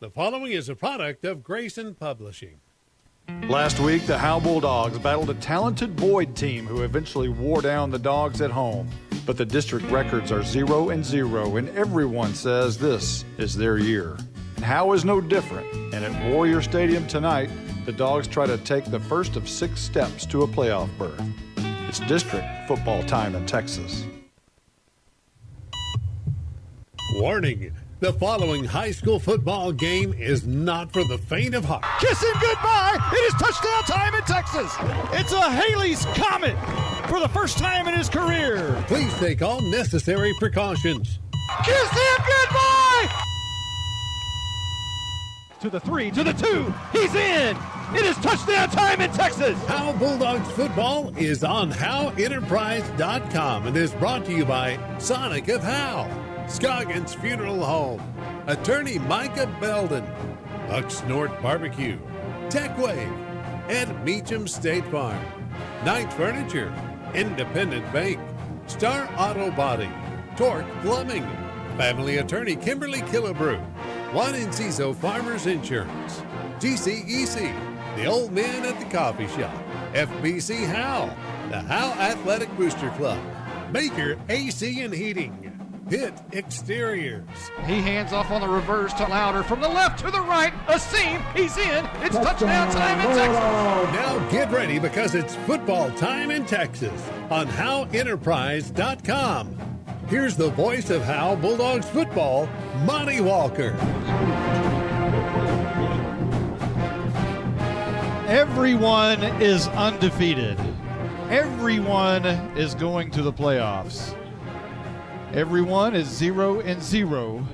The following is a product of Grayson Publishing. Last week, the Howe Bulldogs battled a talented Boyd team who eventually wore down the Dogs at home. But the district records are 0-0, and everyone says this is their year. And Howe is no different, and at Warrior Stadium tonight, the Dogs try to take the first of 6 steps to a playoff berth. It's district football time in Texas. Warning, the following high school football game is not for the faint of heart. Kiss him goodbye. It is touchdown time in Texas. It's a Haley's Comet for the first time in his career. Please take all necessary precautions. Kiss him goodbye. To the 3, to the 2. He's in. It is touchdown time in Texas. Howe Bulldogs football is on HoweEnterprise.com and is brought to you by Sonic of Howe, Scoggins Funeral Home, Attorney Micah Belden, Buck Snort Barbecue, TechWave, Ed Meacham State Farm, Knight Furniture, Independent Bank, Star Auto Body, Torque Plumbing, Family Attorney Kimberly Killebrew, Juan Enciso Farmers Insurance, GCEC, the Old Man at the Coffee Shop, FBC Howe, the Howe Athletic Booster Club, Baker AC and Heating, Pitt Exteriors. He hands off on the reverse to Louder from the left to the right. A seam. He's in. It's touchdown time in Texas. Now get ready because it's football time in Texas on HoweEnterprise.com. Here's the voice of Howe Bulldogs football, Monty Walker. Everyone is undefeated. Everyone is going to the playoffs. Everyone is 0-0,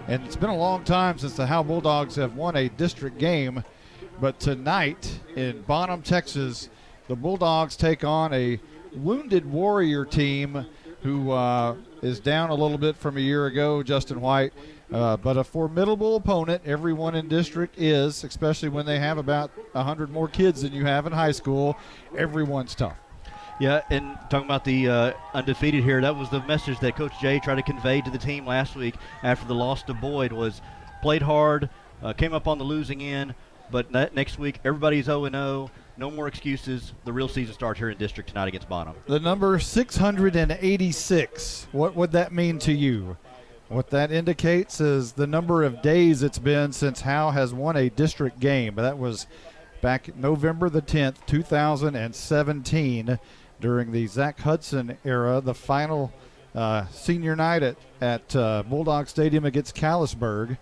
and it's been a long time since the Howe Bulldogs have won a district game. But tonight in Bonham, Texas, the Bulldogs take on a wounded Warrior team who is down a little bit from a year ago, Justin White, but a formidable opponent. Everyone in district is, especially when they have about 100 more kids than you have in high school. Everyone's tough. Yeah, and talking about the undefeated here, that was the message that Coach Jay tried to convey to the team last week after the loss to Boyd was played hard, came up on the losing end, but next week everybody's 0-0. No more excuses. The real season starts here in district tonight against Bonham. The number 686, what would that mean to you? What that indicates is the number of days it's been since Howe has won a district game. That was back November the 10th, 2017, during the Zach Hudson era, the final senior night at Bulldog Stadium against Callisburg.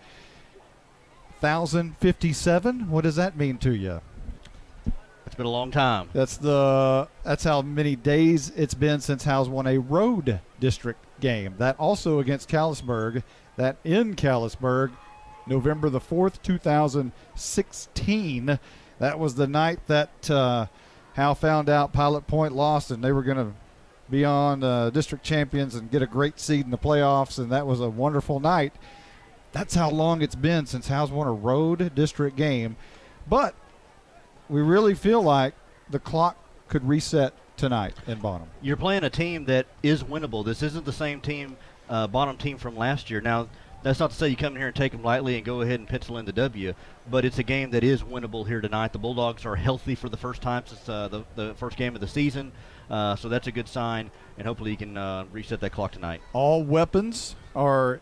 1,057, what does that mean to you? It's been a long time. That's how many days it's been since Howe's won a road district game. That also against Callisburg. That in Callisburg, November the 4th, 2016. That was the night that Howe found out Pilot Point lost and they were going to be on district champions and get a great seed in the playoffs, and that was a wonderful night. That's how long it's been since Howe's won a road district game. But we really feel like the clock could reset tonight in Bonham. You're playing a team that is winnable. This isn't the same team, Bonham team from last year. Now, that's not to say you come in here and take them lightly and go ahead and pencil in the W, but it's a game that is winnable here tonight. The Bulldogs are healthy for the first time since the first game of the season, so that's a good sign, and hopefully you can reset that clock tonight. All weapons are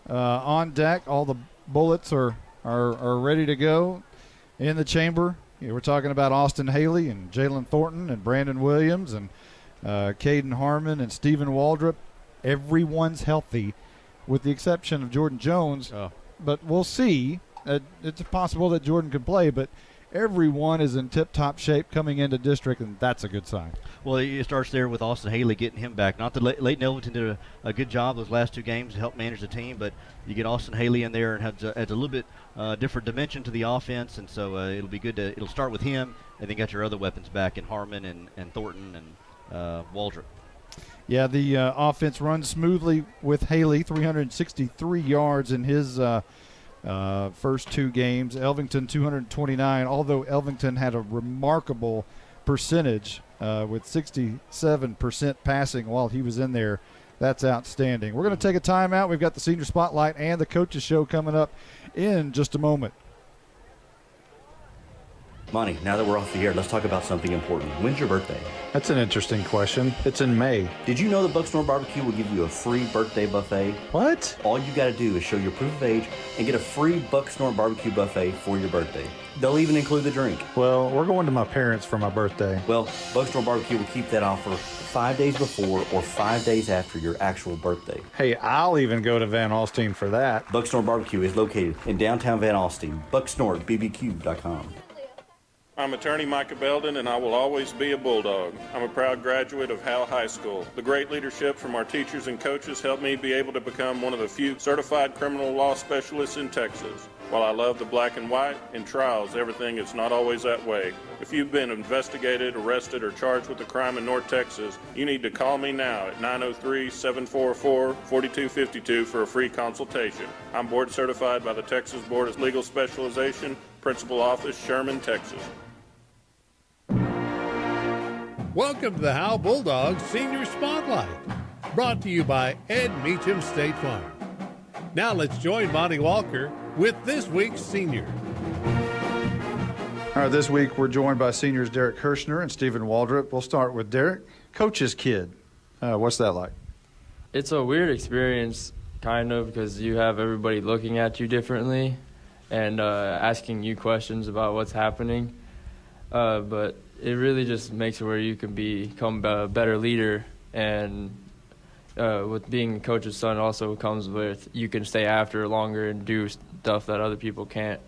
on deck. All the bullets are ready to go in the chamber. Yeah, we're talking about Austin Haley and Jalen Thornton and Brandon Williams and Caden Harmon and Stephen Waldrop. Everyone's healthy, with the exception of Jordan Jones. Oh. But we'll see. It's possible that Jordan can play, but everyone is in tip-top shape coming into district, and that's a good sign. Well, it starts there with Austin Haley getting him back. Not that Leighton Elvington did a good job those last 2 games to help manage the team, but you get Austin Haley in there and adds a little bit different dimension to the offense, and so it'll be good. It'll start with him, and then got your other weapons back in Harmon and Thornton and Waldrop. Yeah, the offense runs smoothly with Haley, 363 yards in his first 2 games. Elvington, 229, although Elvington had a remarkable percentage with 67% passing while he was in there That's outstanding. We're going to take a timeout. We've got the Senior Spotlight and the Coaches Show coming up in just a moment. Monty, now that we're off the air, let's talk about something important. When's your birthday? That's an interesting question. It's in May. Did you know that Bucksnort Barbecue will give you a free birthday buffet? What? All you got to do is show your proof of age and get a free Bucksnort Barbecue buffet for your birthday. They'll even include the drink. Well, we're going to my parents for my birthday. Well, Bucksnort Barbecue will keep that offer 5 days before or 5 days after your actual birthday. Hey, I'll even go to Van Alstyne for that. Bucksnort Barbecue is located in downtown Van Alstyne. BucksnortBBQ.com. I'm attorney Micah Belden, and I will always be a Bulldog. I'm a proud graduate of Howe High School. The great leadership from our teachers and coaches helped me be able to become one of the few certified criminal law specialists in Texas. While I love the black and white, in trials, everything is not always that way. If you've been investigated, arrested, or charged with a crime in North Texas, you need to call me now at 903-744-4252 for a free consultation. I'm board certified by the Texas Board of Legal Specialization, Principal Office, Sherman, Texas. Welcome to the Howe Bulldogs Senior Spotlight, brought to you by Ed Meacham State Farm. Now let's join Monty Walker with this week's senior. All right, this week we're joined by seniors Derek Kirshner and Stephen Waldrop. We'll start with Derek, coach's kid. What's that like? It's a weird experience, kind of, because you have everybody looking at you differently and asking you questions about what's happening. But it really just makes it where you can become a better leader, and with being a coach's son also comes with you can stay after longer and do stuff that other people can't.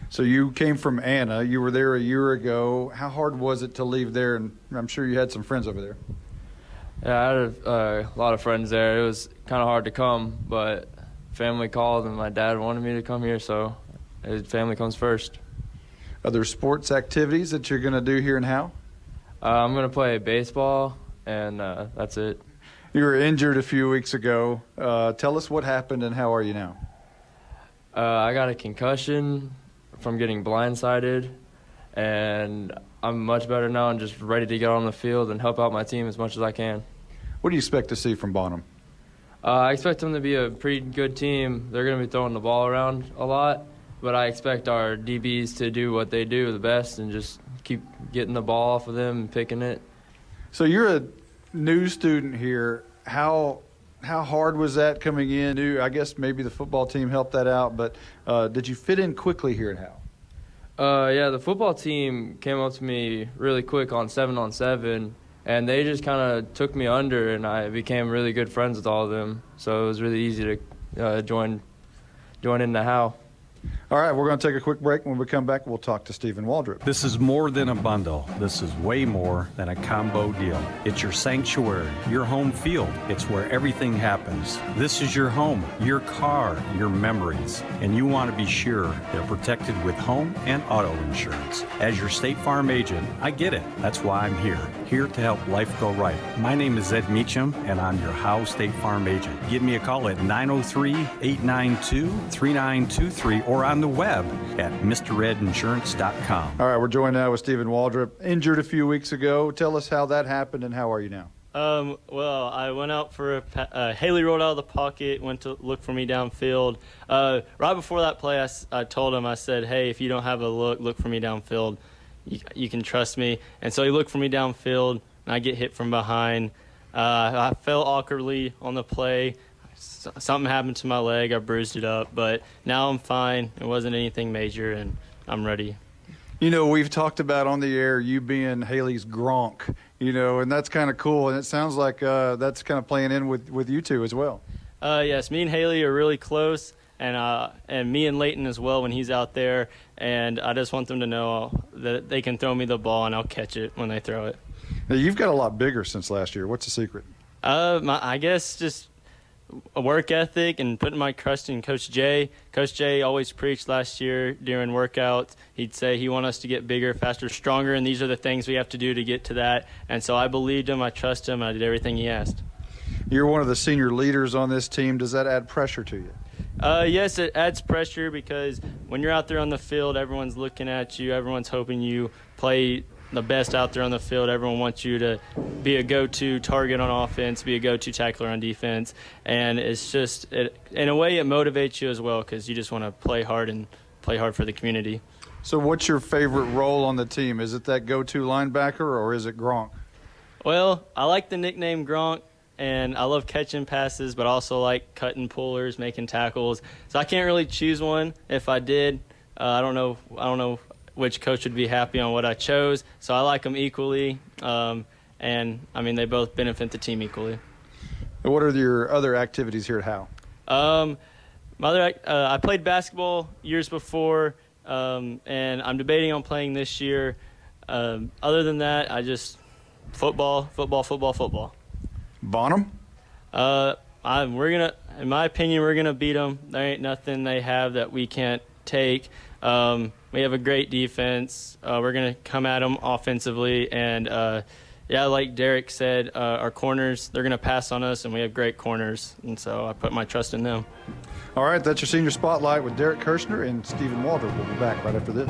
So you came from Anna. You were there a year ago. How hard was it to leave there? And I'm sure you had some friends over there. Yeah, I had a lot of friends there. It was kind of hard to come, but family called and my dad wanted me to come here, so family comes first. Are there sports activities that you're going to do here in Howe? I'm going to play baseball, and that's it. You were injured a few weeks ago. Tell us what happened and how are you now? I got a concussion from getting blindsided, and I'm much better now and just ready to get on the field and help out my team as much as I can. What do you expect to see from Bonham? I expect them to be a pretty good team. They're going to be throwing the ball around a lot, but I expect our DBs to do what they do the best and just keep getting the ball off of them and picking it. So you're a new student here. How hard was that coming in? I guess maybe the football team helped that out, but did you fit in quickly here at Howe? Yeah, the football team came up to me really quick on 7-on-7, and they just kind of took me under, and I became really good friends with all of them. So it was really easy to join into Howe. All right, we're going to take a quick break. When we come back, we'll talk to Stephen Waldrop. This is more than a bundle. This is way more than a combo deal. It's your sanctuary, your home field. It's where everything happens. This is your home, your car, your memories. And you want to be sure they're protected with home and auto insurance. As your State Farm agent, I get it. That's why I'm here to help life go right. My name is Ed Meacham, and I'm your Howe State Farm agent. Give me a call at 903-892-3923 or on the web at MrRedInsurance.com. All right, we're joined now with Stephen Waldrop, injured a few weeks ago. Tell us how that happened and how are you now? Well, I went out for Haley rolled out of the pocket, went to look for me downfield. Right before that play, I told him, I said, hey, if you don't have a look for me downfield. You can trust me. And so he looked for me downfield, and I get hit from behind. I fell awkwardly on the play. Something happened to my leg. I bruised it up, but now I'm fine. It wasn't anything major, and I'm ready. You know, we've talked about on the air you being Haley's Gronk, and that's kind of cool, and it sounds like that's kind of playing in with you two as well. Yes, me and Haley are really close, and me and Leighton as well when he's out there, and I just want them to know that they can throw me the ball, and I'll catch it when they throw it. Now, you've got a lot bigger since last year. What's the secret? I guess just a work ethic and putting my trust in Coach Jay. Coach Jay always preached last year during workouts. He'd say he wants us to get bigger, faster, stronger, and these are the things we have to do to get to that. And so I believed him, I trust him, I did everything he asked. You're one of the senior leaders on this team. Does that add pressure to you? Yes, it adds pressure because when you're out there on the field, everyone's looking at you, everyone's hoping you play the best out there on the field. Everyone wants you to be a go-to target on offense, be a go-to tackler on defense, and it's just in a way it motivates you as well because you just want to play hard and play hard for the community. So what's your favorite role on the team? Is it that go-to linebacker or is it Gronk? Well, I like the nickname Gronk, and I love catching passes, but I also like cutting pullers, making tackles. So I can't really choose one. If I did, I don't know which coach would be happy on what I chose. So I like them equally, and I mean they both benefit the team equally. And what are your other activities here at Howe? I played basketball years before, and I'm debating on playing this year. Other than that, I just football. Bonham? In my opinion, we're gonna beat them. There ain't nothing they have that we can't take. We have a great defense. We're gonna come at them offensively, and like Derek said, our corners, they're gonna pass on us, and we have great corners, and so I put my trust in them. All right, that's your Senior Spotlight with Derek Kirshner and Stephen Walter. We'll be back right after this.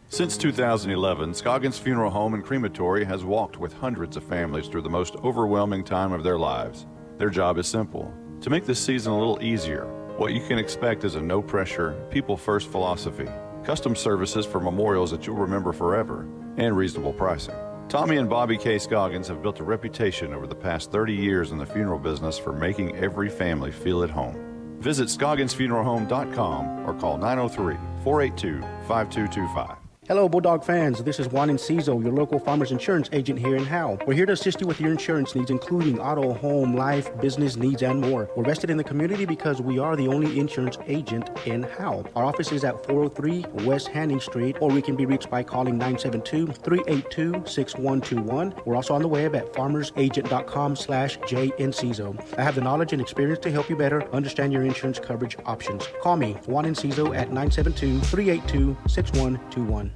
Since 2011, Scoggins Funeral Home and Crematory has walked with hundreds of families through the most overwhelming time of their lives. Their job is simple: to make this season a little easier. What you can expect is a no-pressure, people-first philosophy, custom services for memorials that you'll remember forever, and reasonable pricing. Tommy and Bobby K. Scoggins have built a reputation over the past 30 years in the funeral business for making every family feel at home. Visit ScogginsFuneralHome.com or call 903-482-5225. Hello, Bulldog fans. This is Juan Enciso, your local farmers insurance agent here in Howe. We're here to assist you with your insurance needs, including auto, home, life, business needs, and more. We're vested in the community because we are the only insurance agent in Howe. Our office is at 403 West Hanning Street, or we can be reached by calling 972-382-6121. We're also on the web at farmersagent.com/JEnciso. I have the knowledge and experience to help you better understand your insurance coverage options. Call me, Juan Enciso, at 972-382-6121.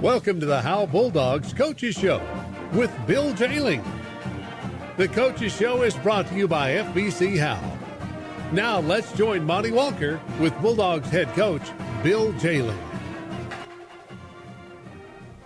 Welcome to the Howe Bulldogs Coaches Show with Bill Jailing. The Coaches Show is brought to you by FBC Howe. Now let's join Monty Walker with Bulldogs head coach Bill Jailing.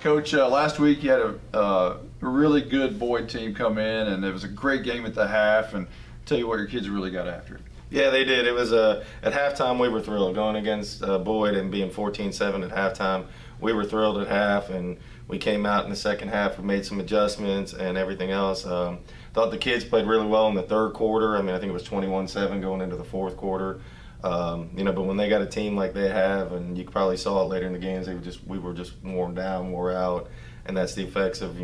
Coach, last week you had a really good Boyd team come in, and it was a great game at the half, and tell you what, your kids really got after it. Yeah, they did. It was at halftime we were thrilled going against Boyd and being 14-7 at halftime. We were thrilled at half, and we came out in the second half. We made some adjustments and everything else. Thought the kids played really well in the third quarter. I mean, I think it was 21-7 going into the fourth quarter. But when they got a team like they have, and you probably saw it later in the games, we were just worn down, wore out, and that's the effects of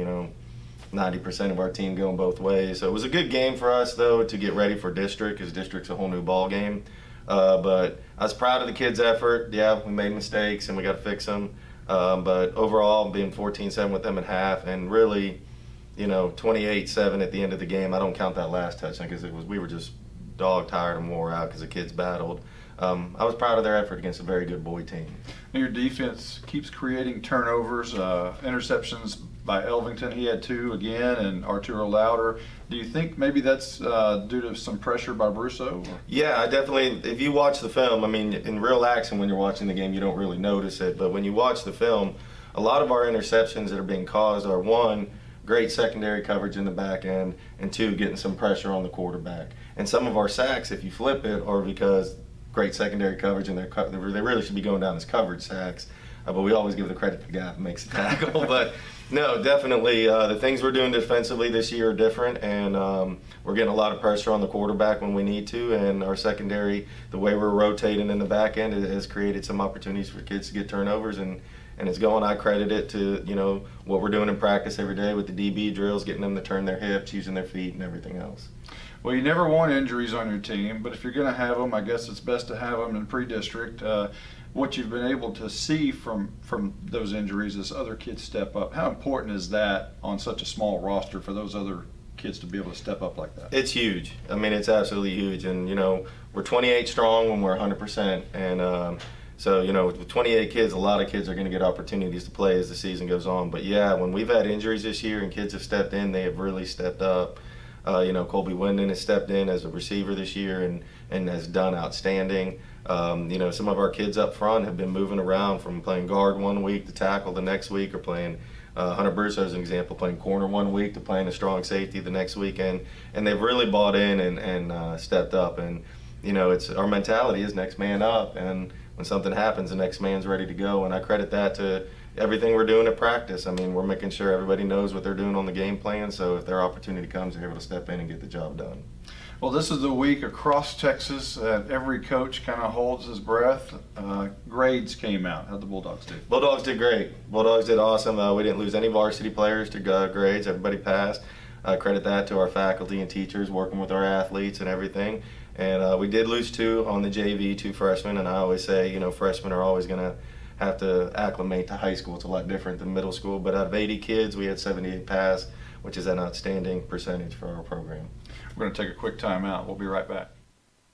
90% of our team going both ways. So it was a good game for us, though, to get ready for district, because district's a whole new ball game. But I was proud of the kids' effort. Yeah, we made mistakes and we got to fix them. But overall, being 14-7 with them at half, and really, 28-7 at the end of the game. I don't count that last touchdown because we were just dog tired and wore out because the kids battled. I was proud of their effort against a very good Boyd team. Your defense keeps creating turnovers, interceptions by Elvington. He had 2 again, and Arturo Louder. Do you think maybe that's due to some pressure by Brusso? Yeah, I definitely. If you watch the film, I mean, in real action when you're watching the game, you don't really notice it. But when you watch the film, a lot of our interceptions that are being caused are, 1, great secondary coverage in the back end, and 2, getting some pressure on the quarterback. And some of our sacks, if you flip it, are because great secondary coverage, and they really should be going down as coverage sacks. But we always give the credit to the guy that makes the tackle. But no, definitely the things we're doing defensively this year are different, and we're getting a lot of pressure on the quarterback when we need to, and our secondary, the way we're rotating in the back end, has created some opportunities for kids to get turnovers, and it's going. I credit it to what we're doing in practice every day with the DB drills, getting them to turn their hips, using their feet, and everything else. Well, you never want injuries on your team, but if you're going to have them, I guess it's best to have them in pre-district. What you've been able to see from those injuries is other kids step up. How important is that on such a small roster for those other kids to be able to step up like that? It's huge. I mean, it's absolutely huge. And, we're 28 strong when we're 100%. And so, with 28 kids, a lot of kids are going to get opportunities to play as the season goes on. But, yeah, when we've had injuries this year and kids have stepped in, they have really stepped up. Colby Winden has stepped in as a receiver this year and has done outstanding. Some of our kids up front have been moving around from playing guard one week to tackle the next week, or playing Hunter Burso as an example, playing corner one week to playing a strong safety the next weekend, and they've really bought in and stepped up. And it's our mentality is next man up, and when something happens, the next man's ready to go. And I credit that to everything we're doing at practice. I mean, we're making sure everybody knows what they're doing on the game plan, so if their opportunity comes, they're able to step in and get the job done. Well, this is the week across Texas. Every coach kind of holds his breath. Grades came out. How'd the Bulldogs do? Bulldogs did great. Bulldogs did awesome. We didn't lose any varsity players to grades. Everybody passed. Credit that to our faculty and teachers working with our athletes and everything. And we did lose 2 on the JV, 2 freshmen. And I always say, freshmen are always going to have to acclimate to high school. It's a lot different than middle school. But out of 80 kids, we had 78 pass, which is an outstanding percentage for our program. We're going to take a quick time out. We'll be right back.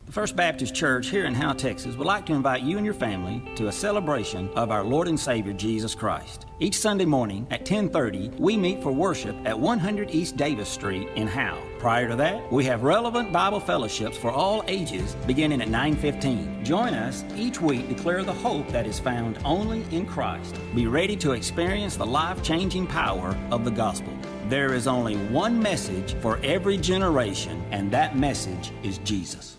The First Baptist Church here in Howe, Texas would like to invite you and your family to a celebration of our Lord and Savior Jesus Christ. Each Sunday morning at 10:30, we meet for worship at 100 East Davis Street in Howe. Prior to that, we have relevant Bible fellowships for all ages beginning at 9:15. Join us each week to declare the hope that is found only in Christ. Be ready to experience the life-changing power of the gospel. There is only one message for every generation, and that message is Jesus.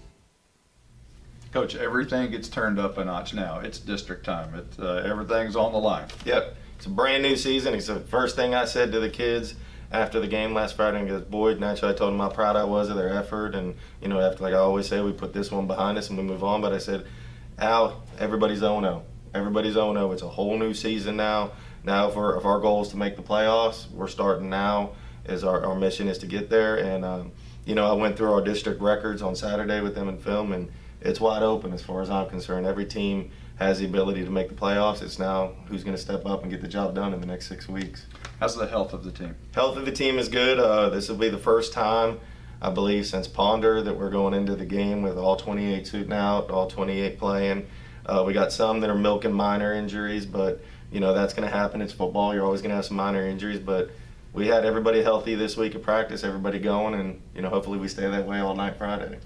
Coach, everything gets turned up a notch now. It's district time. Everything's on the line. Yep. It's a brand new season. It's the first thing I said to the kids after the game last Friday. And goes, boy, naturally I told them how proud I was of their effort. And, after, like I always say, we put this one behind us and we move on. But I said, Al, everybody's 0-0. Everybody's 0-0. It's a whole new season now. Now, if our goal is to make the playoffs, we're starting now. As our mission is to get there. And, I went through our district records on Saturday with them in film, and it's wide open as far as I'm concerned. Every team has the ability to make the playoffs. It's now who's going to step up and get the job done in the next 6 weeks. How's the health of the team? Health of the team is good. This will be the first time, I believe, since Ponder that we're going into the game with all 28 suiting out, all 28 playing. We got some that are milking minor injuries, but that's going to happen. It's football. You're always going to have some minor injuries, but we had everybody healthy this week at practice, everybody going, and hopefully we stay that way all night Friday.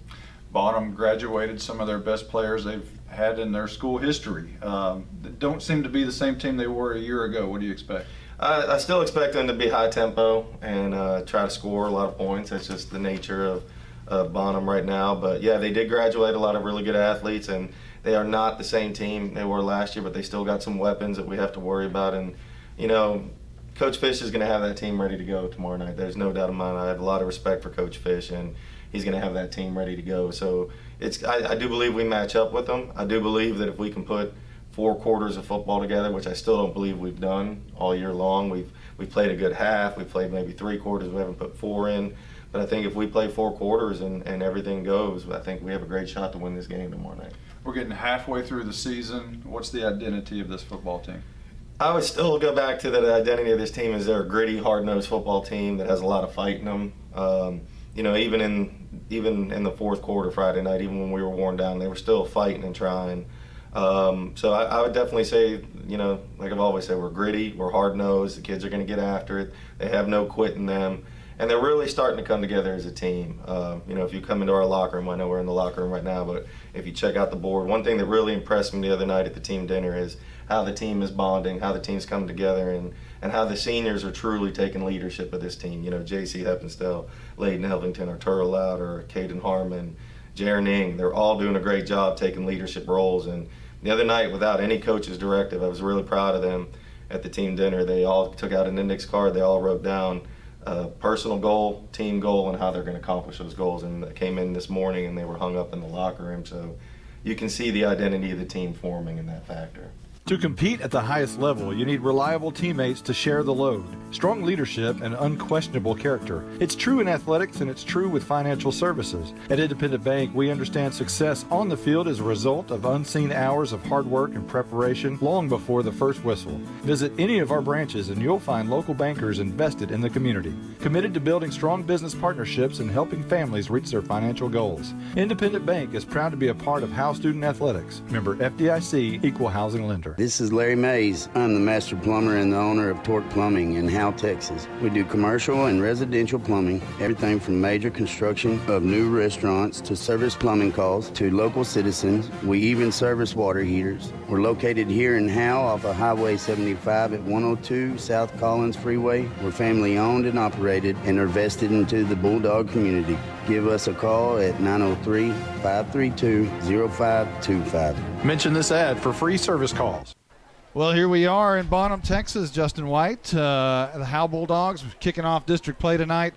Bonham graduated some of their best players they've had in their school history. They don't seem to be the same team they were a year ago. What do you expect? I still expect them to be high tempo and try to score a lot of points. That's just the nature of Bonham right now. But yeah, they did graduate a lot of really good athletes, and they are not the same team they were last year, but they still got some weapons that we have to worry about. And Coach Fish is going to have that team ready to go tomorrow night. There's no doubt in my mind. I have a lot of respect for Coach Fish, and he's going to have that team ready to go. So I do believe we match up with them. I do believe that if we can put 4 quarters of football together, which I still don't believe we've done all year long. We've played a good half. We've played maybe 3 quarters. We haven't put 4 in. But I think if we play 4 quarters and everything goes, I think we have a great shot to win this game tomorrow night. We're getting halfway through the season. What's the identity of this football team? I would still go back to the identity of this team is they're a gritty, hard-nosed football team that has a lot of fight in them. Even in the 4th quarter Friday night, even when we were worn down, they were still fighting and trying. So I would definitely say, like I've always said, we're gritty, we're hard-nosed, the kids are going to get after it, they have no quit in them, and they're really starting to come together as a team. If you come into our locker room, I know we're in the locker room right now, but if you check out the board, one thing that really impressed me the other night at the team dinner is how the team is bonding, how the team's come together, and how the seniors are truly taking leadership of this team. J.C. Heppenstall, Layden Helvington, Arturo Louder, Caden Harmon, Jaron Ing, they're all doing a great job taking leadership roles. And the other night, without any coach's directive, I was really proud of them at the team dinner. They all took out an index card. They all wrote down a personal goal, team goal, and how they're going to accomplish those goals. And they came in this morning and they were hung up in the locker room. So you can see the identity of the team forming in that factor. To compete at the highest level, you need reliable teammates to share the load, strong leadership, and unquestionable character. It's true in athletics, and it's true with financial services. At Independent Bank, we understand success on the field is a result of unseen hours of hard work and preparation long before the first whistle. Visit any of our branches, and you'll find local bankers invested in the community. committed to building strong business partnerships and helping families reach their financial goals. Independent Bank is proud to be a part of Howe Student Athletics. Member FDIC, Equal Housing Lender. This is Larry Mays. I'm the master plumber and the owner of Torque Plumbing in Howe, Texas. We do commercial and residential plumbing, everything from major construction of new restaurants to service plumbing calls to local citizens. We even service water heaters. We're located here in Howe off of Highway 75 at 102 South Collins Freeway. We're family owned and operated and are vested into the Bulldog community. Give us a call at 903-532-0525. Mention this ad for free service calls. Well, here we are in Bonham, Texas. Justin White, the Howe Bulldogs kicking off district play tonight.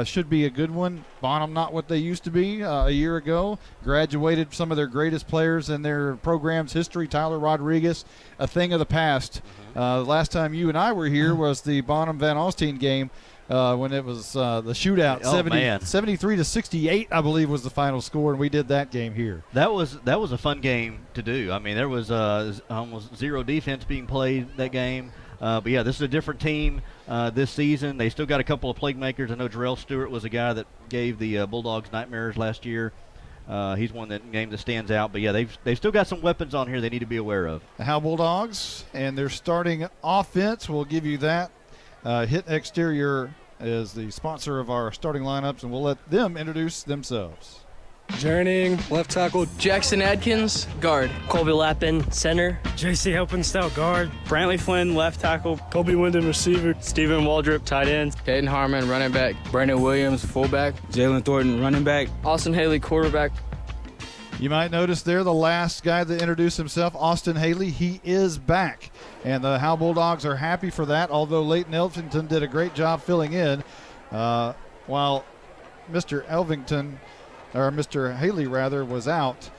Should be a good one. Bonham not what they used to be a year ago. Graduated some of their greatest players in their program's history. Tyler Rodriguez, a thing of the past. Last time you and I were here was the Bonham-Van Alstyne game when it was the shootout. 73-68, I believe, was the final score, and we did that game here. That was a fun game to do. I mean, there was almost zero defense being played that game. But, yeah, this is a different team this season. They still got a couple of playmakers. I know Jarrell Stewart was a guy that gave the Bulldogs nightmares last year. He's one game that stands out. But, yeah, they've still got some weapons on here they need to be aware of. The Howe Bulldogs and their starting offense, we'll give you that. Hit Exterior is the sponsor of our starting lineups, and we'll let them introduce themselves. Journeying, left tackle, Jackson Adkins, guard. Colby Lappin, center. JC Helpenstout, guard. Brantley Flynn, left tackle. Kobe Wyndham, receiver. Stephen Waldrop, tight end. Caden Harmon, running back. Brandon Williams, fullback. Jalen Thornton, running back. Austin Haley, quarterback. You might notice there the last guy that introduced himself, Austin Haley. He is back, and the Howe Bulldogs are happy for that, although Leighton Elvington did a great job filling in while Mr. Haley was out.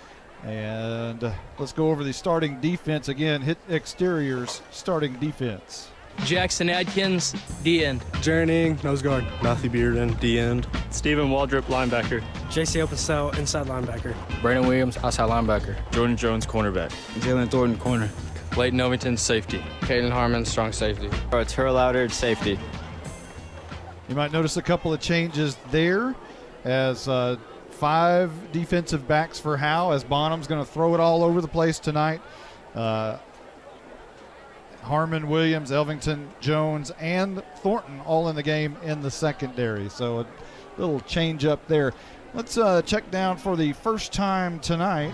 And let's go over the starting defense again. Hit Exterior's starting defense. Jackson Adkins, D-end. Journeying, nose guard. Matthew Bearden, D-end. Stephen Waldrop, linebacker. JC Helpenstout, inside linebacker. Brandon Williams, outside linebacker. Jordan Jones, cornerback. Jalen Thornton, corner. Leighton Elvington, safety. Caden Harmon, strong safety. Terrell Loudard, safety. You might notice a couple of changes there as 5 defensive backs for Howe, as Bonham's going to throw it all over the place tonight. Harmon, Williams, Elvington, Jones, and Thornton all in the game in the secondary. So a little change up there. Let's check down for the first time tonight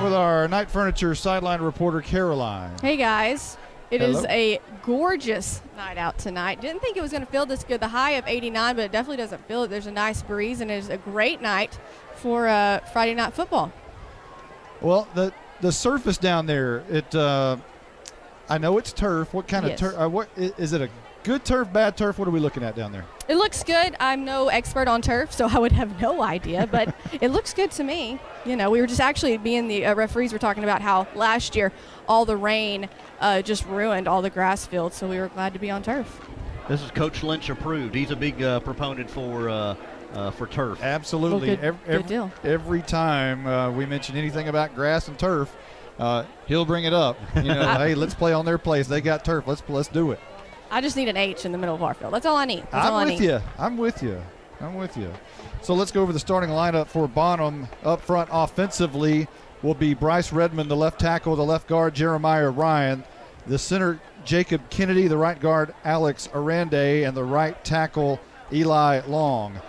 with our Night Furniture sideline reporter, Caroline. Hey, guys. It Hello. is a gorgeous night out tonight. Didn't think it was going to feel this good. The high of 89, but it definitely doesn't feel it. There's a nice breeze, and it is a great night for Friday night football. Well, the surface down there, I know it's turf. What kind of turf? What is it? A good turf, bad turf? What are we looking at down there? It looks good. I'm no expert on turf, so I would have no idea, but it looks good to me. You know, we were just actually being the referees were talking about how last year all the rain just ruined all the grass fields, so we were glad to be on turf. This is Coach Lynch approved. He's a big proponent for turf. Absolutely. Well, good deal. Every time we mention anything about grass and turf, he'll bring it up. You know, hey, let's play on their place. They got turf. Let's do it. I just need an H in the middle of our field. That's all I need. I'm with you. So let's go over the starting lineup for Bonham. Up front offensively will be Bryce Redmond, the left tackle, the left guard, Jeremiah Ryan, the center, Jacob Kennedy, the right guard, Alex Arande, and the right tackle, Eli Long.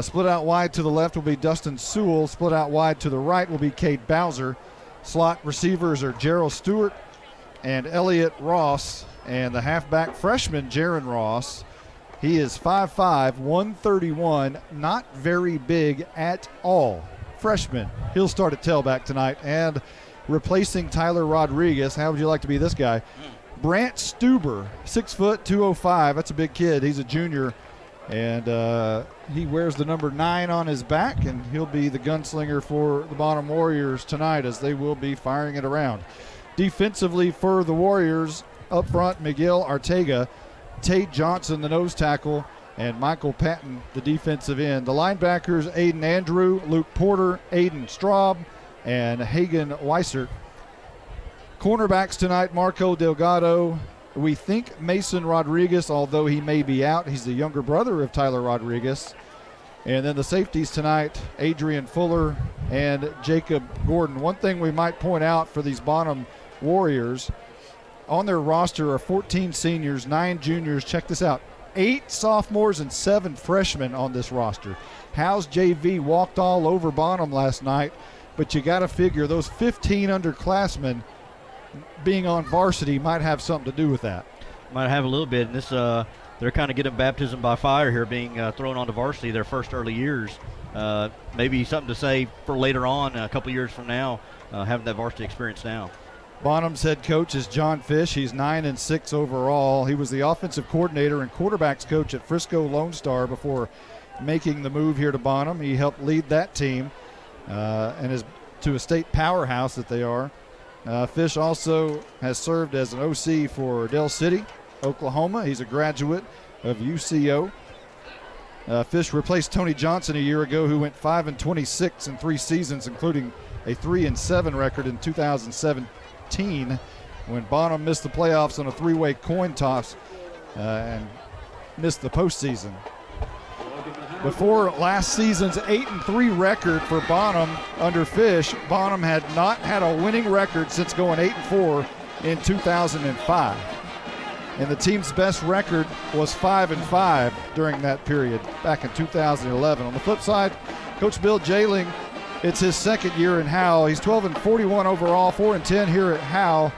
Split out wide to the left will be Dustin Sewell. Split out wide to the right will be Cade Bowser. Slot receivers are Gerald Stewart and Elliott Ross. And the halfback freshman, Jaron Ross, he is 5'5", 131, not very big at all. Freshman. He'll start at tailback tonight. And replacing Tyler Rodriguez, how would you like to be this guy? Brant Stuber, 6 foot, 205. That's a big kid. He's a junior. And he wears the number 9 on his back, and he'll be the gunslinger for the Bonham Warriors tonight as they will be firing it around. Defensively for the Warriors, up front, Miguel Arteaga, Tate Johnson, the nose tackle, and Michael Patton, the defensive end. The linebackers, Aiden Andrew, Luke Porter, Aiden Straub, and Hagen Weissert. Cornerbacks tonight, Marco Delgado, we think Mason Rodriguez, although he may be out. He's the younger brother of Tyler Rodriguez. And then the safeties tonight, Adrian Fuller and Jacob Gordon. One thing we might point out for these Bonham Warriors, on their roster are 14 seniors, 9 juniors. Check this out. 8 sophomores and 7 freshmen on this roster. Howe's JV walked all over Bonham last night, but you got to figure those 15 underclassmen being on varsity might have something to do with that. Might have a little bit. And this, they're kind of getting baptism by fire here, being thrown onto varsity their first early years. Maybe something to say for later on, a couple years from now, having that varsity experience now. Bonham's head coach is John Fish. He's 9-6 overall. He was the offensive coordinator and quarterbacks coach at Frisco Lone Star before making the move here to Bonham. He helped lead that team and is to a state powerhouse that they are. Fish also has served as an OC for Del City, Oklahoma. He's a graduate of UCO. Fish replaced Tony Johnson a year ago, who went 5-26 in 3 seasons, including a 3-7 record in 2017 when Bonham missed the playoffs on a 3-way coin toss and missed the postseason. Before last season's 8-3 record for Bonham under Fish, Bonham had not had a winning record since going 8-4 in 2005. And the team's best record was 5-5 during that period back in 2011. On the flip side, Coach Bill Jailing, it's his second year in Howe. He's 12-41 overall, 4-10 here at Howe.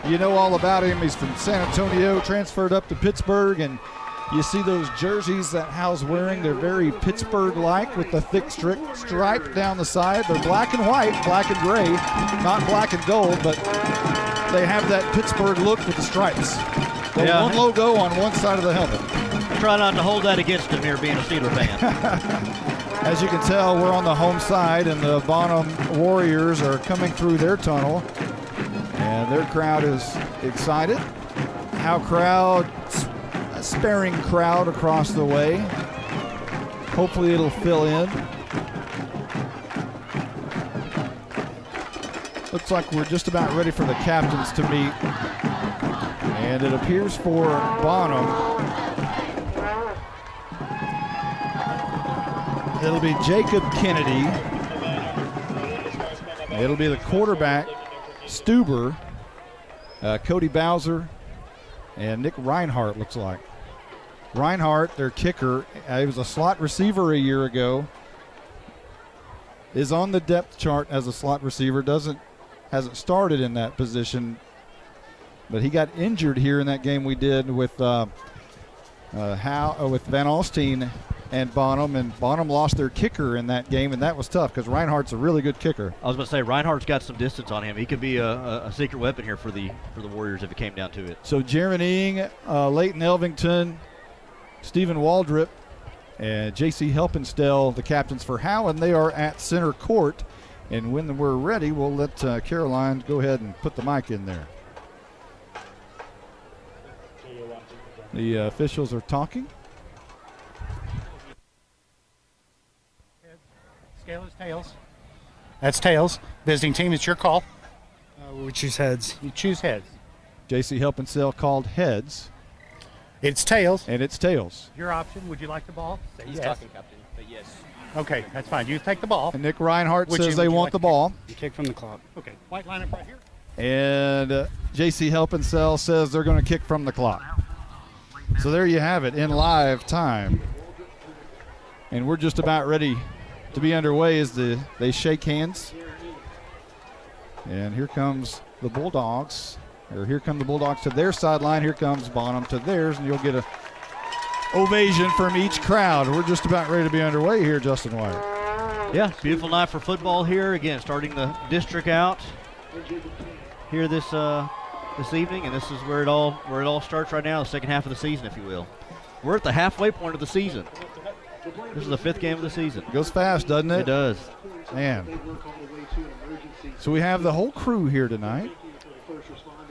You know all about him. He's from San Antonio, transferred up to Pittsburgh, and you see those jerseys that Howe's wearing. They're very Pittsburgh-like with the thick stripe down the side. They're black and white, black and gray, not black and gold, but they have that Pittsburgh look with the stripes. One logo on one side of the helmet. Try not to hold that against him here being a Steeler fan. As you can tell, we're on the home side, and the Bonham Warriors are coming through their tunnel, and their crowd is excited. Howe crowd, a sparing crowd across the way. Hopefully it'll fill in. Looks like we're just about ready for the captains to meet. And it appears for Bonham, it'll be Jacob Kennedy. It'll be the quarterback, Stuber, Cody Bowser, and Nick Reinhardt, looks like. Reinhardt, their kicker, he was a slot receiver a year ago, is on the depth chart as a slot receiver, hasn't started in that position, but he got injured here in that game we did with with Van Alstine and Bonham, and Bonham lost their kicker in that game, and that was tough because Reinhardt's a really good kicker. I was going to say, Reinhardt's got some distance on him. He could be a secret weapon here for the Warriors if it came down to it. So Jaron Ing, Leighton Elvington, Stephen Waldrop, and J.C. Helpenstell, the captains for Howe, and they are at center court. And when we're ready, we'll let Caroline go ahead and put the mic in there. The officials are talking. Scale is tails. That's tails. Visiting team, it's your call. We choose heads. You choose heads. J.C. Helpenstell called heads. It's tails. And it's tails. Your option. Would you like the ball? Say He's yes. talking, Captain, but yes. Okay, that's fine. You take the ball. And Nick Reinhardt says they want the ball. You kick from the clock. Okay, white line up right here. And J.C. Helpenstell says they're going to kick from the clock. So there you have it in live time. And we're just about ready to be underway as they shake hands. And here comes the Bulldogs. Or here come the Bulldogs to their sideline. Here comes Bonham to theirs, and you'll get a ovation from each crowd. We're just about ready to be underway here, Justin White. Yeah, beautiful night for football here. Again, starting the district out here this evening, and this is where it all starts right now, the second half of the season, if you will. We're at the halfway point of the season. This is the 5th game of the season. It goes fast, doesn't it? It does. Man. So we have the whole crew here tonight,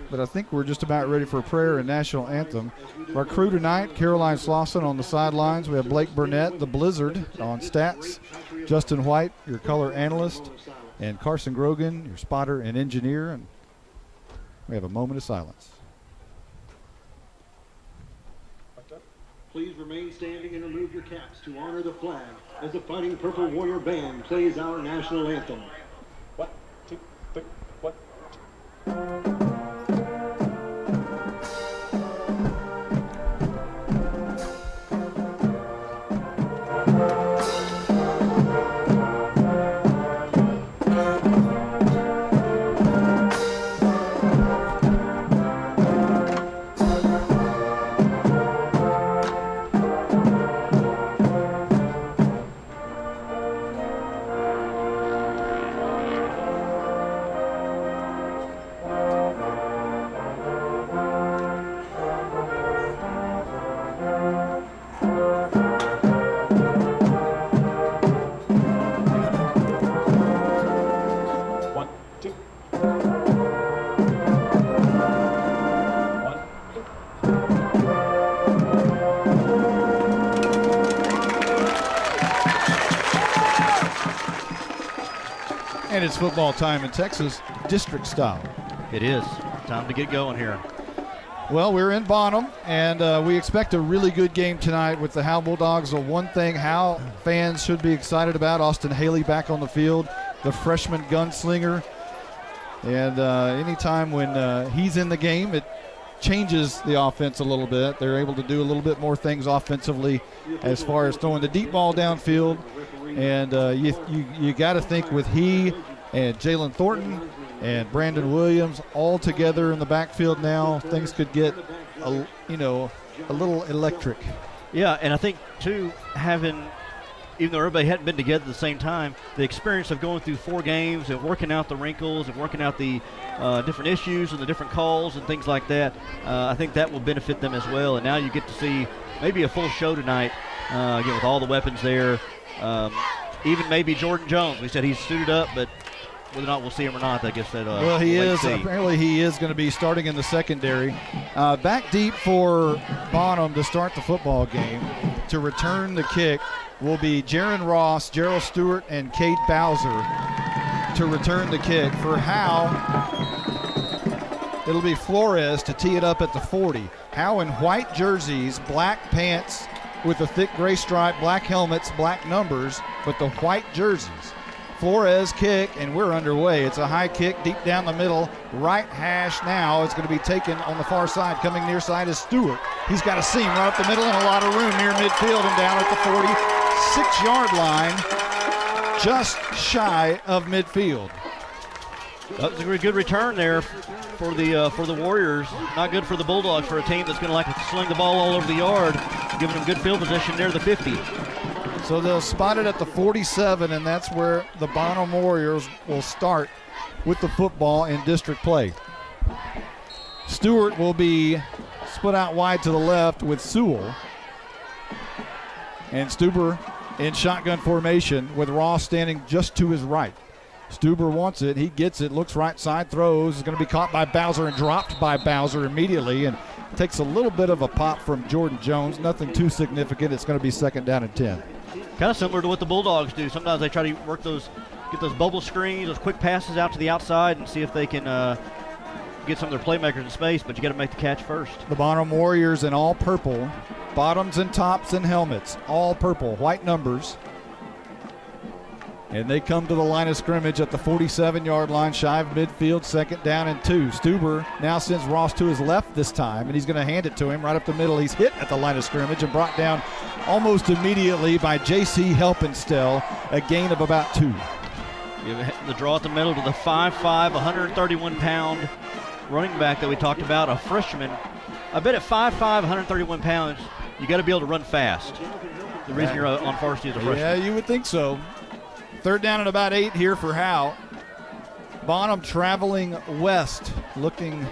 but I think we're just about ready for prayer and national anthem. Our crew tonight, Caroline Slauson on the sidelines. We have Blake Burnett, the Blizzard, on stats. Justin White, your color analyst, and Carson Grogan, your spotter and engineer. And we have a moment of silence. please remain standing and remove your caps to honor the flag as the Fighting Purple Warrior Band plays our national anthem. 1, 2, 3, 1, 2. And it's football time in Texas, district style. It is. Time to get going here. Well, we're in Bonham, and we expect a really good game tonight with the Howe Bulldogs. The one thing Howe fans should be excited about, Austin Haley back on the field, the freshman gunslinger. And anytime when he's in the game, it changes the offense a little bit. They're able to do a little bit more things offensively as far as throwing the deep ball downfield. And you got to think with he and Jalen Thornton and Brandon Williams all together in the backfield now, things could get a little electric. Yeah, and I think too, even though everybody hadn't been together at the same time, the experience of going through 4 games and working out the wrinkles and working out the different issues and the different calls and things like that, I think that will benefit them as well. And now you get to see maybe a full show tonight, again with all the weapons there. Even maybe Jordan Jones. We said he's suited up, but whether or not we'll see him or not, I guess that. Well, he is. Apparently, he is going to be starting in the secondary. Back deep for Bonham to start the football game. To return the kick will be Jaron Ross, Gerald Stewart, and Cade Bowser to return the kick. For Howe, it'll be Flores to tee it up at the 40. Howe in white jerseys, black pants with a thick gray stripe, black helmets, black numbers, but the white jerseys. Flores kick, and we're underway. It's a high kick deep down the middle, right hash now. It's going to be taken on the far side. Coming near side is Stewart. He's got a seam right up the middle and a lot of room near midfield and down at the 46-yard line, just shy of midfield. That was a good return there for the Warriors. Not good for the Bulldogs, for a team that's going to like to sling the ball all over the yard, giving them good field position near the 50. So they'll spot it at the 47, and that's where the Bonham Warriors will start with the football in district play. Stewart will be split out wide to the left with Sewell. And Stuber in shotgun formation with Ross standing just to his right. Stuber wants it. He gets it. Looks right side. Throws. Is going to be caught by Bowser and dropped by Bowser immediately. And takes a little bit of a pop from Jordan Jones. Nothing too significant. It's going to be 2nd down and 10. Kind of similar to what the Bulldogs do. Sometimes they try to work get those bubble screens, those quick passes out to the outside and see if they can get some of their playmakers in space, but you got to make the catch first. The Bonham Warriors in all purple. Bottoms and tops and helmets. All purple. White numbers. And they come to the line of scrimmage at the 47-yard line, shy of midfield, 2nd down and 2. Stuber now sends Ross to his left this time, and he's going to hand it to him right up the middle. He's hit at the line of scrimmage and brought down almost immediately by J.C. Helpenstell, a gain of about 2. The draw at the middle to the 5'5", 131-pound running back that we talked about, a freshman. I bet at 5'5", 131 pounds, you got to be able to run fast. The reason you're on varsity as a freshman. Yeah, you would think so. 3rd down and about 8 here for Howe. Bonham traveling west, looking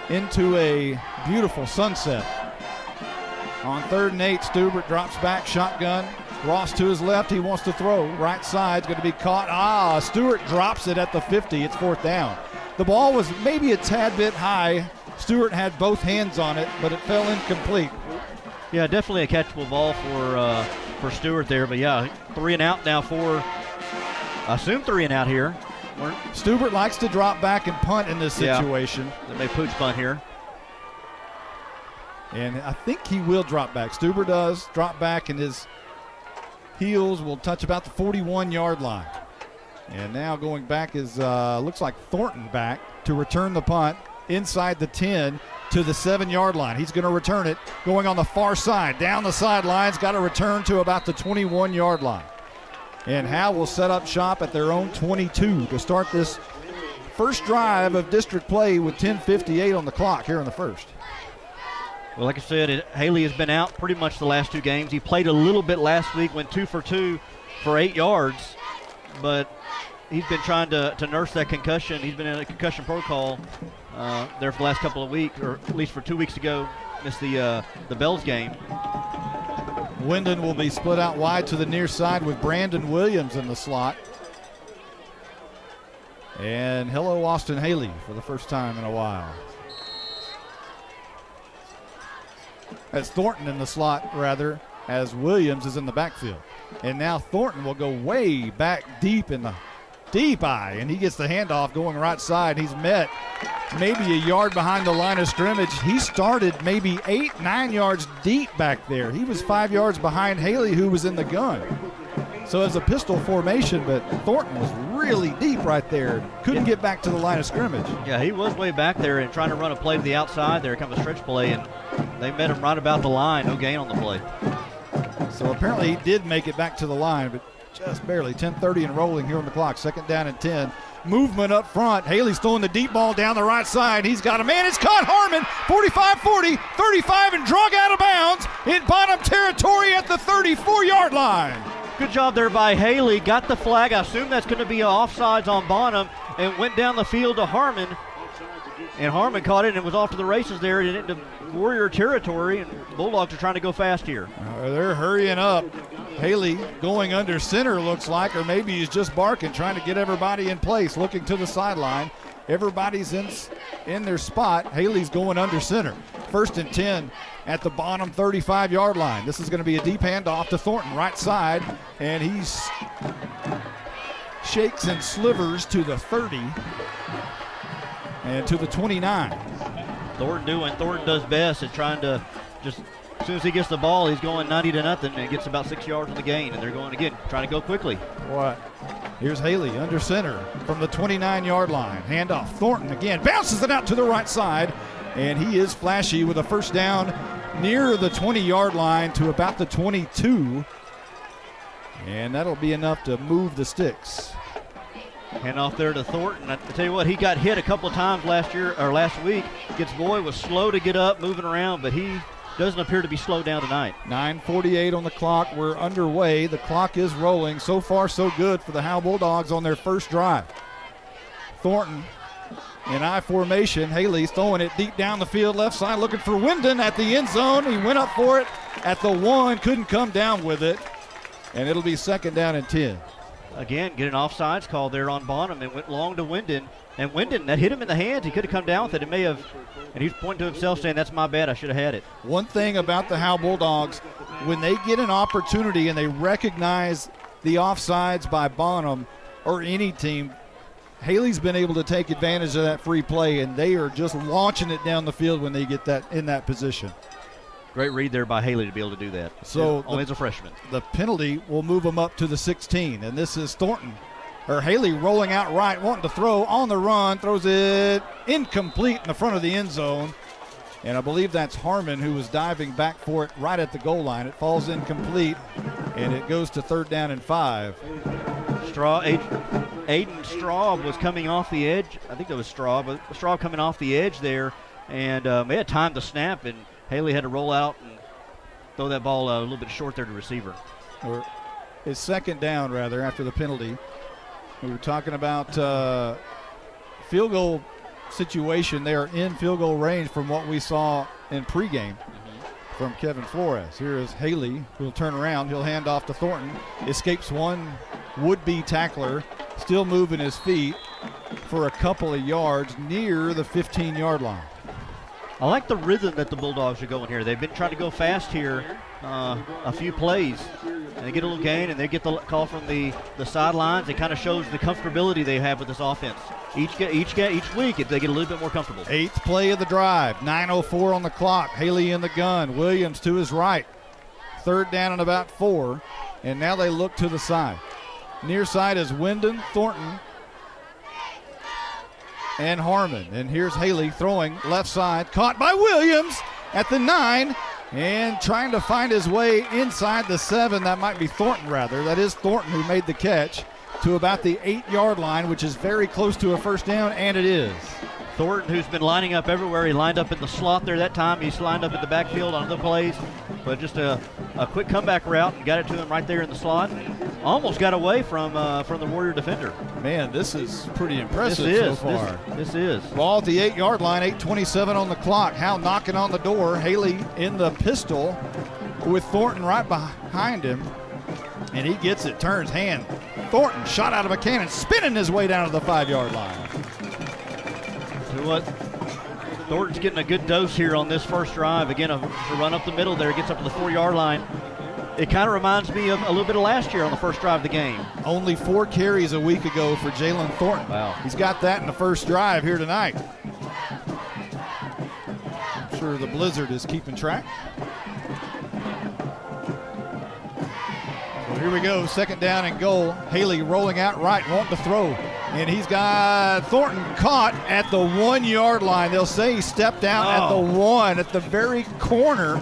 into a beautiful sunset. On 3rd and 8, Stubert drops back, shotgun. Ross to his left, he wants to throw. Right side's going to be caught. Stewart drops it at the 50. It's 4th down. The ball was maybe a tad bit high. Stewart had both hands on it, but it fell incomplete. Yeah, definitely a catchable ball for Stewart there. But yeah, 3 and out now for, I assume 3 and out here. Stewart likes to drop back and punt in this situation. They may pooch punt here. And I think he will drop back. Stuber does drop back, and his heels will touch about the 41-yard line. And now going back is, looks like Thornton back to return the punt inside the 10 to the 7-yard line. He's going to return it going on the far side. Down the sidelines, got to return to about the 21-yard line. And Howe will set up shop at their own 22 to start this first drive of district play with 10:58 on the clock here in the first. Well, like I said, Haley has been out pretty much the last two games. He played a little bit last week, went 2 for 2 for 8 yards, but he's been trying to nurse that concussion. He's been in a concussion protocol there for the last couple of weeks, or at least for 2 weeks ago. Missed the Bells game. Wyndon will be split out wide to the near side with Brandon Williams in the slot. And hello, Austin Haley, for the first time in a while. As Thornton in the slot, rather, as Williams is in the backfield. And now Thornton will go way back deep in the deep eye, and he gets the handoff going right side. He's met maybe a yard behind the line of scrimmage. He started maybe 8-9 yards deep back there. He was 5 yards behind Haley, who was in the gun. So it's a pistol formation, but Thornton was really deep right there. Couldn't get back to the line of scrimmage. Yeah, he was way back there and trying to run a play to the outside. There comes a stretch play, and they met him right about the line. No gain on the play. So apparently he did make it back to the line, but just barely. 10:30 and rolling here on the clock. 2nd down and 10. Movement up front. Haley's throwing the deep ball down the right side. He's got a man. It's caught. Harmon, 45-40, 35, and drug out of bounds in Bonham territory at the 34-yard line. Good job there by Haley. Got the flag. I assume that's going to be offsides on Bonham, and went down the field to Harmon. And Harmon caught it and was off to the races there and into Warrior territory. And Bulldogs are trying to go fast here. They're hurrying up. Haley going under center, looks like, or maybe he's just barking, trying to get everybody in place, looking to the sideline. Everybody's in their spot. Haley's going under center. 1st and 10 at the Bonham 35-yard line. This is going to be a deep handoff to Thornton, right side, and he shakes and slivers to the 30 and to the 29. Thornton does best at trying to just, as soon as he gets the ball, he's going 90-0 and gets about 6 yards on the gain, and they're going again, trying to go quickly. What? Here's Haley under center from the 29-yard line. Handoff. Thornton again bounces it out to the right side, and he is flashy with a first down near the 20-yard line to about the 22. And that'll be enough to move the sticks. Hand off there to Thornton. I tell you what, he got hit a couple of times last week. Boy was slow to get up, moving around, but he doesn't appear to be slowed down tonight. 9:48 on the clock. We're underway. The clock is rolling. So far, so good for the Howe Bulldogs on their first drive. Thornton in I formation. Haley's throwing it deep down the field, left side, looking for Wyndon at the end zone. He went up for it at the 1, couldn't come down with it, and it'll be 2nd down and 10. Again, get an offsides call there on Bonham, and went long to Wyndon. And Wyndon, that hit him in the hands. He could have come down with it. It may have, and he's pointing to himself saying, that's my bad, I should have had it. One thing about the Howe Bulldogs, when they get an opportunity and they recognize the offsides by Bonham or any team, Haley's been able to take advantage of that free play, and they are just launching it down the field when they get that in that position. Great read there by Haley to be able to do that. So only as a freshman. The penalty will move him up to the 16, and this is Thornton. Or Haley rolling out right, wanting to throw on the run, throws it incomplete in the front of the end zone. And I believe that's Harmon who was diving back for it right at the goal line. It falls incomplete, and it goes to 3rd down and 5. Aiden Straub was coming off the edge. I think that was Straub, but Straub coming off the edge there, and they had time to snap, and Haley had to roll out and throw that ball a little bit short there to receiver. Or it's 2nd down, rather, after the penalty. We were talking about field goal situation. They are in field goal range from what we saw in pregame from Kevin Flores. Here is Haley, who will turn around. He'll hand off to Thornton. Escapes one would-be tackler, still moving his feet for a couple of yards near the 15-yard line. I like the rhythm that the Bulldogs are going here. They've been trying to go fast here a few plays, and they get a little gain, and they get the call from the sidelines. It kind of shows the comfortability they have with this offense. Each week, they get a little bit more comfortable. 8th play of the drive, 9:04 on the clock. Haley in the gun, Williams to his right. 3rd down and about 4, and now they look to the side. Near side is Wyndon, Thornton, and Harmon. And here's Haley throwing left side, caught by Williams at the 9, and trying to find his way inside the 7. That might be Thornton, rather. That is Thornton who made the catch to about the 8-yard line, which is very close to a first down, and it is. Thornton, who's been lining up everywhere. He lined up in the slot there that time. He's lined up in the backfield on other plays, but just a quick comeback route and got it to him right there in the slot. Almost got away from the Warrior defender. Man, this is pretty impressive so far. This is. Ball at the 8-yard line, 8:27 on the clock. Howe knocking on the door. Haley in the pistol with Thornton right behind him, and he gets it, turns hand. Thornton shot out of a cannon, spinning his way down to the 5-yard line. What? Thornton's getting a good dose here on this first drive. Again, to run up the middle there, gets up to the 4-yard line. It kind of reminds me of a little bit of last year on the first drive of the game. Only 4 carries a week ago for Jalen Thornton. Wow. He's got that in the first drive here tonight. I'm sure the Blizzard is keeping track. So here we go, 2nd down and goal. Haley rolling out right, wanting to throw. And he's got Thornton caught at the 1-yard line. They'll say he stepped out at the 1, at the very corner.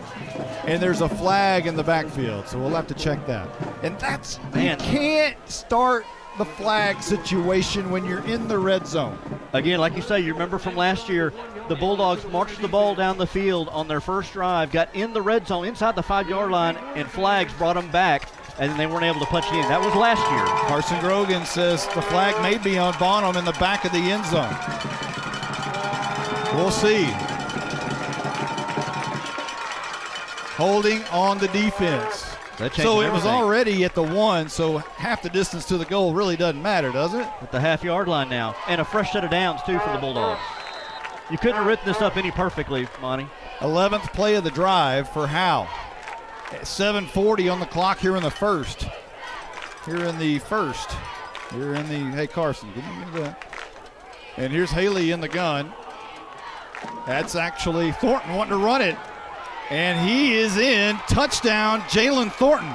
And there's a flag in the backfield, so we'll have to check that. And that's, you can't start the flag situation when you're in the red zone. Again, like you say, you remember from last year, the Bulldogs marched the ball down the field on their first drive, got in the red zone inside the 5-yard line, and flags brought them back, and then they weren't able to punch it in. That was last year. Carson Grogan says the flag may be on Bonham in the back of the end zone. We'll see. Holding on the defense. So it was already at the 1, so half the distance to the goal really doesn't matter, does it? At the half-yard line now. And a fresh set of downs, too, for the Bulldogs. You couldn't have written this up any perfectly, Monty. 11th play of the drive for Howe. 7:40 on the clock here in the first. Hey, Carson, give me that. And here's Haley in the gun. That's actually Thornton wanting to run it. And he is in. Touchdown, Jalen Thornton.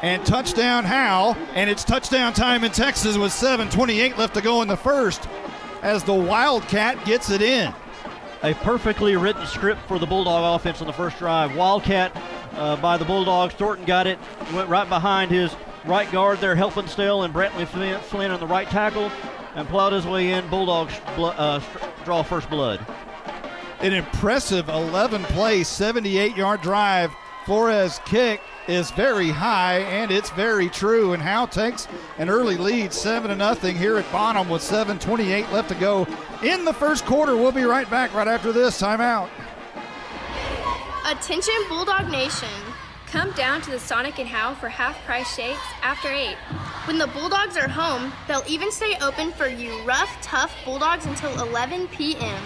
And touchdown, Howe. And it's touchdown time in Texas with 7:28 left to go in the first as the Wildcat gets it in. A perfectly written script for the Bulldog offense on the first drive. Wildcat by the Bulldogs. Thornton got it. Went right behind his right guard there, helping still, and Brantley Flynn on the right tackle, and plowed his way in. Bulldogs draw first blood. An impressive 11-play, 78-yard drive. Flores' kick is very high, and it's very true. And Howe takes an early lead, 7-0 here at Bonham with 7:28 left to go in the first quarter. We'll be right back right after this timeout. Attention Bulldog Nation. Come down to the Sonic and Howe for half-price shakes after 8. When the Bulldogs are home, they'll even stay open for you rough, tough Bulldogs until 11 p.m.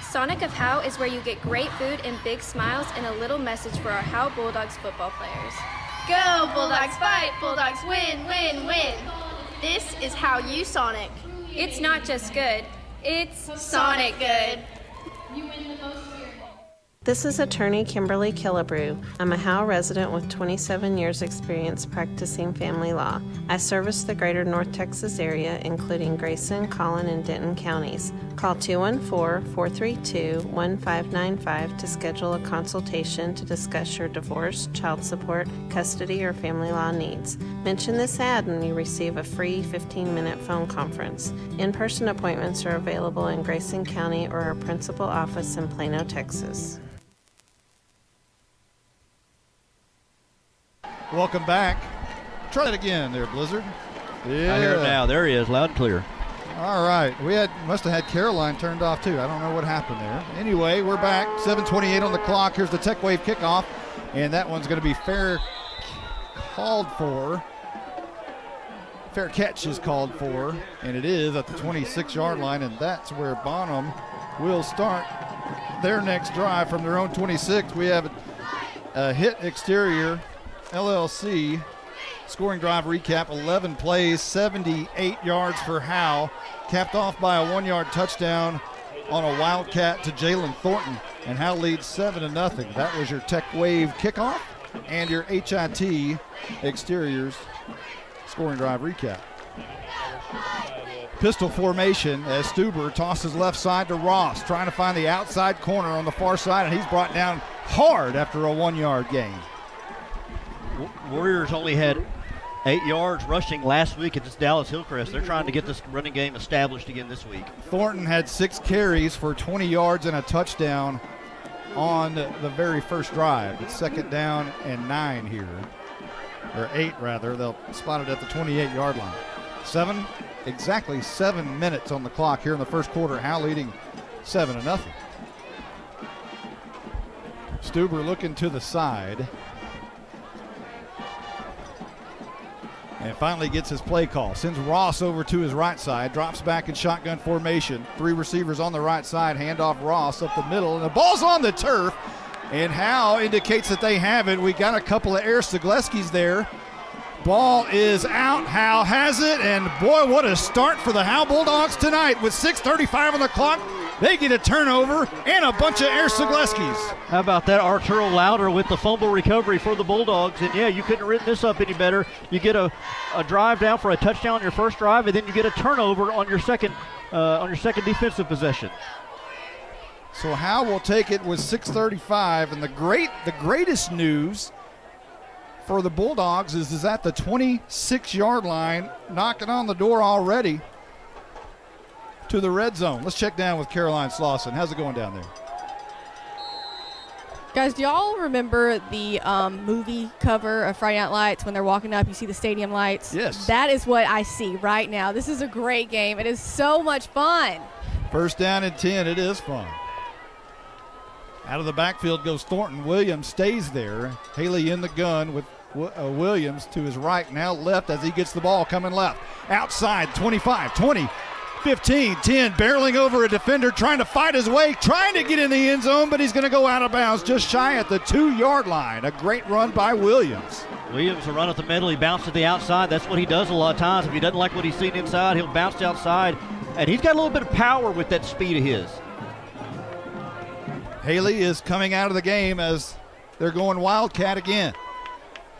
Sonic of Howe is where you get great food and big smiles and a little message for our Howe Bulldogs football players. Go Bulldogs fight, Bulldogs win, win, win. This is how you Sonic. It's not just good, it's Sonic good. You win the most. This is attorney Kimberly Killebrew. I'm a Howe resident with 27 years experience practicing family law. I service the greater North Texas area, including Grayson, Collin, and Denton counties. Call 214-432-1595 to schedule a consultation to discuss your divorce, child support, custody, or family law needs. Mention this ad and you receive a free 15-minute phone conference. In-person appointments are available in Grayson County or our principal office in Plano, Texas. Welcome back. Try that again there, Blizzard. Yeah. I hear it now. There he is, loud and clear. All right. Must have had Caroline turned off, too. I don't know what happened there. Anyway, we're back. 7:28 on the clock. Here's the Tech Wave kickoff, and that one's going to be fair catch is called for, and it is at the 26-yard line, and that's where Bonham will start their next drive from their own 26. We have a hit exterior LLC Scoring drive recap, 11 plays, 78 yards for Howe. Capped off by a 1-yard touchdown on a Wildcat to Jalen Thornton. And Howe leads 7-0. That was your Tech Wave kickoff and your HIT Exteriors scoring drive recap. Pistol formation as Stuber tosses left side to Ross, trying to find the outside corner on the far side, and he's brought down hard after a 1-yard gain. Warriors only had 8 yards rushing last week against Dallas Hillcrest. They're trying to get this running game established again this week. Thornton had 6 carries for 20 yards and a touchdown on the very first drive. It's 2nd down and 9 here, or 8 rather. They'll spot it at the 28-yard line. Exactly 7 minutes on the clock here in the first quarter. Howe leading 7-0. Stuber looking to the side. And finally gets his play call. Sends Ross over to his right side. Drops back in shotgun formation. 3 receivers on the right side. Handoff Ross up the middle. And the ball's on the turf. And Howe indicates that they have it. We got a couple of Air Sigleskis there. Ball is out. Howe has it. And boy, what a start for the Howe Bulldogs tonight. With 6:35 on the clock, they get a turnover and a bunch of Air Sigleskis. How about that? Arturo Lauder with the fumble recovery for the Bulldogs. And yeah, you couldn't have written this up any better. You get a drive down for a touchdown on your first drive, and then you get a turnover on your second defensive possession. So Howe will take it with 6:35, and the greatest news for the Bulldogs is at the 26-yard line, knocking on the door already to the red zone. Let's check down with Caroline Slauson. How's it going down there? Guys, do y'all remember the movie cover of Friday Night Lights when they're walking up, you see the stadium lights? Yes. That is what I see right now. This is a great game. It is so much fun. 1st down and 10. It is fun. Out of the backfield goes Thornton. Williams stays there. Haley in the gun with Williams to his right, now left as he gets the ball coming left. Outside, 25, 20, 15, 10, barreling over a defender, trying to fight his way, trying to get in the end zone, but he's going to go out of bounds just shy at the 2-yard line. A great run by Williams. Williams will run at the middle. He bounced to the outside. That's what he does a lot of times. If he doesn't like what he's seen inside, he'll bounce outside. And he's got a little bit of power with that speed of his. Haley is coming out of the game as they're going Wildcat again.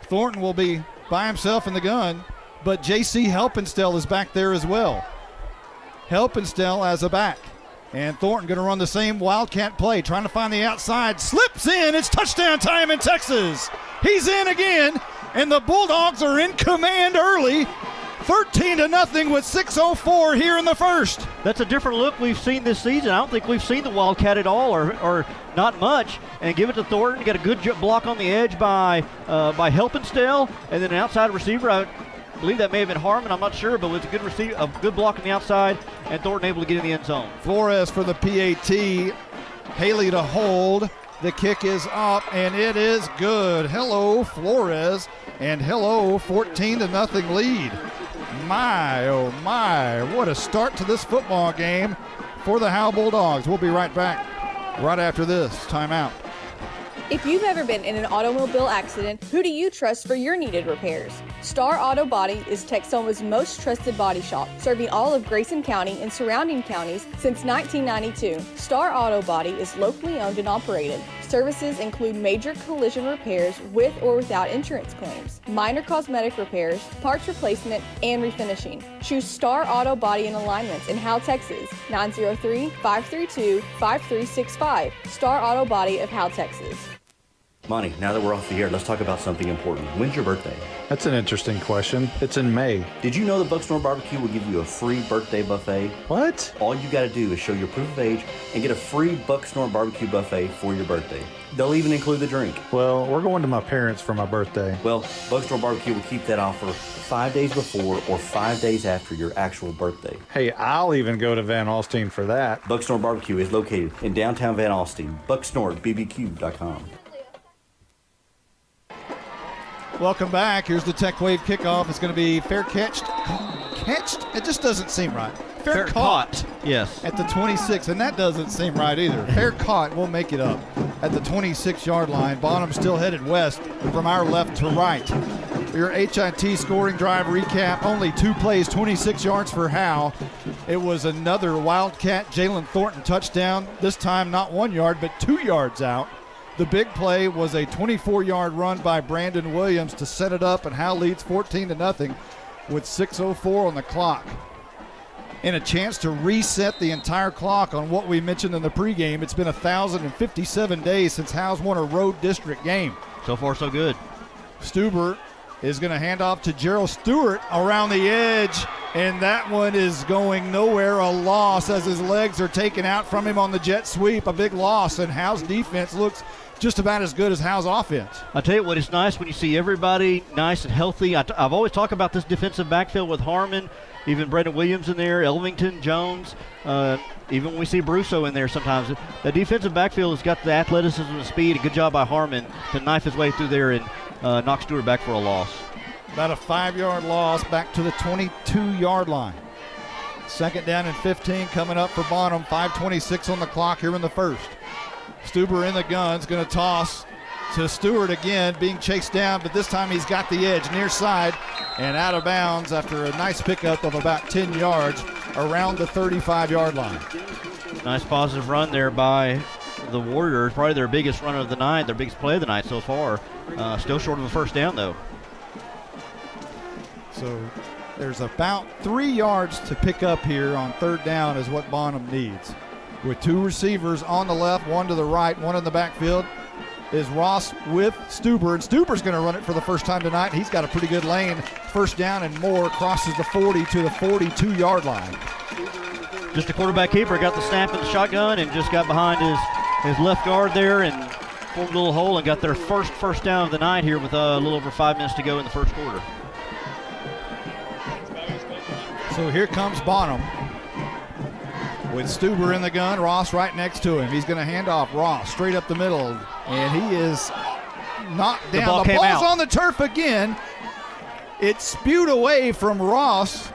Thornton will be by himself in the gun, but J.C. Helpenstell is back there as well. Helpenstell as a back. And Thornton going to run the same Wildcat play, trying to find the outside. Slips in. It's touchdown time in Texas. He's in again, and the Bulldogs are in command early. 13-0 with 6:04 here in the first. That's a different look we've seen this season. I don't think we've seen the Wildcat at all, or not much. And give it to Thornton. Got a good block on the edge by Helpenstell, and then an outside receiver. I believe that may have been Harmon. I'm not sure, but it was a good block on the outside, and Thornton able to get in the end zone. Flores for the PAT. Haley to hold. The kick is up, and it is good. Hello, Flores, and hello, 14-0 lead. My, oh my, what a start to this football game for the Howe Bulldogs. We'll be right back right after this timeout. If you've ever been in an automobile accident, who do you trust for your needed repairs? Star Auto Body is Texoma's most trusted body shop, serving all of Grayson County and surrounding counties since 1992. Star Auto Body is locally owned and operated. Services include major collision repairs with or without insurance claims, minor cosmetic repairs, parts replacement, and refinishing. Choose Star Auto Body and Alignments in Howe, Texas, 903-532-5365. Star Auto Body of Howe, Texas. Monty, now that we're off the air, let's talk about something important. When's your birthday? That's an interesting question. It's in May. Did you know that Bucksnor Barbecue will give you a free birthday buffet? What? All you got to do is show your proof of age and get a free Bucksnor Barbecue buffet for your birthday. They'll even include the drink. Well, we're going to my parents for my birthday. Well, Bucksnor Barbecue will keep that offer 5 days before or 5 days after your actual birthday. Hey, I'll even go to Van Alstyne for that. Bucksnor Barbecue is located in downtown Van Alstyne. BucksnorBBQ.com. Welcome back. Here's the Tech Wave kickoff. It's going to be fair catched. It just doesn't seem right. Fair caught. Yes. At the 26, and that doesn't seem right either. Fair caught. We'll make it up at the 26-yard line. Bonham still headed west from our left to right. your HIT scoring drive recap. Only 2 plays, 26 yards for Howe. It was another Wildcat Jalen Thornton touchdown. This time not 1 yard, but 2 yards out. The big play was a 24-yard run by Brandon Williams to set it up, and Howe leads 14-0 with 6:04 on the clock. And a chance to reset the entire clock on what we mentioned in the pregame. It's been 1,057 days since Howe's won a road district game. So far, so good. Stuber is going to hand off to Gerald Stewart around the edge, and that one is going nowhere, a loss as his legs are taken out from him on the jet sweep, a big loss, and Howe's defense looks just about as good as Howe's offense. I tell you what, it's nice when you see everybody nice and healthy. I've always talked about this defensive backfield with Harmon, even Brendan Williams in there, Elvington, Jones, even when we see Brusso in there sometimes. The defensive backfield has got the athleticism and speed. A good job by Harmon to knife his way through there and knock Stewart back for a loss. About a 5-yard loss back to the 22-yard line. 2nd down and 15 coming up for Bonham. 5:26 on the clock here in the first. Stuber in the gun's going to toss to Stewart again, being chased down, but this time he's got the edge near side and out of bounds after a nice pickup of about 10 yards around the 35-yard line. Nice positive run there by the Warriors, probably their biggest run of the night, their biggest play of the night so far. Still short of a first down, though. So there's about 3 yards to pick up here on 3rd down is what Bonham needs. With 2 receivers on the left, 1 to the right, 1 in the backfield is Ross with Stuber, and Stuber's going to run it for the first time tonight. He's got a pretty good lane. 1st down and more, crosses the 40 to the 42-yard line. Just a quarterback keeper, got the snap in the shotgun and just got behind his left guard there and formed a little hole and got their first down of the night here with a little over 5 minutes to go in the first quarter. So here comes Bonham with Stuber in the gun, Ross right next to him. He's going to hand off Ross straight up the middle, and he is knocked down. The ball's on the turf again. It's spewed away from Ross.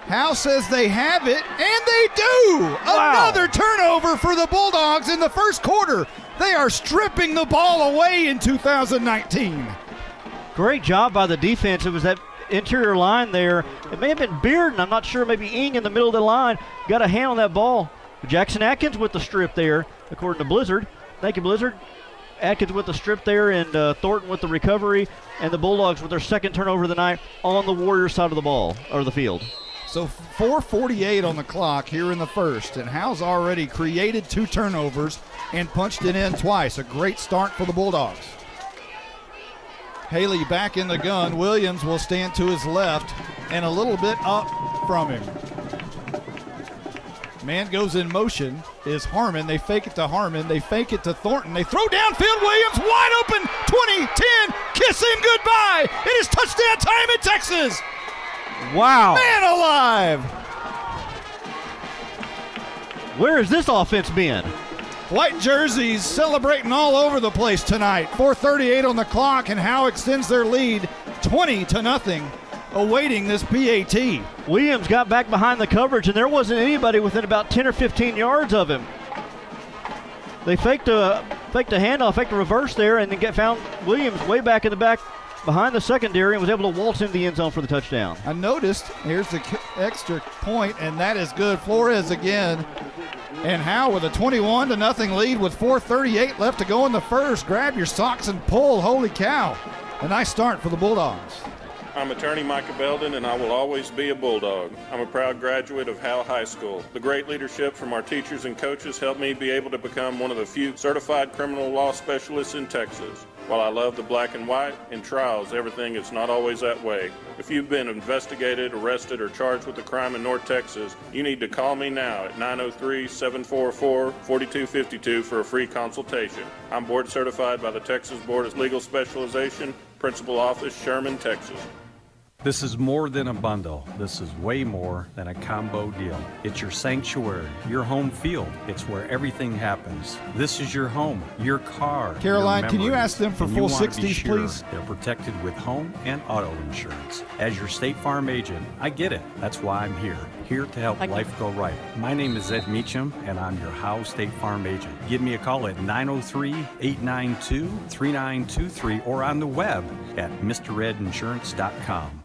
Howe says they have it, and they do. Wow. Another turnover for the Bulldogs in the first quarter. They are stripping the ball away in 2019. Great job by the defense. It was that interior line there. It may have been Bearden, I'm not sure, maybe Ing in the middle of the line. Got a hand on that ball. Jackson Atkins with the strip there, according to Blizzard. Thank you, Blizzard. Atkins with the strip there, and Thornton with the recovery, and the Bulldogs with their 2nd turnover of the night on the Warriors side of the ball, or the field. So 4:48 on the clock here in the first, and Howe's already created 2 turnovers and punched it in twice. A great start for the Bulldogs. Haley back in the gun. Williams will stand to his left and a little bit up from him. Man goes in motion is Harmon. They fake it to Harmon. They fake it to Thornton. They throw downfield. Williams wide open. 20, 10. Kiss him goodbye. It is touchdown time in Texas. Wow. Man alive. Where has this offense been? White jerseys celebrating all over the place tonight. 4:38 on the clock, and Howe extends their lead 20-0, awaiting this PAT. Williams got back behind the coverage, and there wasn't anybody within about 10 or 15 yards of him. They faked a handoff, faked a reverse there, and then found Williams way back in the back behind the secondary and was able to waltz into the end zone for the touchdown. I noticed, here's the extra point, and that is good. Flores again. And Howe with a 21-0 lead with 4:38 left to go in the first. Grab your socks and pull. Holy cow. A nice start for the Bulldogs. I'm attorney Micah Belden, and I will always be a Bulldog. I'm a proud graduate of Howe High School. The great leadership from our teachers and coaches helped me be able to become one of the few certified criminal law specialists in Texas. While I love the black and white, in trials, everything is not always that way. If you've been investigated, arrested, or charged with a crime in North Texas, you need to call me now at 903-744-4252 for a free consultation. I'm board certified by the Texas Board of Legal Specialization, Principal Office, Sherman, Texas. This is more than a bundle. This is way more than a combo deal. It's your sanctuary, your home field. It's where everything happens. This is your home, your car. Caroline, your can you memories. ask them for And you full wanna be 60s, sure please? They're protected with home and auto insurance. As your State Farm agent, I get it. That's why I'm here to help life go right. My name is Ed Meacham, and I'm your Howe State Farm agent. Give me a call at 903-892-3923 or on the web at MrRedInsurance.com.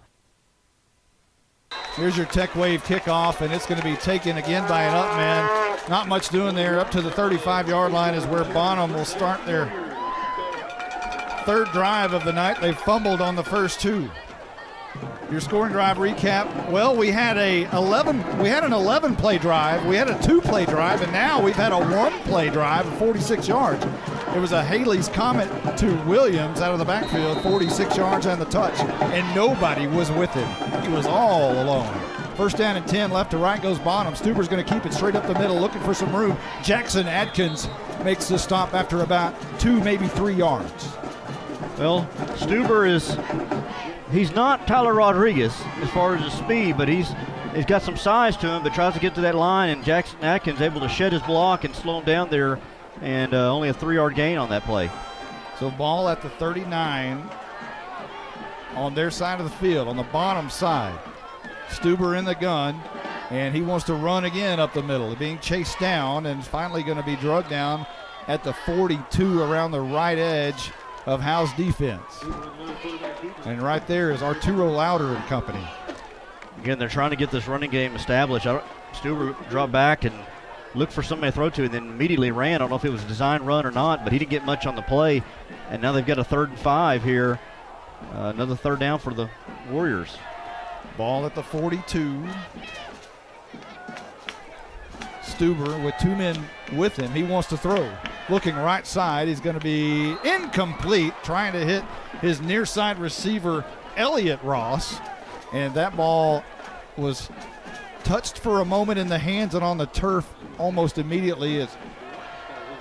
Here's your Tech Wave kickoff, and it's going to be taken again by an up man. Not much doing there. Up to the 35-yard line is where Bonham will start their third drive of the night. They fumbled on the first two. Your scoring drive recap. Well, we had an 11-play drive. We had a 2-play drive, and now we've had a 1-play drive of 46 yards. It was a Haley's Comet to Williams out of the backfield, 46 yards on the touch, and nobody was with him. He was all alone. First down and 10, left to right goes Bonham. Stuber's going to keep it straight up the middle, looking for some room. Jackson Adkins makes the stop after about 2, maybe 3 yards. Well, he's not Tyler Rodriguez as far as his speed, but he's got some size to him, but tries to get to that line, and Jackson Atkins able to shed his block and slow him down there, and only a 3-yard gain on that play. So ball at the 39 on their side of the field, on the bottom side. Stuber in the gun, and he wants to run again up the middle. Being chased down and finally going to be drugged down at the 42 around the right edge of Howe's defense. And right there is Arturo Lauder and company. Again, they're trying to get this running game established. Stuber dropped back and looked for somebody to throw to and then immediately ran. I don't know if it was a design run or not, but he didn't get much on the play. And now they've got a 3rd and 5 here. Another third down for the Warriors. Ball at the 42. Stuber with 2 men with him. He wants to throw. Looking right side. He's going to be incomplete, trying to hit his near side receiver, Elliott Ross. And that ball was touched for a moment in the hands and on the turf almost immediately as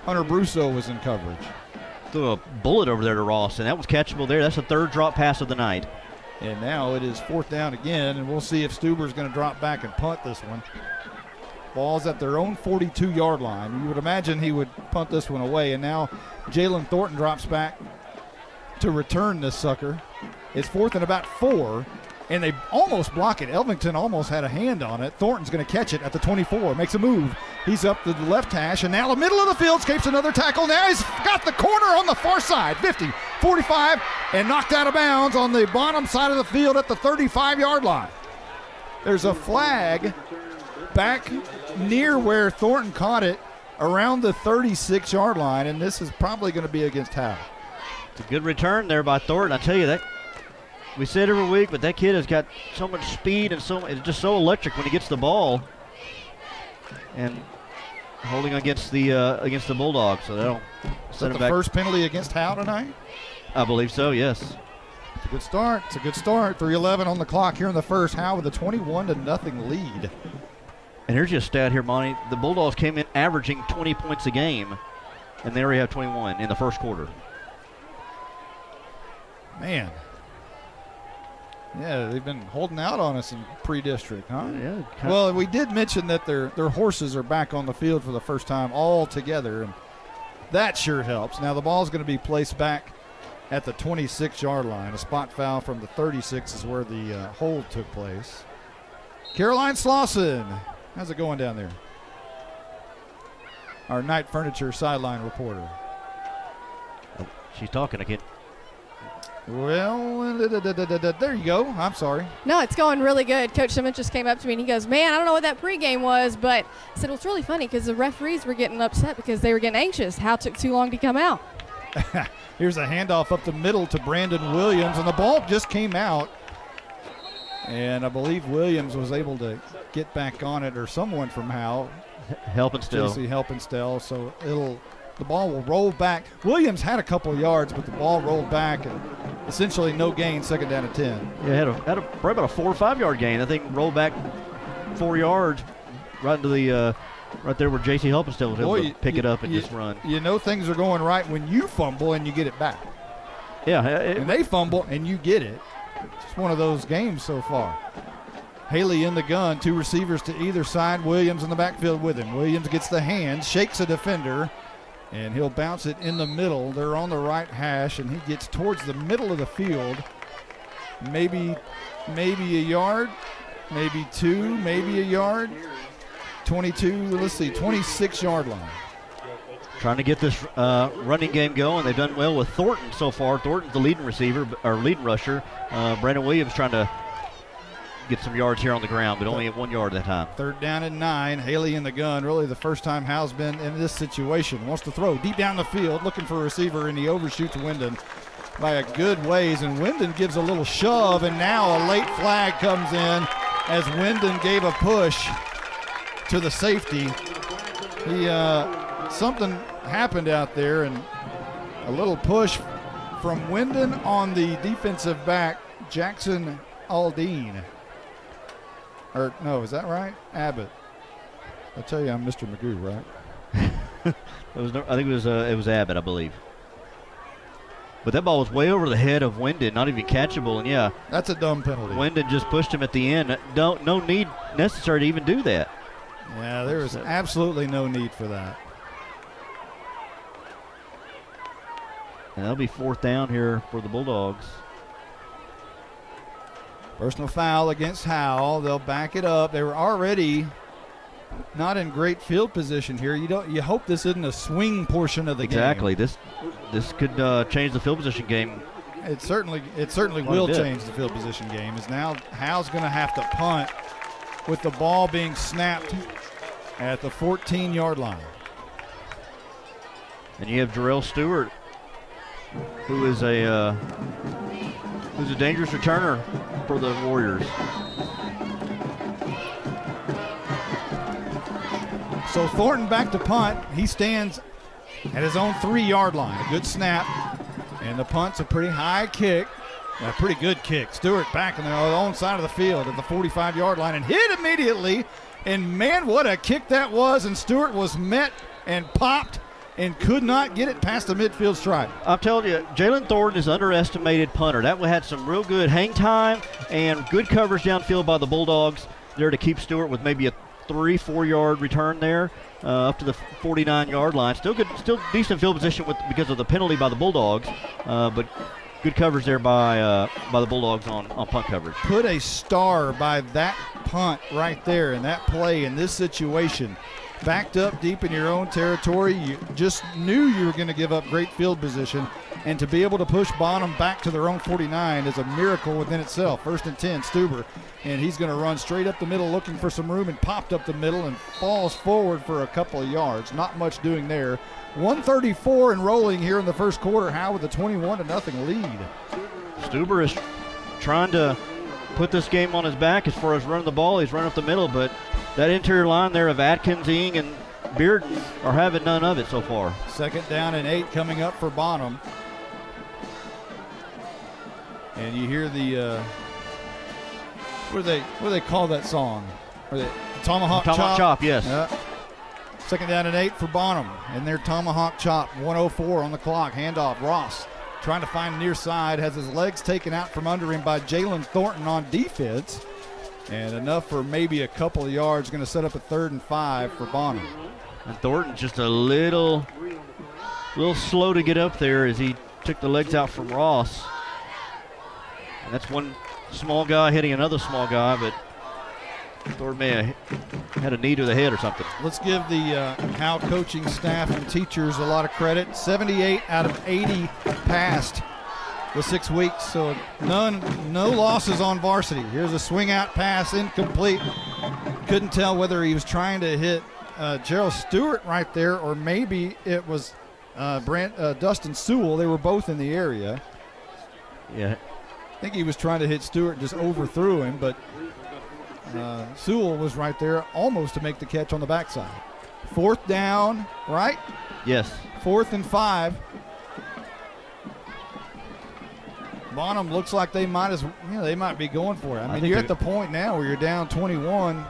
Hunter Brusso was in coverage. Threw a bullet over there to Ross, and that was catchable there. That's the 3rd drop pass of the night. And now it is 4th down again, and we'll see if Stuber's going to drop back and punt this one. Ball's at their own 42-yard line. You would imagine he would punt this one away, and now Jalen Thornton drops back to return this sucker. It's 4th and about 4, and they almost block it. Elvington almost had a hand on it. Thornton's going to catch it at the 24, makes a move. He's up the left hash, and now the middle of the field escapes another tackle. Now he's got the corner on the far side, 50, 45, and knocked out of bounds on the bottom side of the field at the 35-yard line. There's a flag back near where Thornton caught it around the 36-yard line, and this is probably going to be against Howe. It's a good return there by Thornton. I tell you, that we say it every week, but that kid has got so much speed and it's just so electric when he gets the ball. And holding against the Bulldogs, so that'll set him back. First penalty against Howe tonight? I believe so, yes. It's a good start. It's a good start. 3:11 on the clock here in the first. Howe with a 21-0 lead. And here's your stat here, Monty. The Bulldogs came in averaging 20 points a game, and they already have 21 in the first quarter. Man. Yeah, they've been holding out on us in pre-district, huh? Yeah. Well, we did mention that their horses are back on the field for the first time all together, and that sure helps. Now the ball's going to be placed back at the 26-yard line. A spot foul from the 36 is where the hold took place. Caroline Slauson, how's it going down there? Our Night Furniture sideline reporter. Oh, she's talking again. Well, there you go. I'm sorry. No, it's going really good. Coach Simmons just came up to me and he goes, man, I don't know what that pregame was, but I said, well, it's really funny because the referees were getting upset because they were getting anxious. How it took too long to come out. Here's a handoff up the middle to Brandon Williams, and the ball just came out. And I believe Williams was able to get back on it, or someone from Howe. Helpenstell. JC Helpenstell. So the ball will roll back. Williams had a couple of yards, but the ball rolled back, and essentially no gain, 2nd down and 10. Yeah, had probably about a 4 or 5 yard gain. I think rolled back 4 yards right into the right there where J.C. Helpenstell was able to pick it up and just run. You know things are going right when you fumble and you get it back. Yeah. And they fumble and you get it. just one of those games so far. Haley in the gun, 2 receivers to either side. Williams in the backfield with him. Williams gets the hand, shakes a defender, and he'll bounce it in the middle. They're on the right hash, and he gets towards the middle of the field. Maybe a yard, maybe 2, maybe a yard. 22, let's see, 26-yard line. Trying to get this running game going. They've done well with Thornton so far. Thornton's the leading receiver, or leading rusher. Brandon Williams trying to get some yards here on the ground, but only at 1 yard that time. 3rd down and 9. Haley in the gun. Really the first time Howe's been in this situation. Wants to throw deep down the field, looking for a receiver, and he overshoots Wyndon by a good ways, and Wyndon gives a little shove, and now a late flag comes in as Wyndon gave a push to the safety. Something happened out there, and a little push from Wyndon on the defensive back, Jackson Aldine. Or no, is that right? Abbott. I tell you, I'm Mr. Magoo, right? I think it was Abbott, I believe. But that ball was way over the head of Wyndon, not even catchable, and yeah. That's a dumb penalty. Wyndon just pushed him at the end. No need necessary to even do that. Yeah, there was absolutely no need for that. And that'll be 4th down here for the Bulldogs. Personal foul against Howe. They'll back it up. They were already not in great field position here. You hope this isn't a swing portion of the game. Exactly. This could change the field position game. It certainly will change the field position game. As now Howe's going to have to punt with the ball being snapped at the 14-yard line. And you have Jarrell Stewart, who is a dangerous returner for the Warriors. So Thornton back to punt. He stands at his own 3-yard line. A good snap, and the punt's a pretty high kick, a pretty good kick. Stewart back on the own side of the field at the 45-yard line and hit immediately. And man, what a kick that was! And Stewart was met and popped and could not get it past the midfield stripe. I'm telling you, Jalen Thornton is an underestimated punter. That one had some real good hang time and good coverage downfield by the Bulldogs there to keep Stewart with maybe a 3-4 yard return there up to the 49-yard line. Still good, still decent field position because of the penalty by the Bulldogs, but good coverage there by the Bulldogs on punt coverage. Put a star by that punt right there in that play in this situation. Backed up deep in your own territory. You just knew you were going to give up great field position, and to be able to push Bonham back to their own 49 is a miracle within itself. 1st and 10, Stuber, and he's going to run straight up the middle looking for some room and popped up the middle and falls forward for a couple of yards. Not much doing there. 1:34 and rolling here in the first quarter. Howe with a 21-0 lead. Stuber is trying to put this game on his back as far as running the ball. He's running up the middle, but that interior line there of Atkins, Ing, and Bearden are having none of it so far. 2nd down and 8 coming up for Bonham. And you hear the what do they call that song? Tomahawk chop, yes. 2nd down and 8 for Bonham, and their tomahawk chop. 1:04 on the clock. Handoff. Ross trying to find near side, has his legs taken out from under him by Jalen Thornton on defense. And enough for maybe a couple of yards. Going to set up a 3rd and 5 for Bonham. And Thornton just a little slow to get up there as he took the legs out from Ross. And that's one small guy hitting another small guy, but Thornton may have had a knee to the head or something. Let's give the Howe coaching staff and teachers a lot of credit. 78 out of 80 passed with 6 weeks, so no losses on varsity. Here's a swing out pass, incomplete. Couldn't tell whether he was trying to hit Gerald Stewart right there, or maybe it was Dustin Sewell. They were both in the area. Yeah. I think he was trying to hit Stewart and just overthrew him, but Sewell was right there almost to make the catch on the backside. 4th down, right? Yes. 4th and 5. Bonham looks like they might be going for it. I mean, you're at the point now where you're down 21,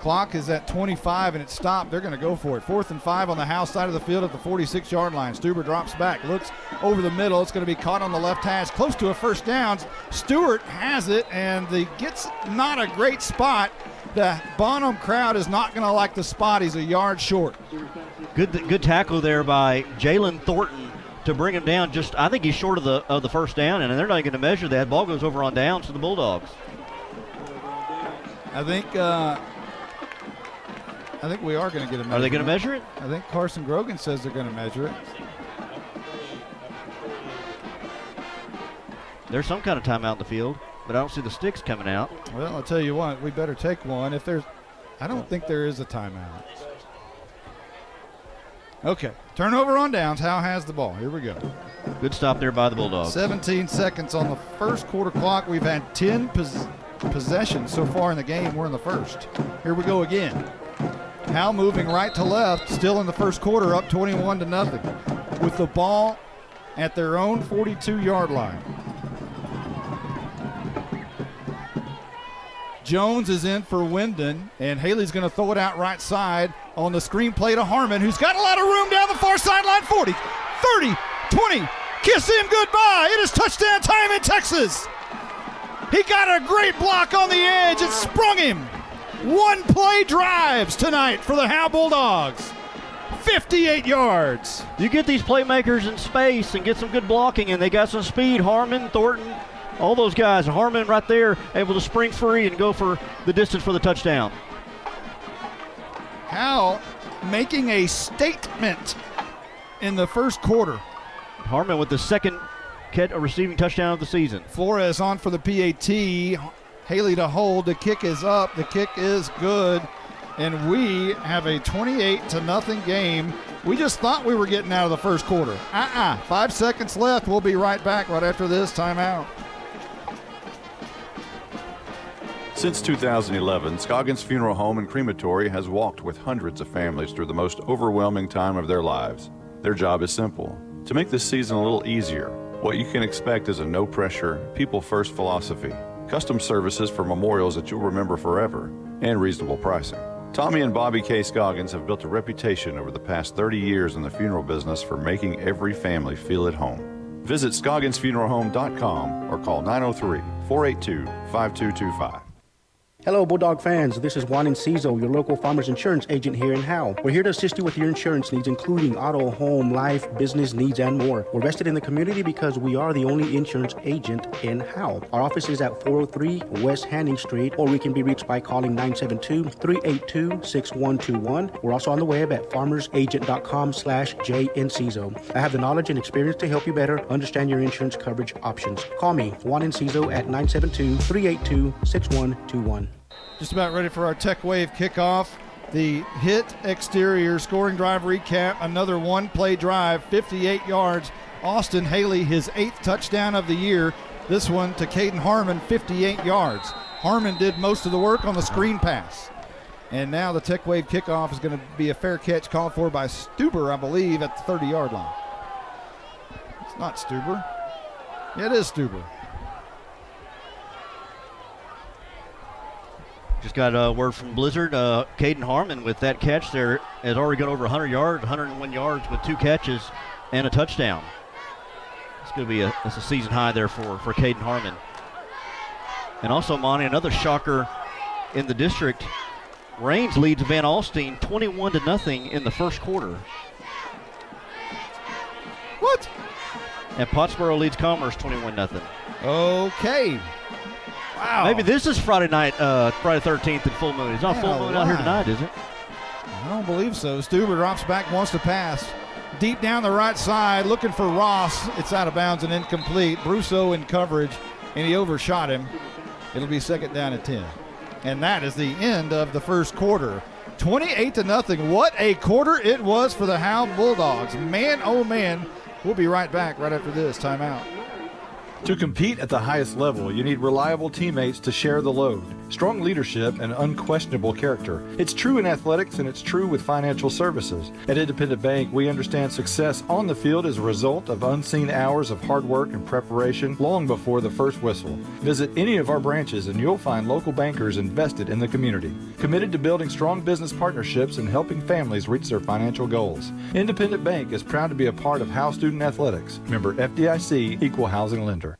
Clock is at 25 and it's stopped. They're going to go for it. 4th and 5 on the Howe side of the field at the 46-yard line. Stuber drops back, looks over the middle. It's going to be caught on the left hash, close to a first down. Stewart has it and gets not a great spot. The Bonham crowd is not going to like the spot. He's a yard short. Good tackle there by Jalen Thornton to bring him down. Just, I think he's short of the first down, and they're not going to measure that. Ball goes over on downs to the Bulldogs. I think we are going to get a measure. Are they going to measure it? I think Carson Grogan says they're going to measure it. There's some kind of timeout in the field, but I don't see the sticks coming out. Well, I'll tell you what, we better take one. I don't think there is a timeout. Okay, turnover on downs. Howe has the ball. Here we go. Good stop there by the Bulldogs. 17 seconds on the first quarter clock. We've had 10 possessions so far in the game. We're in the first. Here we go again. Howe moving right to left, still in the first quarter, up 21-0 with the ball at their own 42-yard line. Jones is in for Wyndon, and Haley's going to throw it out right side on the screen play to Harmon, who's got a lot of room down the far sideline. 40, 30, 20. Kiss him goodbye. It is touchdown time in Texas. He got a great block on the edge. It sprung him. One-play drives tonight for the Howe Bulldogs. 58 yards. You get these playmakers in space and get some good blocking, and they got some speed. Harmon, Thornton, all those guys. Harmon right there able to spring free and go for the distance for the touchdown. Howe making a statement in the first quarter. Harmon with the second receiving touchdown of the season. Flores on for the PAT. Haley to hold. The kick is up. The kick is good. And we have a 28-0 game. We just thought we were getting out of the first quarter. 5 seconds left. We'll be right back right after this timeout. Since 2011, Scoggins Funeral Home and Crematory has walked with hundreds of families through the most overwhelming time of their lives. Their job is simple: to make this season a little easier. What you can expect is a no-pressure, people-first philosophy, custom services for memorials that you'll remember forever, and reasonable pricing. Tommy and Bobby K. Scoggins have built a reputation over the past 30 years in the funeral business for making every family feel at home. Visit ScogginsFuneralHome.com or call 903-482-5225. Hello, Bulldog fans. This is Juan Enciso, your local farmers insurance agent here in Howe. We're here to assist you with your insurance needs, including auto, home, life, business needs, and more. We're vested in the community because we are the only insurance agent in Howe. Our office is at 403 West Hanning Street, or we can be reached by calling 972-382-6121. We're also on the web at farmersagent.com/JEnciso. I have the knowledge and experience to help you better understand your insurance coverage options. Call me, Juan Enciso, at 972-382-6121. Just about ready for our Tech Wave kickoff. The hit exterior scoring drive recap. Another one-play drive, 58 yards. Austin Haley, his 8th touchdown of the year. This one to Caden Harmon, 58 yards. Harmon did most of the work on the screen pass. And now the Tech Wave kickoff is going to be a fair catch called for by Stuber, I believe, at the 30-yard line. It's not Stuber. Yeah, it is Stuber. Just got a word from Blizzard. Caden Harmon with that catch there has already got over 100 yards, 101 yards with 2 catches and a touchdown. It's going to be a season high there for Caden Harmon. And also, Monty, another shocker in the district. Raines leads Van Alstyne 21-0 in the first quarter. What? And Pottsboro leads Commerce 21-0. Okay. Wow. Maybe this is Friday night, Friday 13th and full moon. It's not full moon out here tonight, is it? I don't believe so. Stuber drops back, wants to pass. Deep down the right side, looking for Ross. It's out of bounds and incomplete. Brousseau in coverage, and he overshot him. It'll be second down at 10. And that is the end of the first quarter. 28-0. What a quarter it was for the Howe Bulldogs. Man, oh man. We'll be right back right after this timeout. To compete at the highest level, you need reliable teammates to share the load, strong leadership, and unquestionable character. It's true in athletics, and it's true with financial services. At Independent Bank, we understand success on the field is a result of unseen hours of hard work and preparation long before the first whistle. Visit any of our branches, and you'll find local bankers invested in the community, committed to building strong business partnerships and helping families reach their financial goals. Independent Bank is proud to be a part of Howe Student Athletics. Member FDIC, Equal Housing Lender.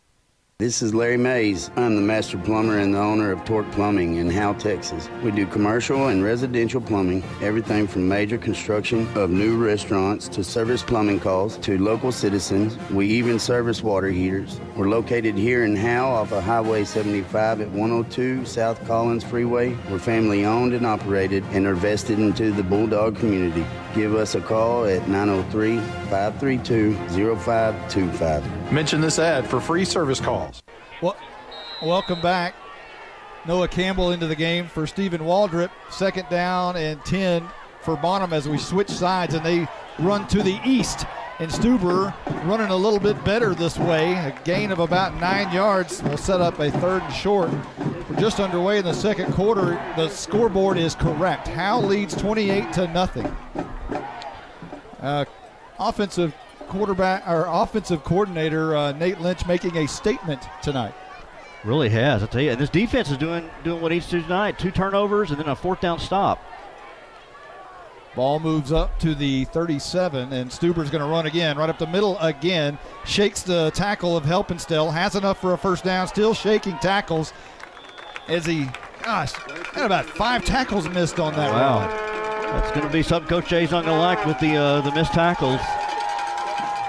This is Larry Mays. I'm the master plumber and the owner of Torque Plumbing in Howe, Texas. We do commercial and residential plumbing, everything from major construction of new restaurants to service plumbing calls to local citizens. We even service water heaters. We're located here in Howe off of Highway 75 at 102 South Collins Freeway. We're family owned and operated and are vested into the Bulldog community. Give us a call at 903-532-0525. Mention this ad for free service calls. Well, welcome back. Noah Campbell into the game for Stephen Waldrop. 2nd down and 10 for Bonham as we switch sides, and they run to the east. And Stuber running a little bit better this way. A gain of about 9 yards will set up a 3rd and short. We're just underway in the second quarter. The scoreboard is correct. Howe leads 28-0. Offensive coordinator Nate Lynch making a statement tonight. Really has, I tell you. And this defense is doing what it needs to do tonight. 2 turnovers and then a 4th down stop. Ball moves up to the 37, and Stuber's going to run again, right up the middle again. Shakes the tackle of Helpenstell, has enough for a 1st down, still shaking tackles as he, got about 5 tackles missed on that run. That's going to be something Coach Jay's not going to like with the missed tackles.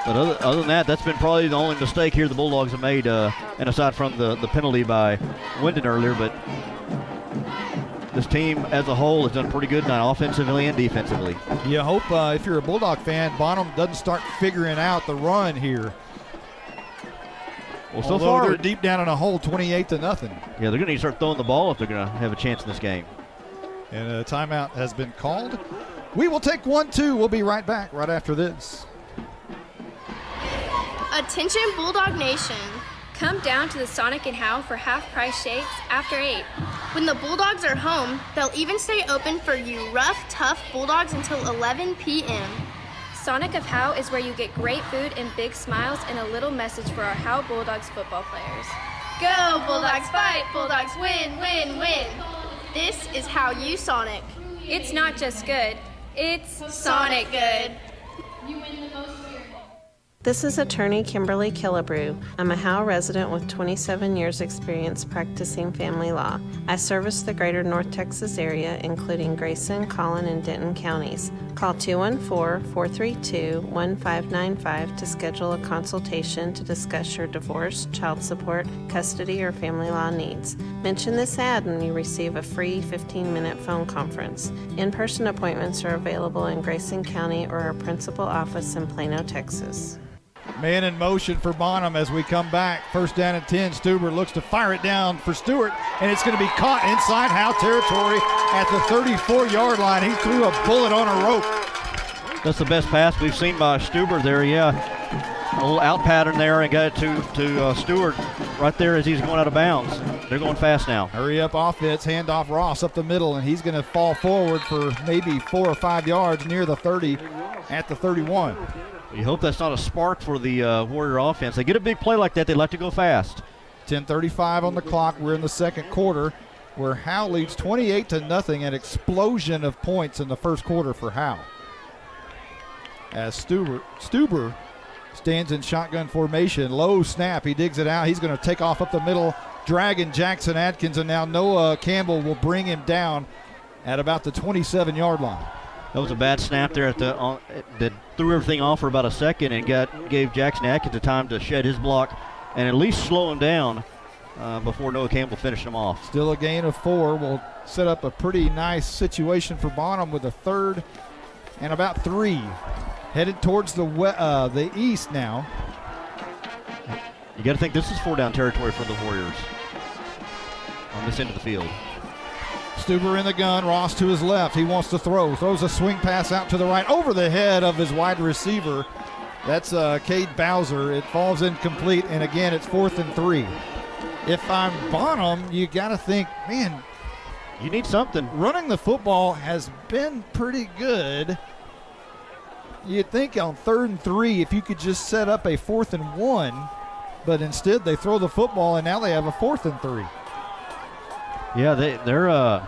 But other than that, that's been probably the only mistake here the Bulldogs have made, and aside from the penalty by Wyndon earlier. But this team as a whole has done pretty good tonight, offensively and defensively. You hope, if you're a Bulldog fan, Bonham doesn't start figuring out the run here. Well, so far they're deep down in a hole, 28-0. Yeah, they're going to need to start throwing the ball if they're going to have a chance in this game. And a timeout has been called. We will take 1-2. We'll be right back right after this. Attention Bulldog Nation. Come down to the Sonic and Howe for half-price shakes after 8. When the Bulldogs are home, they'll even stay open for you rough, tough Bulldogs until 11 p.m. Sonic of Howe is where you get great food and big smiles and a little message for our Howe Bulldogs football players. Go Bulldogs fight, Bulldogs win, win, win. This is how you Sonic. It's not just good, it's Sonic good. You win the most. This is attorney Kimberly Killebrew. I'm a Howe resident with 27 years experience practicing family law. I service the greater North Texas area, including Grayson, Collin, and Denton counties. Call 214-432-1595 to schedule a consultation to discuss your divorce, child support, custody, or family law needs. Mention this ad and you receive a free 15-minute phone conference. In-person appointments are available in Grayson County or our principal office in Plano, Texas. Man in motion for Bonham as we come back. 1st down and 10. Stuber looks to fire it down for Stewart, and it's going to be caught inside Howe territory at the 34-yard line. He threw a bullet on a rope. That's the best pass we've seen by Stuber there, yeah. A little out pattern there and got it to Stewart right there as he's going out of bounds. They're going fast now. Hurry up offense, handoff Ross up the middle, and he's going to fall forward for maybe 4 or 5 yards near the 30 at the 31. You hope that's not a spark for the Warrior offense. They get a big play like that, they like to go fast. 10:35 on the clock. We're in the second quarter where Howe leads 28-0, an explosion of points in the first quarter for Howe. As Stuber stands in shotgun formation, low snap, he digs it out. He's going to take off up the middle, dragging Jackson Adkins, and now Noah Campbell will bring him down at about the 27-yard line. That was a bad snap there that threw everything off for about a second and gave Jackson Atkins the time to shed his block and at least slow him down before Noah Campbell finished him off. Still a gain of 4 will set up a pretty nice situation for Bonham with a 3rd and about 3. Headed towards the east now. You got to think this is 4-down territory for the Warriors on this end of the field. Stuber in the gun, Ross to his left. He wants to throw. Throws a swing pass out to the right over the head of his wide receiver That's Cade Bowser. It falls incomplete, and again, it's 4th and 3. If I'm Bonham, you got to think, man, you need something. Running the football has been pretty good. You'd think on 3rd and 3, if you could just set up a 4th and 1, but instead they throw the football, and now they have a 4th and 3. Yeah, they're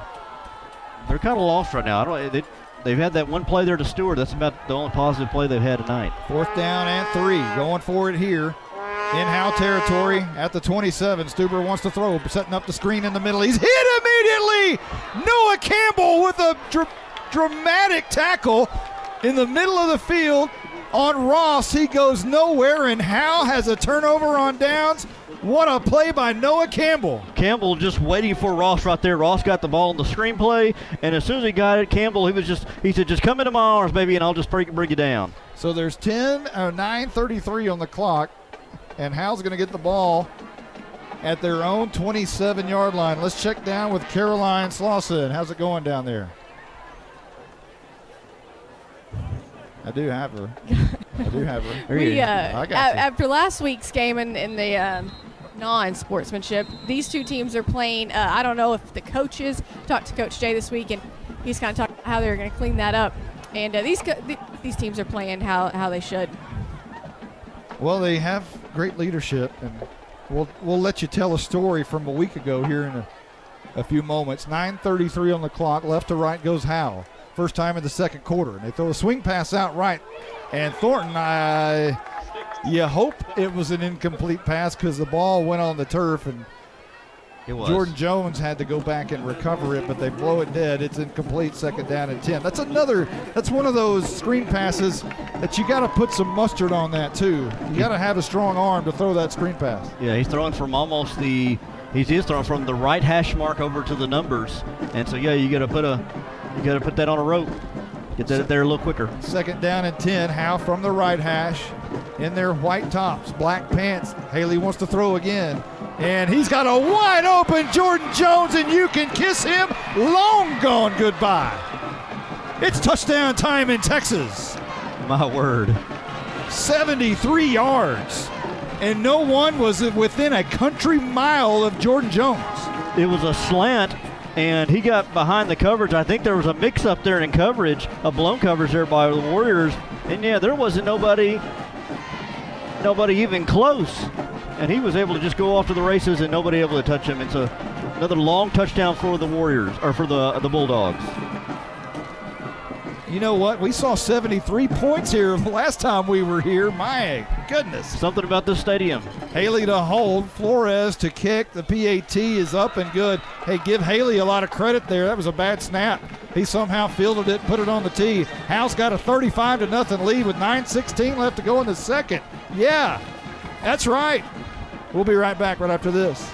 kind of lost right now. They've had that one play there to Stewart. That's about the only positive play they've had tonight. 4th down and 3. Going for it here in Howe territory at the 27. Stuber wants to throw, setting up the screen in the middle. He's hit immediately. Noah Campbell with a dramatic tackle in the middle of the field on Ross. He goes nowhere, and Howe has a turnover on downs. What a play by Noah Campbell. Campbell just waiting for Ross right there. Ross got the ball in the screenplay, and as soon as he got it, Campbell, he said, just come into my arms, baby, and I'll just bring you down. So there's 9:33 on the clock, and Howe's going to get the ball at their own 27-yard line. Let's check down with Caroline Slauson. How's it going down there? I do have her. After last week's game in the non-sportsmanship, these two teams are playing. I don't know if the coaches talked to Coach Jay this week, and he's kind of talking about how they're going to clean that up. And these teams are playing how they should. Well, they have great leadership, and we'll let you tell a story from a week ago here in a few moments. 9:33 on the clock. Left to right goes Howe. First time in the second quarter. And they throw a swing pass out right. And Thornton, you hope it was an incomplete pass because the ball went on the turf, and it was. Jordan Jones had to go back and recover it, but they blow it dead. It's incomplete, 2nd down and 10. That's one of those screen passes that you got to put some mustard on that too. You got to have a strong arm to throw that screen pass. Yeah, he's throwing from he's throwing from the right hash mark over to the numbers. And so, yeah, you got to put that on a rope. Get that there a little quicker. 2nd down and 10. Howe from the right hash in their white tops, black pants. Haley wants to throw again. And he's got a wide open Jordan Jones, and you can kiss him long gone goodbye. It's touchdown time in Texas. My word. 73 yards. And no one was within a country mile of Jordan Jones. It was a slant, and he got behind the coverage. I think there was a mix-up there in coverage, a blown coverage there by the Warriors. And, yeah, there wasn't nobody even close. And he was able to just go off to the races and nobody able to touch him. It's another long touchdown for the Warriors, or for the Bulldogs. You know what? We saw 73 points here last time we were here. My goodness. Something about this stadium. Haley to hold, Flores to kick. The PAT is up and good. Hey, give Haley a lot of credit there. That was a bad snap. He somehow fielded it, put it on the tee. Howe's got a 35-0 lead with 9:16 left to go in the second. Yeah, that's right. We'll be right back right after this.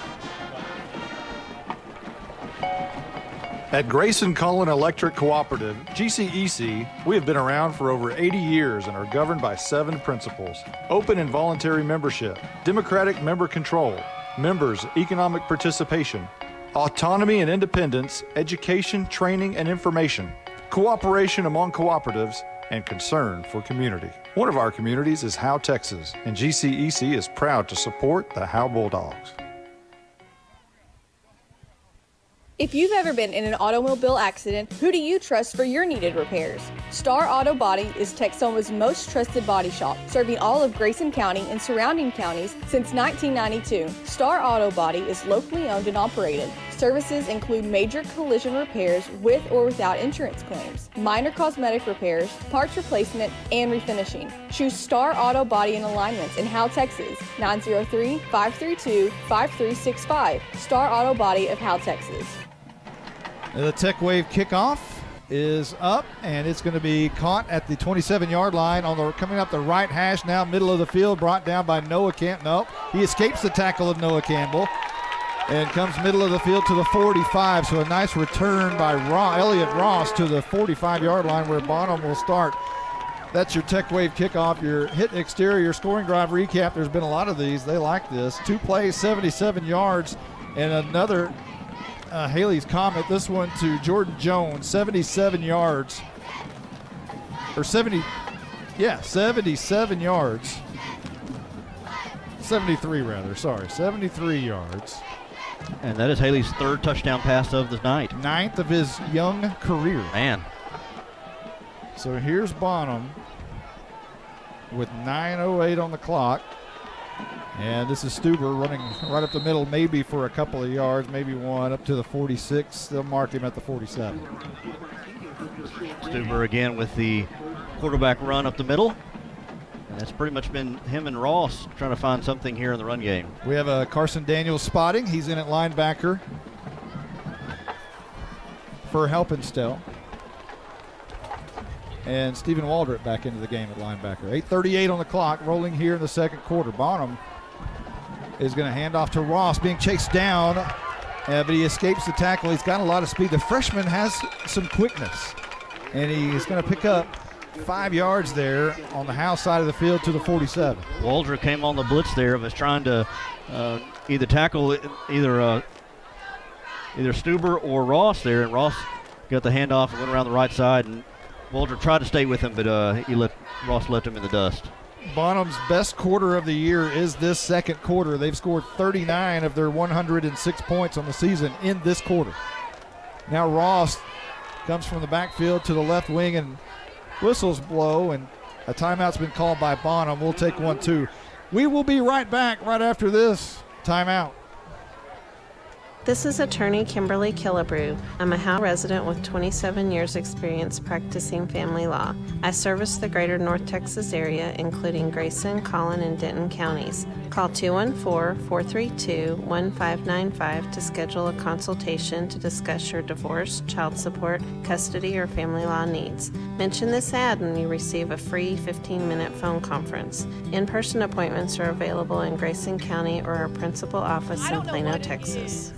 At Grayson Cullen Electric Cooperative, GCEC, we have been around for over 80 years and are governed by 7 principles: open and voluntary membership, democratic member control, members' economic participation, autonomy and independence, education, training, and information, cooperation among cooperatives, and concern for community. One of our communities is Howe, Texas, and GCEC is proud to support the Howe Bulldogs. If you've ever been in an automobile accident, who do you trust for your needed repairs? Star Auto Body is Texoma's most trusted body shop, serving all of Grayson County and surrounding counties since 1992. Star Auto Body is locally owned and operated. Services include major collision repairs with or without insurance claims, minor cosmetic repairs, parts replacement, and refinishing. Choose Star Auto Body and Alignments in Howe, Texas, 903-532-5365. Star Auto Body of Howe, Texas. The Tech Wave kickoff is up, and it's going to be caught at the 27-yard line coming up the right hash now, middle of the field, brought down by Noah Campbell. No, he escapes the tackle of Noah Campbell and comes middle of the field to the 45. So a nice return by Elliott Ross to the 45-yard line where Bonham will start. That's your Tech Wave kickoff, your hit exterior scoring drive recap. There's been a lot of these. They like this. 2 plays, 77 yards, and another Haley's Comet. This one to Jordan Jones, 77 yards. Or 70. Yeah, 77 yards. 73 rather, sorry. 73 yards. And that is Haley's third touchdown pass of the night. 9th of his young career. Man. So here's Bonham with 9:08 on the clock. And this is Stuber running right up the middle, maybe for a couple of yards, maybe one, up to the 46. They'll mark him at the 47. Stuber again with the quarterback run up the middle. And that's pretty much been him and Ross trying to find something here in the run game. We have a Carson Daniels spotting. He's in at linebacker for Helpenstell. And Stephen Waldrop back into the game at linebacker. 8:38 on the clock, rolling here in the second quarter. Bonham is going to hand off to Ross, being chased down, but he escapes the tackle. He's got a lot of speed. The freshman has some quickness, and he's going to pick up 5 yards there on the Howe side of the field to the 47. Waldrop came on the blitz there, was trying to either tackle either Stuber or Ross there, and Ross got the handoff and went around the right side, and Waldrop tried to stay with him, but Ross left him in the dust. Bonham's best quarter of the year is this second quarter. They've scored 39 of their 106 points on the season in this quarter. Now Ross comes from the backfield to the left wing, and whistles blow, and a timeout's been called by Bonham. We'll take one too. We will be right back right after this timeout. This is attorney Kimberly Killebrew. I'm a Howe resident with 27 years experience practicing family law. I service the greater North Texas area, including Grayson, Collin, and Denton counties. Call 214-432-1595 to schedule a consultation to discuss your divorce, child support, custody, or family law needs. Mention this ad and you receive a free 15-minute phone conference. In-person appointments are available in Grayson County or our principal office in Plano, Texas.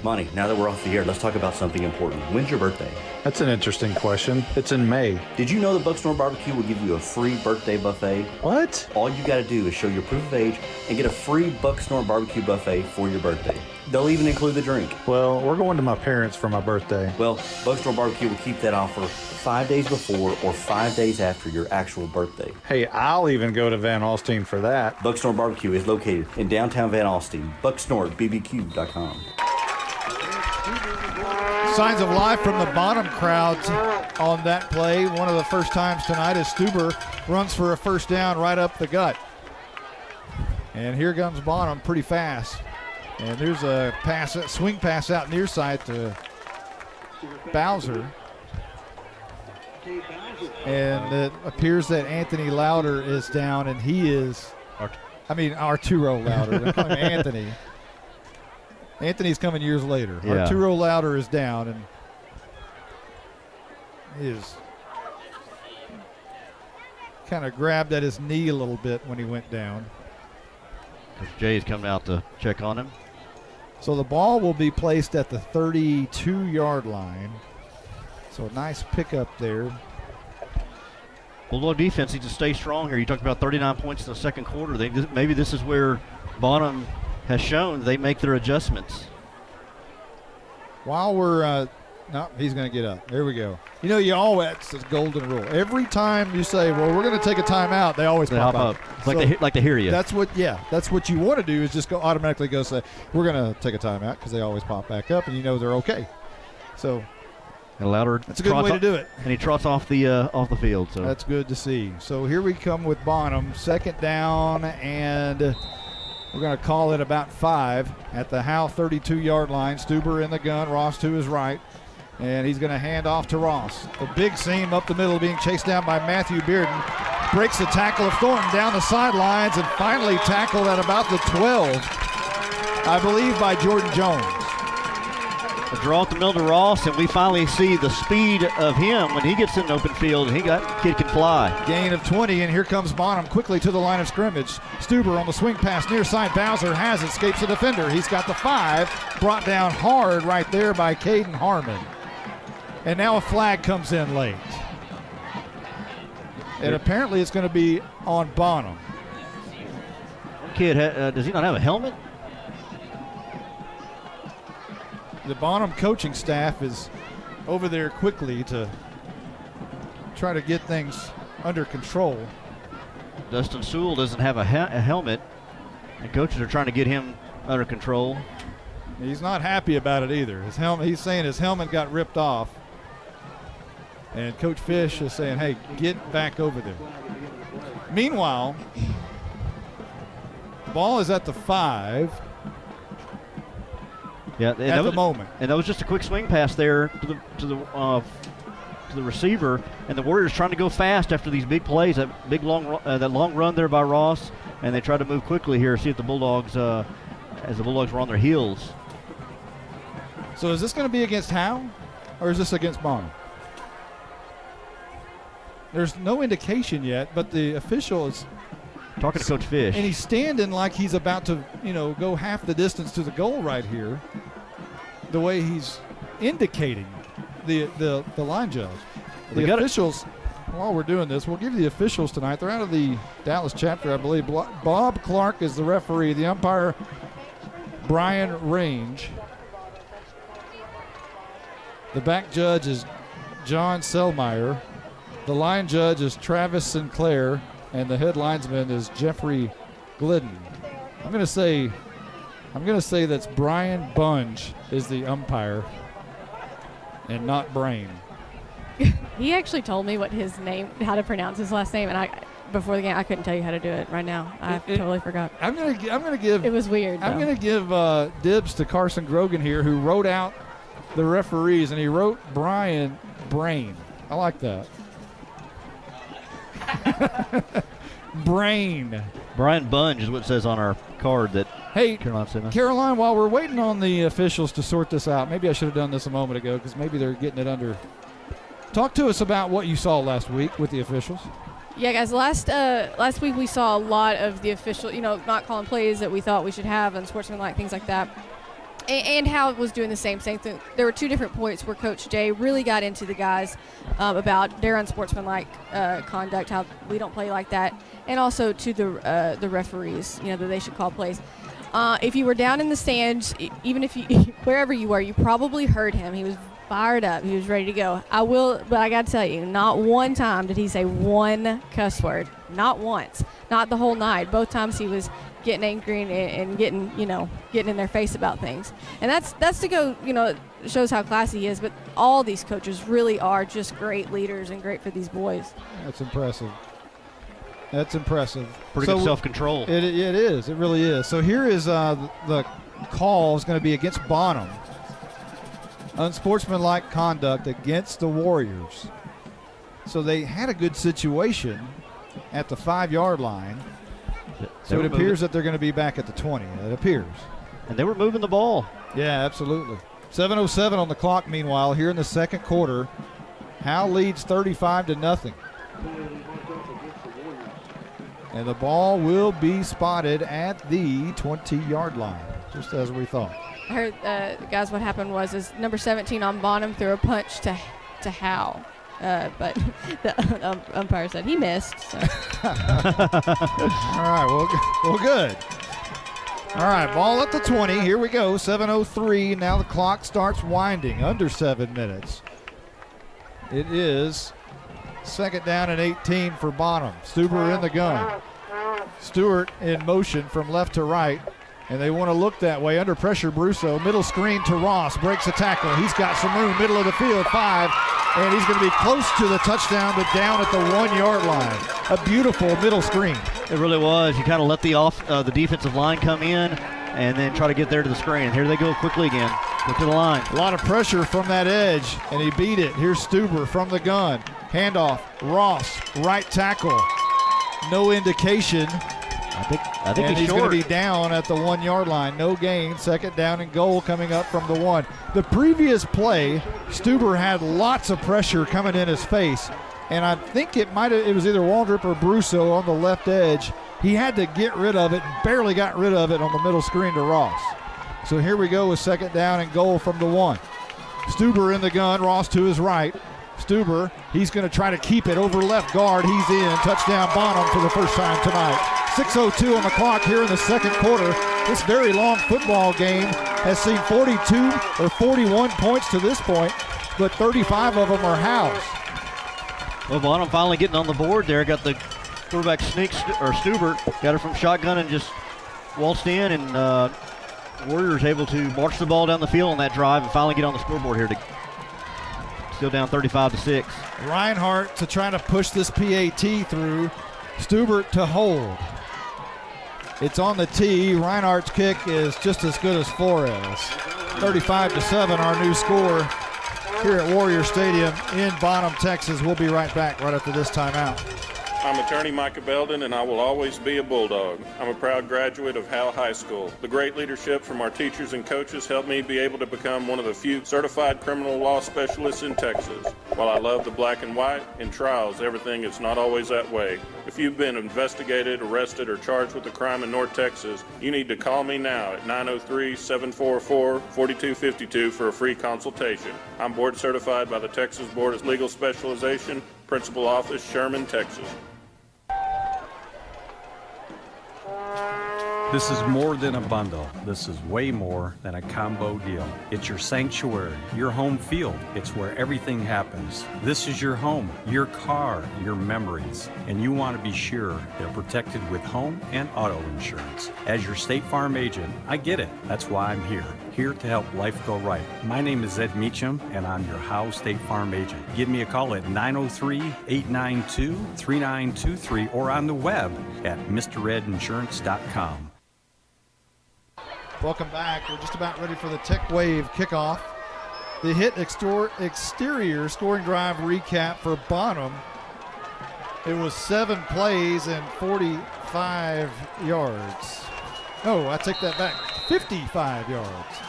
Monty, now that we're off the air, let's talk about something important. When's your birthday? That's an interesting question. It's in May. Did you know that Bucksnor Barbecue will give you a free birthday buffet? What? All you got to do is show your proof of age and get a free Bucksnor Barbecue buffet for your birthday. They'll even include the drink. Well, we're going to my parents for my birthday. Well, Bucksnor Barbecue will keep that offer 5 days before or 5 days after your actual birthday. Hey, I'll even go to Van Alstyne for that. Bucksnor Barbecue is located in downtown Van Alstyne. BucksnorBBQ.com. Signs of life from the Bonham crowd on that play. One of the first times tonight as Stuber runs for a first down right up the gut. And here comes Bonham pretty fast. And there's a swing pass out near side to Bowser. And it appears that Anthony Louder is down, and he is, Arturo Louder. They're calling him Anthony. Anthony's coming years later. Yeah. Arturo Louder is down, and he is kind of grabbed at his knee a little bit when he went down. Coach Jay's coming out to check on him. So the ball will be placed at the 32-yard line. So a nice pickup there. Bulldog defense needs to stay strong here. You talked about 39 points in the second quarter. Maybe this is where Bonham has shown they make their adjustments. While we're no, he's going to get up. There we go. You know, it's a golden rule. Every time you say, well, we're going to take a timeout, they always pop up. It's like they hear you. That's what you want to do is just automatically go say, we're going to take a timeout, because they always pop back up, and you know they're okay. So and Louder, that's a good way to do it. And he trots off the field. So that's good to see. So here we come with Bonham, second down, and we're going to call it about 5 at the Howe 32-yard line. Stuber in the gun, Ross to his right. And he's going to hand off to Ross. A big seam up the middle, being chased down by Matthew Bearden. Breaks the tackle of Thornton down the sidelines, and finally tackled at about the 12, I believe, by Jordan Jones. A draw at the middle to Ross, and we finally see the speed of him when he gets in the open field, and kid can fly. Gain of 20, and here comes Bonham quickly to the line of scrimmage. Stuber on the swing pass near side. Bowser has it, escapes the defender. He's got the 5, brought down hard right there by Caden Harmon. And now a flag comes in late. And apparently it's going to be on Bonham. Kid, does he not have a helmet? The Bonham coaching staff is over there quickly to try to get things under control. Dustin Sewell doesn't have a helmet, and coaches are trying to get him under control. He's not happy about it either. His helmet, he's saying his helmet got ripped off. And Coach Fish is saying, hey, get back over there. Meanwhile, the ball is at the 5. Yeah, at the moment. And that was just a quick swing pass there to the receiver, and the Warriors trying to go fast after these big plays, that long run there by Ross, and they try to move quickly here, see if the Bulldogs, as the Bulldogs were on their heels. So is this going to be against Howe, or is this against Bonham? There's no indication yet, but the official is talking to Coach Fish, and he's standing like he's about to, go half the distance to the goal right here. The way he's indicating the line judge, the officials. While we're doing this, we'll give you the officials tonight. They're out of the Dallas chapter, I believe. Bob Clark is the referee. The umpire, Brian Range. The back judge is John Selmeyer. The line judge is Travis Sinclair, and the head linesman is Jeffrey Glidden. I'm going to say that's Brian Bunge is the umpire, and not Brain. He actually told me what his name, how to pronounce his last name, and before the game I couldn't tell you how to do it right now. I totally forgot. I'm gonna give. It was weird. I'm gonna give dibs to Carson Grogan here, who wrote out the referees, and he wrote Brian Brain. I like that. Brain. Brian Bunge is what it says on our card that. Hey, Caroline, while we're waiting on the officials to sort this out, maybe I should have done this a moment ago because maybe they're getting it under. Talk to us about what you saw last week with the officials. Yeah, guys, last week we saw a lot of the official, not calling plays that we thought we should have and sportsmanlike, things like that. And Howe was doing the same thing. There were 2 different points where Coach Jay really got into the guys about their unsportsmanlike conduct, how we don't play like that, and also to the referees, that they should call plays. If you were down in the stands, even if you wherever you were, you probably heard him. He was fired up. He was ready to go. But I got to tell you, not one time did he say one cuss word. Not once. Not the whole night. Both times he was getting angry and getting in their face about things. And that's to go, shows how classy he is. But all these coaches really are just great leaders and great for these boys. That's impressive. That's impressive. Pretty good self-control. It is. It really is. So here is the call is going to be against Bonham. Unsportsmanlike conduct against the Warriors. So they had a good situation at the 5-yard line. So it appears that they're going to be back at the 20. It appears. And they were moving the ball. Yeah, absolutely. 7:07 on the clock, meanwhile, here in the second quarter. Howe leads 35-0. And the ball will be spotted at the 20-yard line, just as we thought. I heard, guys, what happened was number 17 on Bonham threw a punch to Howe. But the umpire said he missed. So. All right, well, good. All right, ball at the 20. Here we go, 7:03. Now the clock starts winding, under 7 minutes. It is second down and 18 for Bonham. Stuber in the gun. Stewart in motion from left to right. And they want to look that way. Under pressure, Brusso. Middle screen to Ross. Breaks a tackle. He's got some room. Middle of the field, 5. And he's going to be close to the touchdown, but down at the 1-yard line. A beautiful middle screen. It really was. You kind of let the defensive line come in and then try to get there to the screen. And here they go quickly again. Go to the line. A lot of pressure from that edge, and he beat it. Here's Stuber from the gun. Handoff. Ross, right tackle. No indication. I think and he's going to be down at the 1-yard line. No gain. Second down and goal coming up from the 1. The previous play, Stuber had lots of pressure coming in his face, and I think it was either Waldrop or Brusso on the left edge. He had to get rid of it, and barely got rid of it on the middle screen to Ross. So here we go with second down and goal from the 1. Stuber in the gun. Ross to his right. Stuber, he's going to try to keep it over left guard. He's in. Touchdown Bonham for the first time tonight. 6:02 on the clock here in the second quarter. This very long football game has seen 42 or 41 points to this point, but 35 of them are Howe's. Well, Bonham finally getting on the board there. Got the quarterback sneak, or Stubert, got it from shotgun and just waltzed in, and Warriors able to march the ball down the field on that drive and finally get on the scoreboard here. Still down 35-6. Reinhardt to try to push this PAT through. Stubert to hold. It's on the tee. Reinhardt's kick is just as good as Flores. 35-7, our new score here at Warrior Stadium in Bonham, Texas. We'll be right back right after this timeout. I'm attorney Micah Belden, and I will always be a Bulldog. I'm a proud graduate of Howe High School. The great leadership from our teachers and coaches helped me be able to become one of the few certified criminal law specialists in Texas. While I love the black and white, in trials, everything is not always that way. If you've been investigated, arrested, or charged with a crime in North Texas, you need to call me now at 903-744-4252 for a free consultation. I'm board certified by the Texas Board of Legal Specialization, Principal Office, Sherman, Texas. This is more than a bundle. This is way more than a combo deal. It's your sanctuary, your home field. It's where everything happens. This is your home, your car, your memories. And you want to be sure they're protected with home and auto insurance. As your State Farm agent, I get it. That's why I'm here to help life go right. My name is Ed Meacham, and I'm your Howe State Farm agent. Give me a call at 903-892-3923 or on the web at mredinsurance.com. Welcome back. We're just about ready for the Tech Wave kickoff. The hit exterior scoring drive recap for Bonham. It was 7 plays and 45 yards. Oh, I take that back. 55 yards.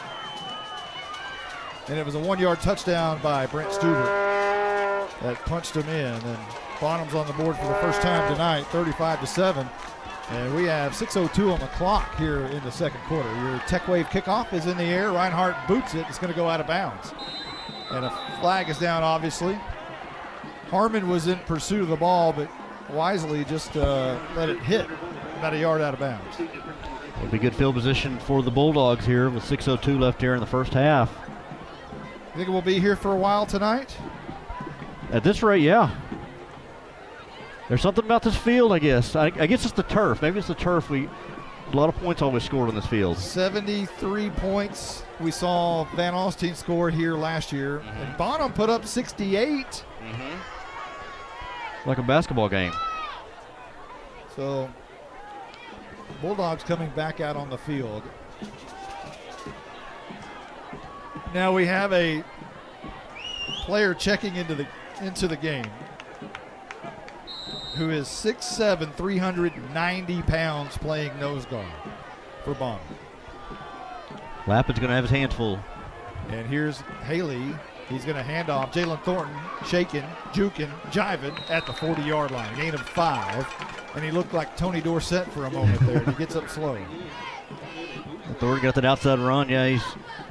And it was a 1-yard touchdown by Brent Stubert that punched him in. And Bonham's on the board for the first time tonight, 35-7. And we have 6:02 on the clock here in the second quarter. Your Tech Wave kickoff is in the air. Reinhardt boots it. It's going to go out of bounds. And a flag is down, obviously. Harmon was in pursuit of the ball, but wisely just let it hit about a yard out of bounds. It'll be good field position for the Bulldogs here with 6:02 left here in the first half. You think we'll be here for a while tonight? At this rate, yeah. There's something about this field, I guess. I guess it's the turf. Maybe it's the turf. A lot of points always scored on this field. 73 points we saw Van Alstyne score here last year. Mm-hmm. And Bonham put up 68. Mm-hmm. Like a basketball game. So, Bulldogs coming back out on the field. Now we have a player checking into the game who is 6'7", 390 pounds, playing nose guard for Bonham. Lappin's going to have his hands full. And here's Haley. He's going to hand off. Jalen Thornton shaking, juking, jiving at the 40-yard line. Gain of 5. And he looked like Tony Dorsett for a moment there. And he gets up slow. Thornton got that outside run. Yeah, he's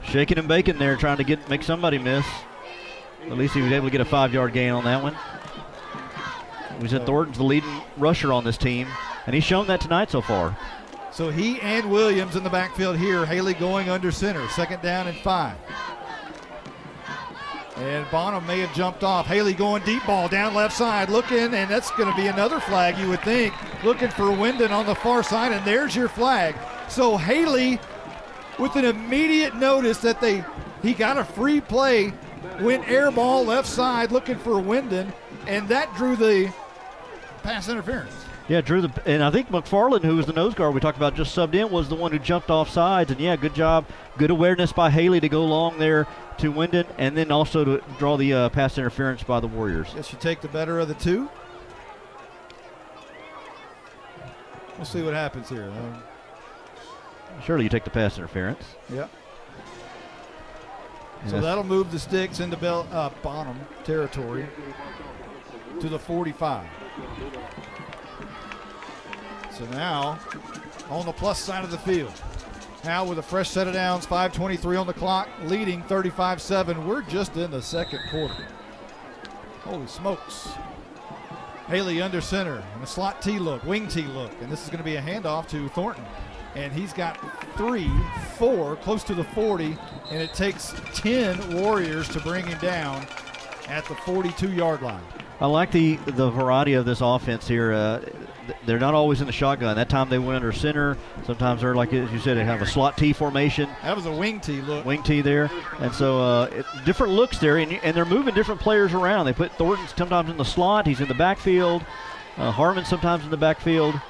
shaking and baking there, trying to make somebody miss. At least he was able to get a 5-yard gain on that one. We said Thornton's the leading rusher on this team, and he's shown that tonight so far. So he and Williams in the backfield here. Haley going under center. 2nd down and 5. And Bonham may have jumped off. Haley going deep ball down left side, looking, and that's going to be another flag, you would think. Looking for Wyndon on the far side, and there's your flag. So Haley, with an immediate notice that he got a free play, went air ball left side looking for Wyndon, and that drew the pass interference. Yeah, and I think McFarland, who was the nose guard we talked about, just subbed in, was the one who jumped off sides. And yeah, good job, good awareness by Haley to go long there to Wyndon, and then also to draw the pass interference by the Warriors. Guess you take the better of the two. We'll see what happens here. Surely you take the pass interference. Yep. So that'll move the sticks into Bonham territory to the 45. So now on the plus side of the field. Howe with a fresh set of downs, 5:23 on the clock, leading 35-7. We're just in the second quarter. Holy smokes. Haley under center, and a slot T look, wing T look, and this is going to be a handoff to Thornton. And he's got 3, 4, close to the 40, and it takes 10 Warriors to bring him down at the 42-yard line. I like the variety of this offense here. They're not always in the shotgun. That time they went under center. Sometimes they're, like as you said, they have a slot T formation. That was a wing T look. Wing T there. And so different looks there, and they're moving different players around. They put Thornton sometimes in the slot. He's in the backfield. Harmon sometimes in the backfield.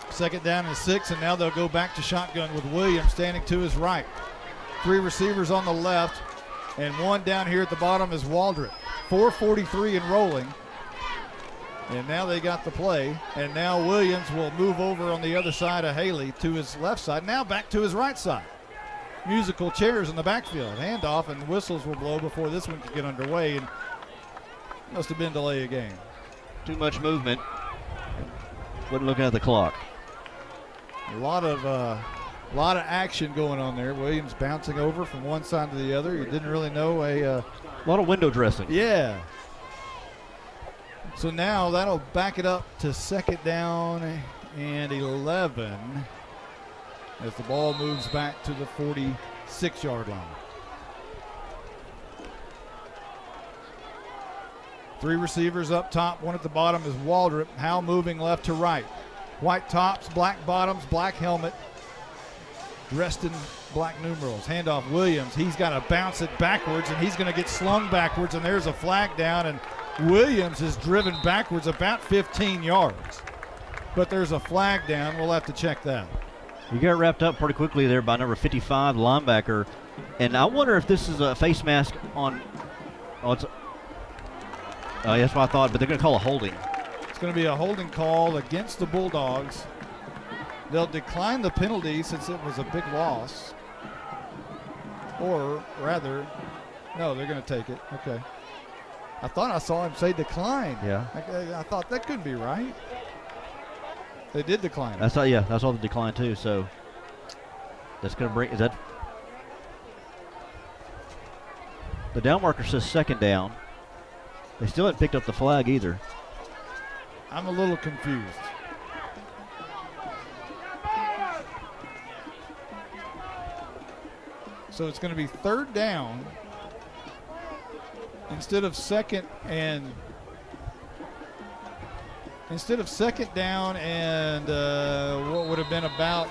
2nd down and 6, and now they'll go back to shotgun with Williams standing to his right. 3 receivers on the left, and 1 down here at the bottom is Waldrop. 4:43 and rolling. And now they got the play, and now Williams will move over on the other side of Haley to his left side, now back to his right side. Musical chairs in the backfield. Handoff, and whistles will blow before this one can get underway, and must have been delay a game. Too much movement. Wasn't looking at the clock. A lot of action going on there. Williams bouncing over from one side to the other. You didn't really know a lot of window dressing. Yeah. So now that'll back it up to 2nd down and 11 as the ball moves back to the 46-yard line. 3 receivers up top, 1 at the bottom is Waldrop. Howe moving left to right. White tops, black bottoms, black helmet, dressed in black numerals. Handoff Williams. He's got to bounce it backwards, and he's going to get slung backwards, and there's a flag down, and Williams is driven backwards about 15 yards. But there's a flag down. We'll have to check that. You got wrapped up pretty quickly there by number 55, linebacker. And I wonder if this is a face mask on – that's what I thought, but they're going to call a holding. It's going to be a holding call against the Bulldogs. They'll decline the penalty since it was a big loss. Or rather, no, they're going to take it. Okay. I thought I saw him say decline. Yeah. I thought that couldn't be right. They did decline. I saw the decline too. So that's going to bring. Is that the down marker says 2nd down? They still haven't picked up the flag either. I'm a little confused. So it's going to be 3rd down instead of second down and what would have been about,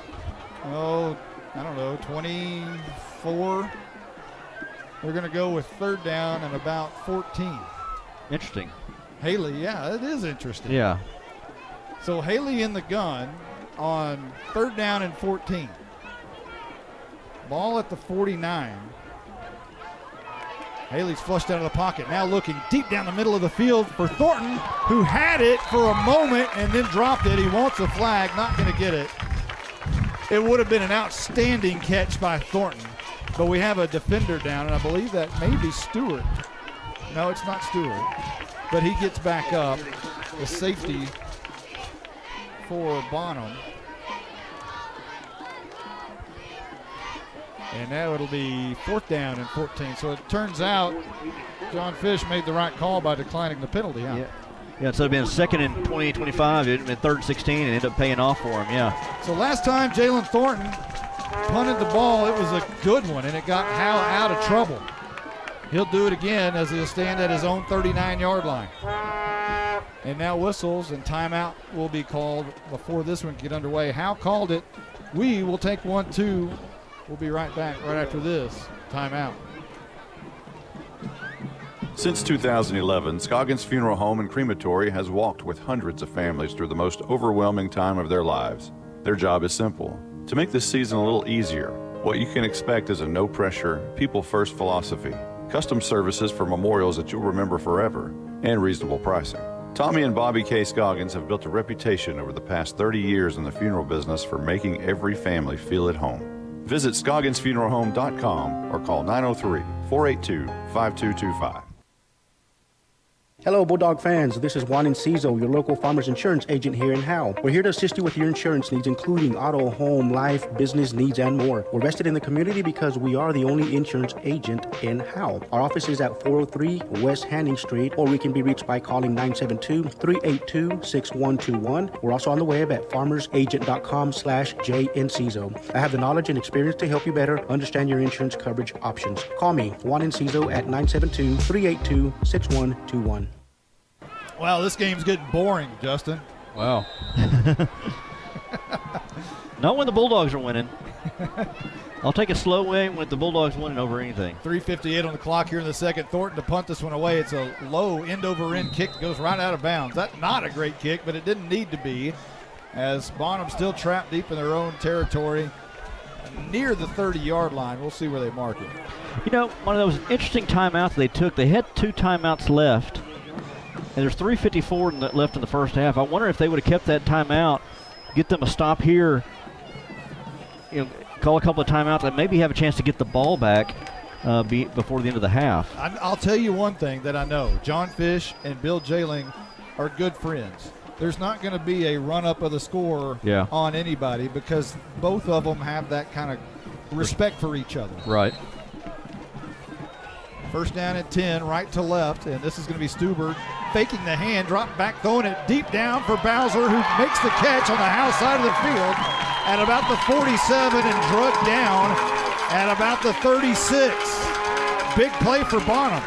24. They're going to go with 3rd down and about 14. Interesting. Haley, yeah, it is interesting. Yeah. So Haley in the gun on 3rd down and 14. Ball at the 49. Haley's flushed out of the pocket. Now looking deep down the middle of the field for Thornton, who had it for a moment and then dropped it. He wants a flag, not going to get it. It would have been an outstanding catch by Thornton, but we have a defender down, and I believe that may be Stewart. No, it's not Stewart, but he gets back up. The safety for Bonham. And now it'll be 4th down and 14. So it turns out John Fish made the right call by declining the penalty. Huh? Yeah, instead of being 2nd and 20, 25, it had been 3rd and 16 and ended up paying off for him, yeah. So last time Jalen Thornton punted the ball, it was a good one, and it got Howe out of trouble. He'll do it again as he'll stand at his own 39-yard line. And now whistles and timeout will be called before this one can get underway. Howe called it. We will take 1-2. We'll be right back right after this timeout. Since 2011, Scoggins Funeral Home and Crematory has walked with hundreds of families through the most overwhelming time of their lives. Their job is simple: to make this season a little easier. What you can expect is a no-pressure, people-first philosophy, custom services for memorials that you'll remember forever, and reasonable pricing. Tommy and Bobby K. Scoggins have built a reputation over the past 30 years in the funeral business for making every family feel at home. Visit ScogginsFuneralHome.com or call 903-482-5225. Hello, Bulldog fans. This is Juan Enciso, your local farmers insurance agent here in Howe. We're here to assist you with your insurance needs, including auto, home, life, business needs, and more. We're vested in the community because we are the only insurance agent in Howe. Our office is at 403 West Hanning Street, or we can be reached by calling 972-382-6121. We're also on the web at farmersagent.com/JEnciso. I have the knowledge and experience to help you better understand your insurance coverage options. Call me, Juan Enciso, at 972-382-6121. Wow, this game's getting boring, Justin. Wow. Not when the Bulldogs are winning. I'll take a slow win with the Bulldogs winning over anything. 3:58 on the clock here in the second. Thornton to punt this one away. It's a low end-over-end kick that goes right out of bounds. That's not a great kick, but it didn't need to be, as Bonham still trapped deep in their own territory near the 30-yard line. We'll see where they mark it. You know, one of those interesting timeouts they took, they had 2 timeouts left, and there's 3:54 left in the first half. I wonder if they would have kept that timeout, get them a stop here, call a couple of timeouts, and maybe have a chance to get the ball back before the end of the half. I'll tell you one thing that I know. John Fish and Bill Jailing are good friends. There's not going to be a run-up of the score on anybody because both of them have that kind of respect for each other. Right. First down at 10, right to left, and this is going to be Stuber faking the hand, drop back, throwing it deep down for Bowser, who makes the catch on the Howe side of the field at about the 47 and drugged down at about the 36. Big play for Bonham.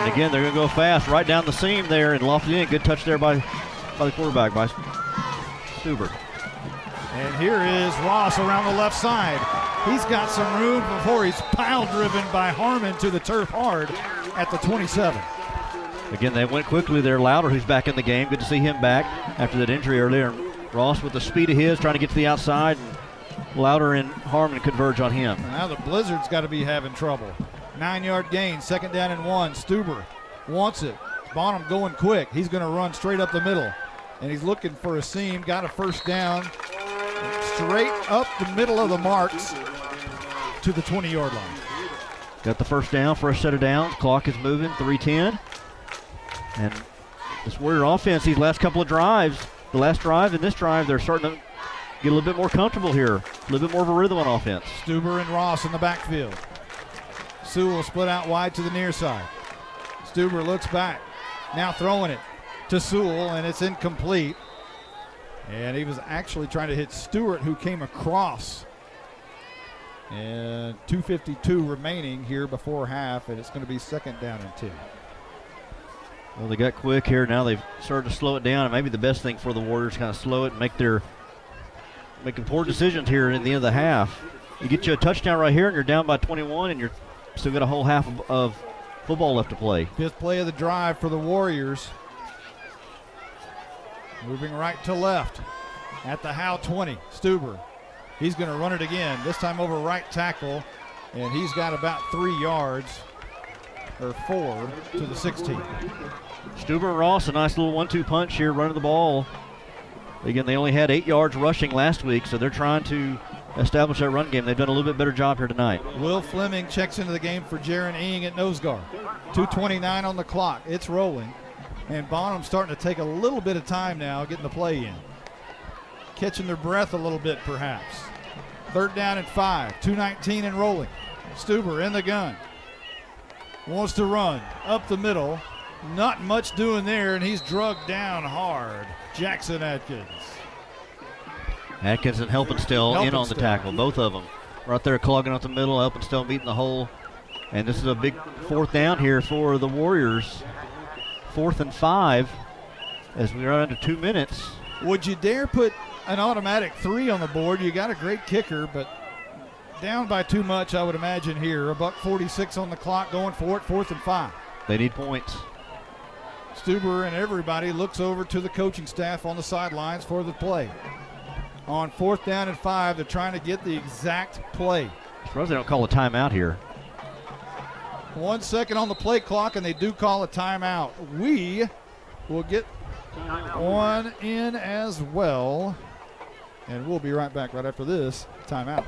And again, they're going to go fast right down the seam there and loft it in. Good touch there by the quarterback, by Stuber. And here is Ross around the left side. He's got some room before he's pile driven by Harmon to the turf hard at the 27. Again, they went quickly there. Louder, who's back in the game. Good to see him back after that injury earlier. Ross with the speed of his, trying to get to the outside. And Louder and Harmon converge on him. Now the Blizzard's got to be having trouble. 9-yard gain, second down and 1. Stuber wants it. Bonham going quick. He's going to run straight up the middle. And he's looking for a seam. Got a first down. Straight up the middle of the marks to the 20-yard line. Got the first down for a set of downs. Clock is moving, 3:10. And this Warrior offense, these last couple of drives, the last drive and this drive, they're starting to get a little bit more comfortable here. A little bit more of a rhythm on offense. Stuber and Ross in the backfield. Sewell split out wide to the near side. Stuber looks back. Now throwing it to Sewell, and it's incomplete. And he was actually trying to hit Stewart, who came across. And 2:52 remaining here before half, and it's going to be second down and 2. Well, they got quick here. Now they've started to slow it down, and maybe the best thing for the Warriors, kind of slow it and make important decisions here in the end of the half. You get you a touchdown right here, and you're down by 21, and you're still got a whole half of football left to play. Fifth play of the drive for the Warriors. Moving right to left at the Howe 20. Stuber. He's going to run it again, this time over right tackle, and he's got about 3 yards, or 4, to the 16. Stuber and Ross, a nice little 1-2 punch here, running the ball. Again, they only had 8 yards rushing last week, so they're trying to establish that run game. They've done a little bit better job here tonight. Will Fleming checks into the game for Jaron Ing at nose guard. 2:29 on the clock. It's rolling. And Bonham's starting to take a little bit of time now getting the play in. Catching their breath a little bit, perhaps. Third down and 5. 2:19 and rolling. Stuber in the gun. Wants to run up the middle. Not much doing there, and he's drugged down hard. Jackson Atkins. Atkins and Helpenstell in on the tackle, both of them. Right there clogging up the middle, Helpenstell meeting the hole. And this is a big fourth down here for the Warriors. 4th and 5 as we are under 2 minutes. Would you dare put an automatic 3 on the board? You got a great kicker, but down by too much, I would imagine here. $1:46 on the clock, going for it, 4th and 5. They need points. Stuber and everybody looks over to the coaching staff on the sidelines for the play. On 4th down and 5, they're trying to get the exact play. I suppose they don't call a timeout here. 1 second on the play clock, and they do call a timeout. We will get one in as well, and we'll be right back right after this timeout.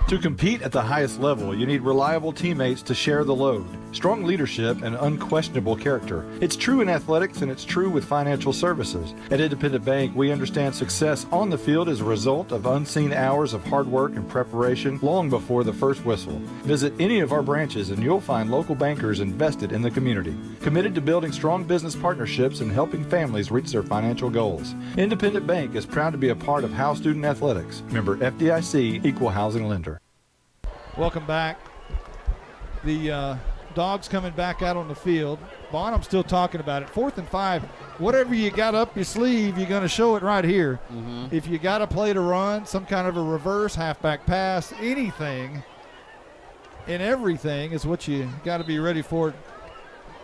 To compete at the highest level, you need reliable teammates to share the load, strong leadership, and unquestionable character. It's true in athletics, and it's true with financial services. At Independent Bank, we understand success on the field is a result of unseen hours of hard work and preparation long before the first whistle. Visit any of our branches, and you'll find local bankers invested in the community, committed to building strong business partnerships and helping families reach their financial goals. Independent Bank is proud to be a part of Howe Student Athletics. Member FDIC, Equal Housing Lender. Welcome back. The Dogs coming back out on the field. Bonham still talking about it. 4th and 5. Whatever you got up your sleeve, you're going to show it right here. If you got a play to run, some kind of a reverse halfback pass, anything and everything is what you got to be ready for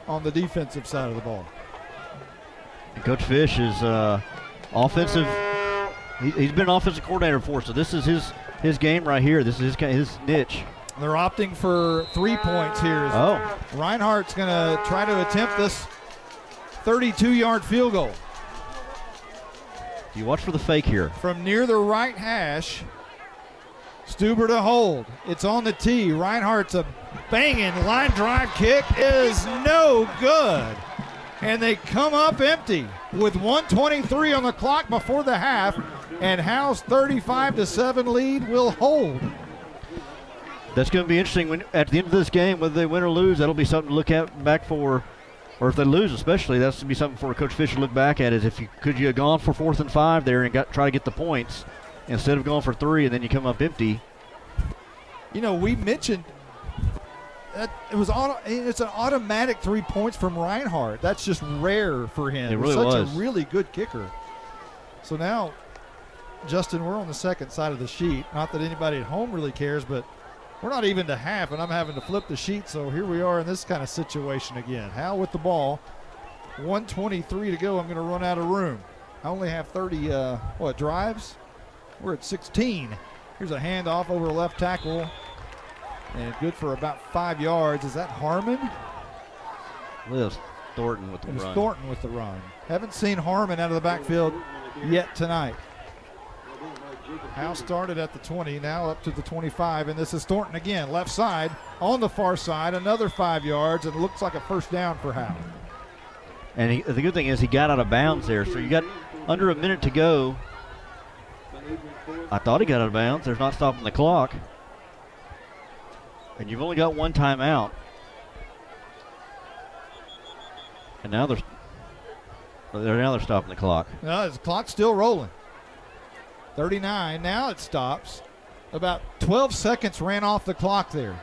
on the defensive side of the ball. And Coach Fish is offensive. He's been an offensive coordinator before, so this is his game right here. This is his niche. They're opting for 3 points here. Reinhardt's going to try to attempt this 32-yard field goal. You watch for the fake here. From near the right hash, Stuber to hold. It's on the tee. Reinhardt's a banging line drive kick is no good. And they come up empty with 1:23 on the clock before the half, and Howe's 35-7 lead will hold. That's going to be interesting when at the end of this game, whether they win or lose. That'll be something to look at back for, or if they lose especially, that's going to be something for Coach Fish to look back at. Is if you could you have gone for 4th and 5 there and try to get the points instead of going for 3 and then you come up empty. You know, we mentioned that it's an automatic 3 points from Reinhardt. That's just rare for him. It really Such was. a really good kicker. So now, Justin, we're on the second side of the sheet. Not that anybody at home really cares, but we're not even to half, and I'm having to flip the sheet, so here we are in this kind of situation again. Howe with the ball. 1:23 to go. I'm going to run out of room. I only have 30, drives? We're at 16. Here's a handoff over left tackle, and good for about 5 yards. Is that Harmon? Well, it was Thornton with the It was run. Thornton with the run. Haven't seen Harmon out of the backfield yet tonight. Howe started at the 20, now up to the 25, and this is Thornton again, left side, on the far side, another 5 yards, and it looks like a first down for Howe. And the good thing is he got out of bounds there, so you got under a minute to go. I thought he got out of bounds. There's not stopping the clock. And you've only got one timeout. And now they're stopping the clock. No, the clock's still rolling. 39, now it stops. About 12 seconds ran off the clock there.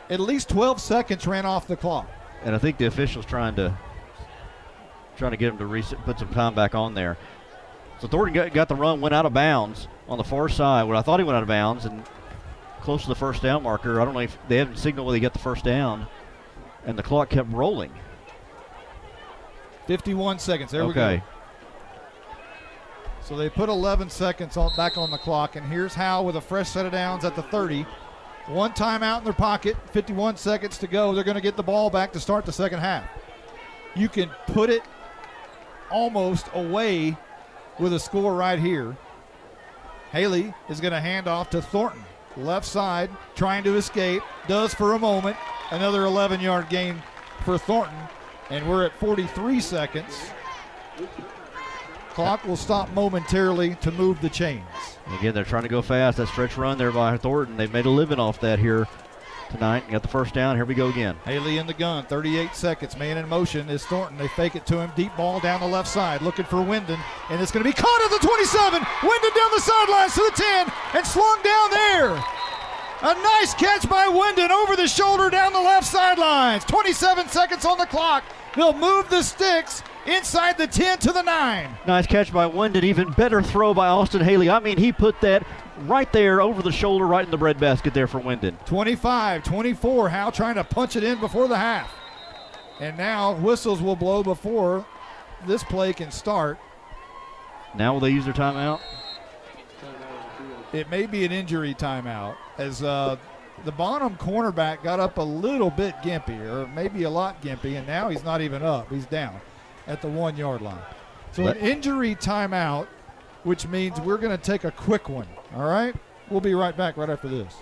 At least 12 seconds ran off the clock. And I think the official's trying to get him to put some time back on there. So Thornton got the run, went out of bounds on the far side. Well, I thought he went out of bounds and close to the first down marker. I don't know if they haven't signaled whether he got the first down. And the clock kept rolling. 51 seconds. There we go. So they put 11 seconds back on the clock, and here's Howe with a fresh set of downs at the 30. One timeout in their pocket, 51 seconds to go. They're going to get the ball back to start the second half. You can put it almost away with a score right here. Haley is going to hand off to Thornton. Left side, trying to escape, does for a moment. Another 11-yard gain for Thornton, and we're at 43 seconds. Clock will stop momentarily to move the chains. Again, they're trying to go fast. That stretch run there by Thornton. They've made a living off that here tonight. Got the first down. Here we go again. Haley in the gun. 38 seconds. Man in motion is Thornton. They fake it to him. Deep ball down the left side. Looking for Wyndon. And it's going to be caught at the 27. Wyndon down the sidelines to the 10. And slung down there. A nice catch by Wyndon over the shoulder down the left sidelines. 27 seconds on the clock. They'll move the sticks inside the 10 to the 9. Nice catch by Wyndon. Even better throw by Austin Haley. I mean, he put that right there over the shoulder, right in the breadbasket there for Wyndon. 25-24. Howe trying to punch it in before the half. And now whistles will blow before this play can start. Now will they use their timeout? It may be an injury timeout as the Bonham cornerback got up a little bit gimpy, or maybe a lot gimpy, and now he's not even up. He's down at the 1 yard line. So an injury timeout, which means we're going to take a quick one, all right? We'll be right back right after this.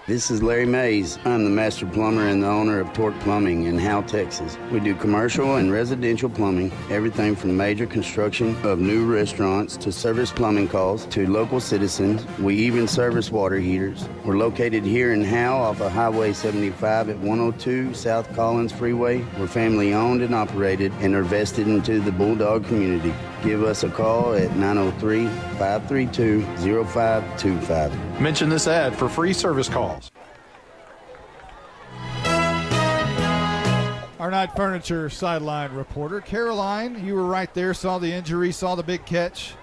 This is Larry Mays. I'm the master plumber and the owner of Torque Plumbing in Howe, Texas. We do commercial and residential plumbing, everything from major construction of new restaurants to service plumbing calls to local citizens. We even service water heaters. We're located here in Howe off of Highway 75 at 102 South Collins Freeway. We're family owned and operated and are vested into the Bulldog community. Give us a call at 903-532-0525. Mention this ad for free service calls. our Night Furniture sideline reporter. Caroline, you were right there, saw the injury, saw the big catch.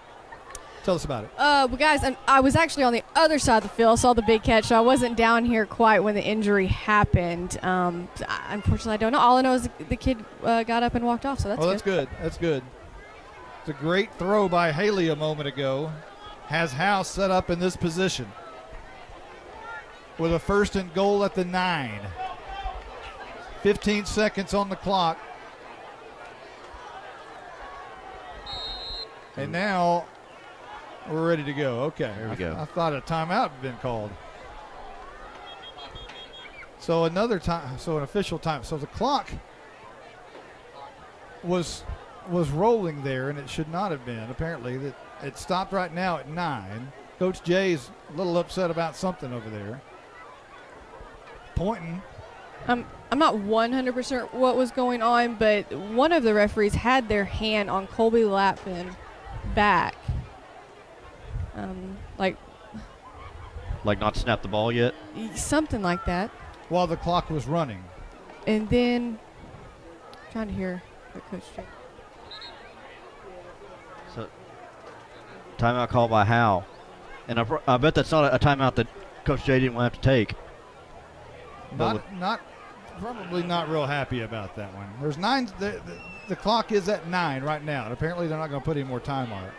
Tell us about it. Well, guys, I was actually on the other side of the field, saw the big catch, so I wasn't down here quite when the injury happened. Unfortunately, I don't know. All I know is the kid got up and walked off, so that's good. That's good. That's good. It's a great throw by Haley a moment ago. Has Howe set up in this position with a 1st and goal at the 9. 15 seconds on the clock. And now we're ready to go. Okay. There we go. I thought a timeout had been called. So another time, so an official time. So the clock was rolling there, and it should not have been. Apparently, that it stopped right now at 9. Coach Jay's a little upset about something over there. Pointing. I'm not 100% what was going on, but one of the referees had their hand on Colby Lapin back. Like not snap the ball yet? Something like that. While the clock was running. And then, trying to hear what Coach Jay. So, timeout called by Howe. And I bet that's not a timeout that Coach Jay didn't want to have to take. Probably not real happy about that one. There's 9. The clock is at 9 right now, and apparently they're not going to put any more time on it.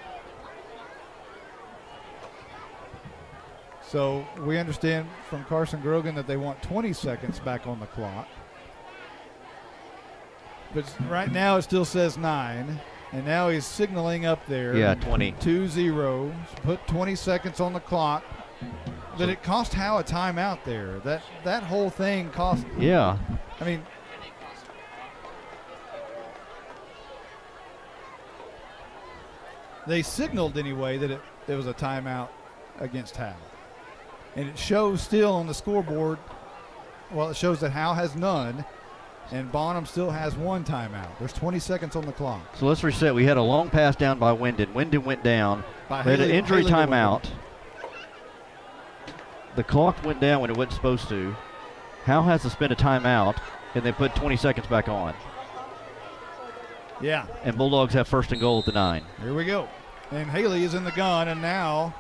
So we understand from Carson Grogan that they want 20 seconds back on the clock. But right now it still says 9, and now he's signaling up there. Yeah, 20. 2-0. Put 20 seconds on the clock. But it cost Howe a timeout there. That whole thing cost. Yeah. I mean, they signaled anyway that it was a timeout against Howe. And it shows still on the scoreboard, well, it shows that Howe has none, and Bonham still has 1 timeout. There's 20 seconds on the clock. So let's reset. We had a long pass down by Wyndon. Wyndon went down. They had an injury timeout. The clock went down when it wasn't supposed to. Howe has to spend a timeout, and they put 20 seconds back on. Yeah. And Bulldogs have 1st and goal at the 9. Here we go. And Haley is in the gun, and now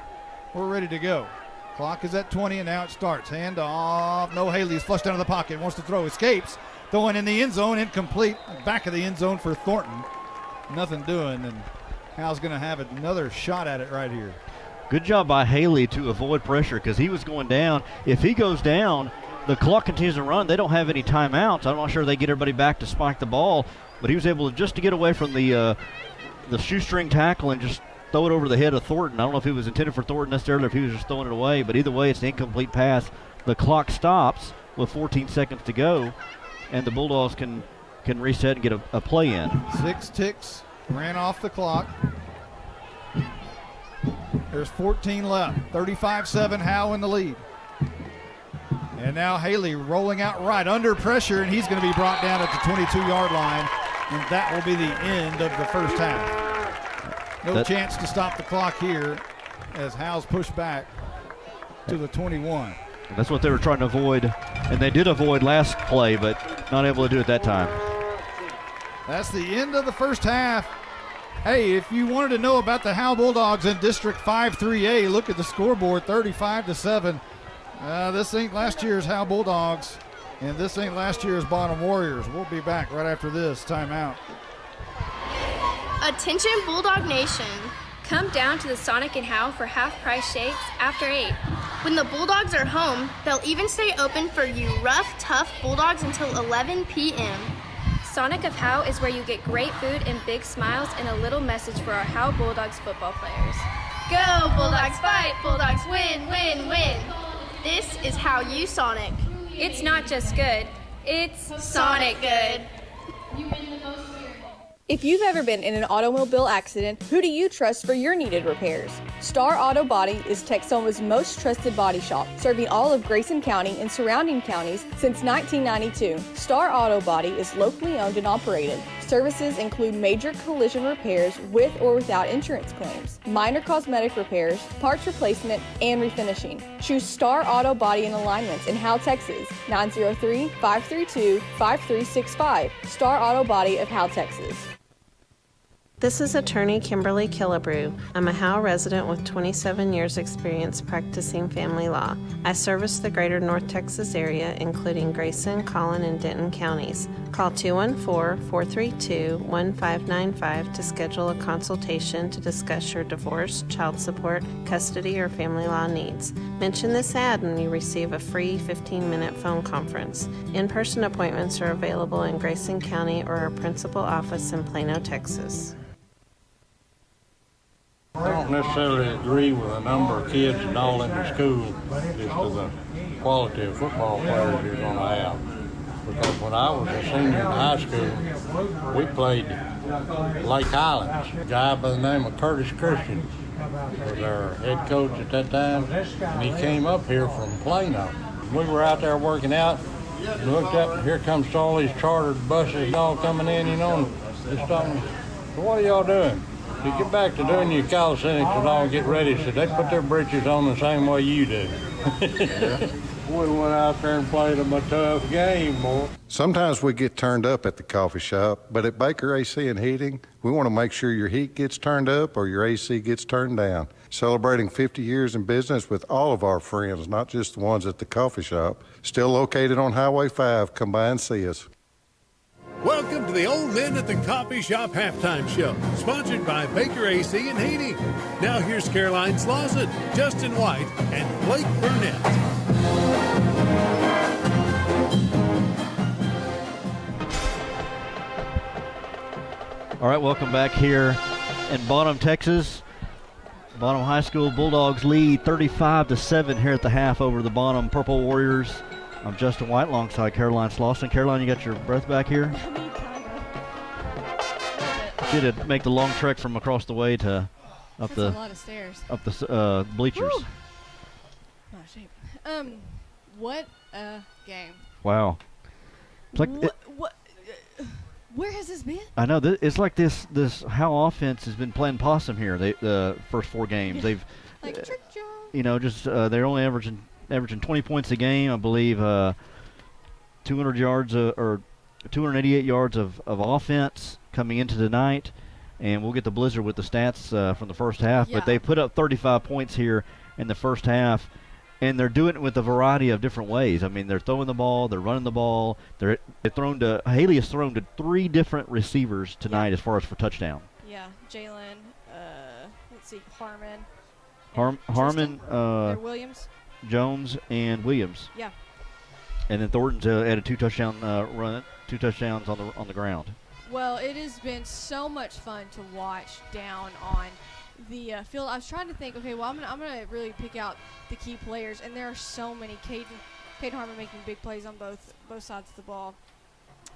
we're ready to go. Clock is at 20, and now it starts. Hand off. No, Haley's flushed out of the pocket. Wants to throw. Escapes. Throwing in the end zone. Incomplete. Back of the end zone for Thornton. Nothing doing, and Howe's going to have another shot at it right here. Good job by Haley to avoid pressure because he was going down. If he goes down, the clock continues to run. They don't have any timeouts. I'm not sure they get everybody back to spike the ball, but he was able to get away from the shoestring tackle and just throw it over the head of Thornton. I don't know if it was intended for Thornton necessarily or if he was just throwing it away, but either way, it's an incomplete pass. The clock stops with 14 seconds to go, and the Bulldogs can reset and get a play in. 6 ticks, ran off the clock. There's 14 left. 35-7, Howe in the lead. And now Haley rolling out right under pressure, and he's going to be brought down at the 22-yard line, and that will be the end of the first half. No chance to stop the clock here as Howe's pushed back to the 21. That's what they were trying to avoid, and they did avoid last play, but not able to do it that time. That's the end of the first half. Hey, if you wanted to know about the Howe Bulldogs in District 5-3A, look at the scoreboard, 35-7. This ain't last year's Howe Bulldogs, and this ain't last year's Bonham Warriors. We'll be back right after this timeout. Attention Bulldog Nation. Come down to the Sonic and Howe for half-price shakes after 8. When the Bulldogs are home, they'll even stay open for you rough, tough Bulldogs until 11 p.m. Sonic of Howe is where you get great food and big smiles and a little message for our Howe Bulldogs football players. Go Bulldogs fight, Bulldogs win, win, win. This is how you Sonic. It's not just good, it's Sonic good. If you've ever been in an automobile accident, who do you trust for your needed repairs? Star Auto Body is Texoma's most trusted body shop, serving all of Grayson County and surrounding counties since 1992. Star Auto Body is locally owned and operated. Services include major collision repairs with or without insurance claims, minor cosmetic repairs, parts replacement, and refinishing. Choose Star Auto Body and Alignments in Howe, Texas, 903-532-5365. Star Auto Body of Howe, Texas. This is attorney Kimberly Killebrew. I'm a Howe resident with 27 years experience practicing family law. I service the greater North Texas area, including Grayson, Collin, and Denton counties. Call 214-432-1595 to schedule a consultation to discuss your divorce, child support, custody, or family law needs. Mention this ad and you receive a free 15-minute phone conference. In-person appointments are available in Grayson County or our principal office in Plano, Texas. I don't necessarily agree with the number of kids and all in the school as to the quality of football players you're going to have. Because when I was a senior in high school, we played Lake Highlands. A guy by the name of Curtis Christian was our head coach at that time, and he came up here from Plano. We were out there working out, and looked up, and here comes all these chartered buses and all coming in, you know, and just talking, so what are y'all doing? To get back to doing your calisthenics and all, get ready, so they put their britches on the same way you do. We went out there and played them a tough game, boy. Sometimes we get turned up at the coffee shop, but at Baker AC and Heating, we want to make sure your heat gets turned up or your AC gets turned down. Celebrating 50 years in business with all of our friends, not just the ones at the coffee shop. Still located on Highway 5. Come by and see us. Welcome to the Old Men at the Coffee Shop Halftime Show, sponsored by Baker AC and Heating. Now here's Caroline Slauson, Justin White, and Blake Burnett. All right, welcome back here in Bonham, Texas. Bonham High School Bulldogs lead 35-7 here at the half over the Bonham Purple Warriors. I'm Justin White alongside Caroline Slauson. Caroline, you got your breath back here? She had to make the long trek from across the way to up That's the a lot of stairs. up the bleachers. Woo. Not shape. What a game. Wow. It's like where has this been? I know it's like this Howe offense has been playing possum here. The first 4 games they've like just they're only averaging 20 points a game, I believe. 200 yards or 288 yards of offense coming into tonight, and we'll get the blizzard with the stats from the first half. Yeah. But they put up 35 points here in the first half, and they're doing it with a variety of different ways. I mean, they're throwing the ball, they're running the ball. Haley has thrown to 3 different receivers tonight as far as for touchdown. Yeah, Jalen. Let's see, Harmon, Williams, Jones, and Williams. Yeah. And then Thornton's added 2 touchdowns on the ground. Well, it has been so much fun to watch down on the field. I was trying to think, okay, well, I'm gonna really pick out the key players, and there are so many. Caden Harmon making big plays on both sides of the ball.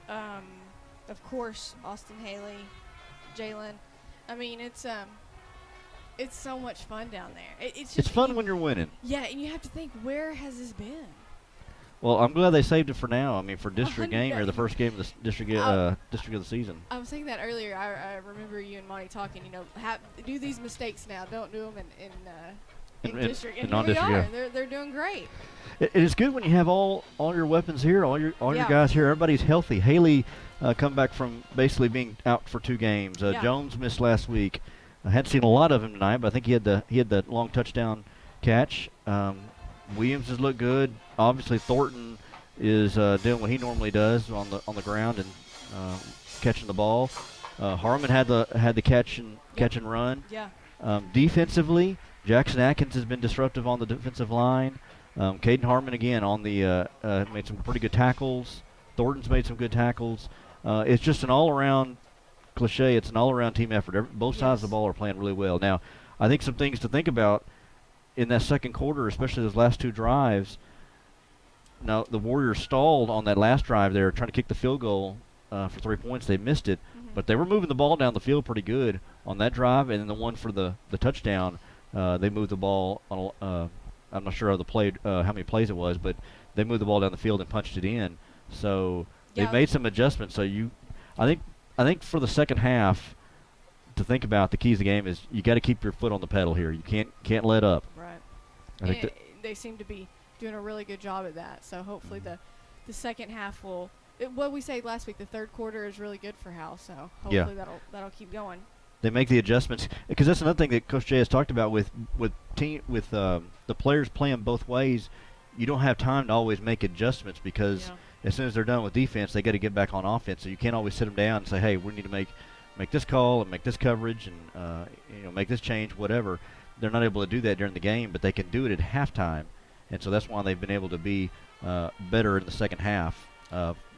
Of course, Austin Haley, Jalen. I mean, it's so much fun down there. It's fun when you're winning. Yeah, and you have to think, where has this been? Well, I'm glad they saved it for now. I mean, for district game or the first game of the district of the season. I was saying that earlier. I remember you and Monty talking. You know, do these mistakes now. Don't do them in district. And non-district, here we are. yeah. They're doing great. It is good when you have all your weapons here, all your guys here. Everybody's healthy. Haley come back from basically being out for 2 games. Jones missed last week. I hadn't seen a lot of him tonight, but I think he had the long touchdown catch. Williams has looked good. Obviously, Thornton is doing what he normally does on the ground and catching the ball. Harmon had the catch and run. Yeah. Defensively, Jackson Atkins has been disruptive on the defensive line. Caden Harmon again on the made some pretty good tackles. Thornton's made some good tackles. It's just an all-around cliche. It's an all-around team effort. Both sides of the ball are playing really well. Now, I think some things to think about in that second quarter, especially those last 2 drives. Now, the Warriors stalled on that last drive there, trying to kick the field goal for 3 points. They missed it, but they were moving the ball down the field pretty good on that drive, and then the one for the touchdown, they moved the ball on I'm not sure how many plays it was, but they moved the ball down the field and punched it in. So they made some adjustments. So I think I think for the second half, to think about the keys of the game is you got to keep your foot on the pedal here. You can't let up. Right. I think they seem to be doing a really good job at that. So hopefully the second half will. What we said last week, the third quarter is really good for Howe. So hopefully that'll keep going. They make the adjustments because that's another thing that Coach Jay has talked about with the players playing both ways. You don't have time to always make adjustments because as soon as they're done with defense, they got to get back on offense. So you can't always sit them down and say, "Hey, we need to make this call and make this coverage and make this change, whatever." They're not able to do that during the game, but they can do it at halftime, and so that's why they've been able to be better in the second half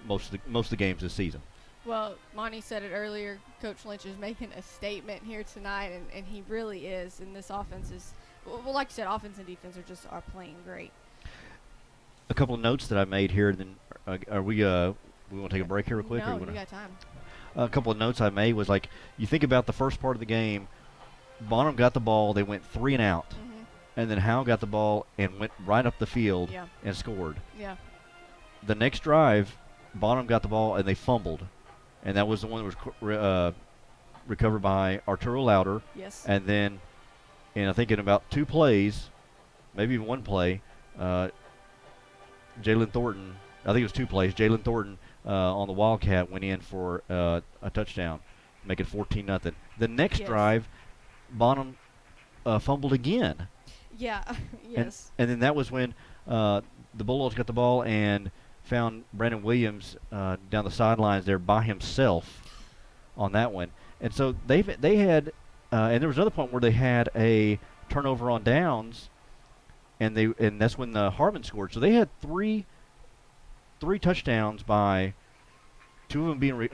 most of the games this season. Well, Monty said it earlier. Coach Lynch is making a statement here tonight, and he really is. And this offense is, well, like you said, offense and defense are playing great. A couple of notes that I made here. Then are we want to take a break here real quick? No, you got time. A couple of notes I made was like you think about the first part of the game. Bonham got the ball. They went 3 and out, and then Howe got the ball and went right up the field and scored. Yeah. The next drive, Bonham got the ball and they fumbled. And that was the one that was recovered by Arturo Lauder. Yes. And then, I think in about 2 plays, maybe even 1 play, Jalen Thornton, I think it was 2 plays, Jalen Thornton on the Wildcat went in for a touchdown, making 14-0. The next drive, Bonham fumbled again. Yeah, yes. And then that was when the Bulldogs got the ball and found Brandon Williams down the sidelines there by himself on that one. And so they had and there was another point where they had a turnover on downs, and that's when Harmon scored. So they had three touchdowns by 2 of them being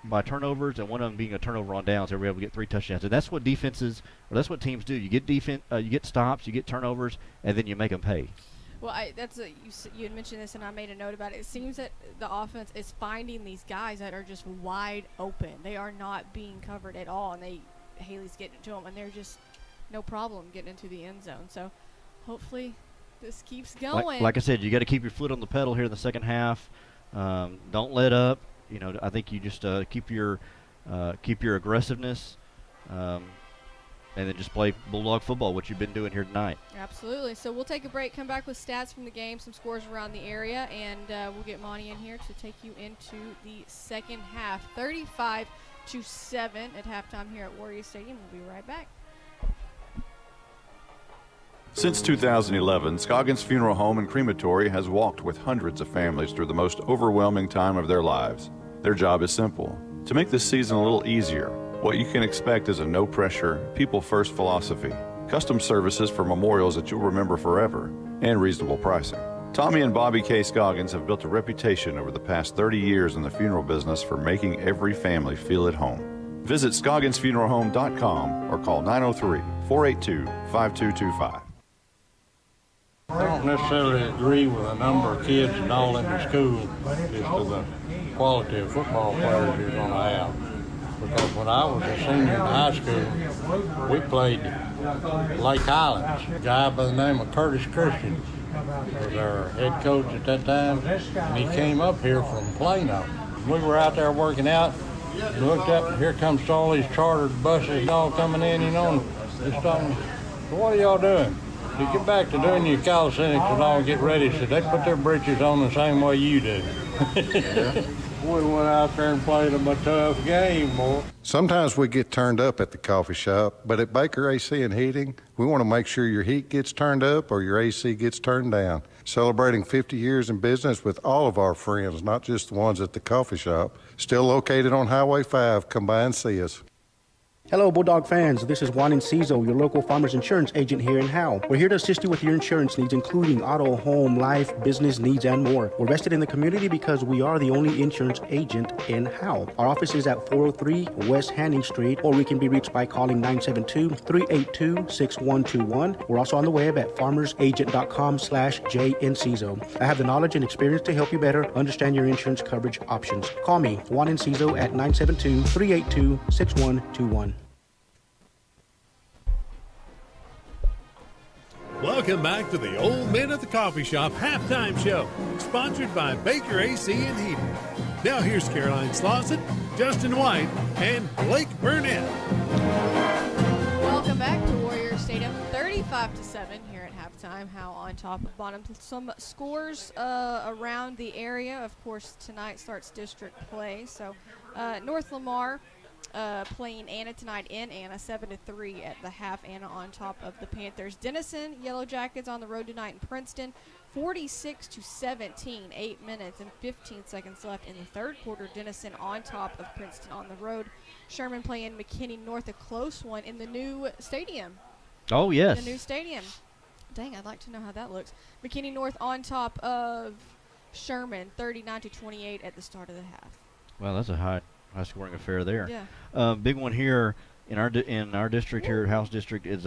by turnovers and 1 of them being a turnover on downs. They were able to get 3 touchdowns, and that's what that's what teams do. You get you get stops, you get turnovers, and then you make them pay. Well, you had mentioned this, and I made a note about it. It seems that the offense is finding these guys that are just wide open. They are not being covered at all, and Haley's getting to them, and they're just no problem getting into the end zone. So hopefully this keeps going. Like I said, you got to keep your foot on the pedal here in the second half. Don't let up. I think you just keep your aggressiveness. And then just play Bulldog football, which you've been doing here tonight. Absolutely. So we'll take a break, come back with stats from the game, some scores around the area, and we'll get Monty in here to take you into the second half. 35-7 at halftime here at Warrior Stadium. We'll be right back. Since 2011, Scoggins Funeral Home and Crematory has walked with hundreds of families through the most overwhelming time of their lives. Their job is simple: to make this season a little easier. What you can expect is a no-pressure, people-first philosophy, custom services for memorials that you'll remember forever, and reasonable pricing. Tommy and Bobby K. Scoggins have built a reputation over the past 30 years in the funeral business for making every family feel at home. Visit ScogginsFuneralHome.com or call 903-482-5225. I don't necessarily agree with the number of kids enrolled in the school as to the quality of football players you're going to have. Because when I was a senior in high school, we played Lake Highlands. A guy by the name of Curtis Christian was our head coach at that time, and he came up here from Plano. We were out there working out, and looked up, and here comes all these chartered buses and all coming in, and just talking, so what are y'all doing? You get back to doing your calisthenics and all, get ready. So they put their britches on the same way you do. We went out there and played them a tough game, boy. Sometimes we get turned up at the coffee shop, but at Baker AC and Heating, we want to make sure your heat gets turned up or your AC gets turned down. Celebrating 50 years in business with all of our friends, not just the ones at the coffee shop. Still located on Highway 5. Come by and see us. Hello, Bulldog fans. This is Juan Enciso, your local farmers insurance agent here in Howe. We're here to assist you with your insurance needs, including auto, home, life, business needs, and more. We're vested in the community because we are the only insurance agent in Howe. Our office is at 403 West Hanning Street, or we can be reached by calling 972-382-6121. We're also on the web at farmersagent.com/JEnciso. I have the knowledge and experience to help you better understand your insurance coverage options. Call me, Juan Enciso, at 972-382-6121. Welcome Welcome back to the Old Men at the Coffee Shop halftime show, sponsored by Baker AC and Heating. Now here's Caroline Slauson, Justin White, and Blake Burnett. Welcome back to Warrior Stadium, 35-7 here at halftime. Howe on top of Bonham. Some scores around the area. Of course, tonight starts district play. So North Lamar playing Anna tonight in Anna, 7-3 at the half. Anna on top of the Panthers. Denison Yellow Jackets on the road tonight in Princeton, 46-17. 8 minutes and 15 seconds left in the third quarter. Denison on top of Princeton on the road. Sherman playing McKinney North, a close one in the new stadium. Oh, yes. The new stadium. Dang, I'd like to know how that looks. McKinney North on top of Sherman, 39-28 at the start of the half. Well, that's a high scoring affair there. Yeah. Big one here in our district here, House District, is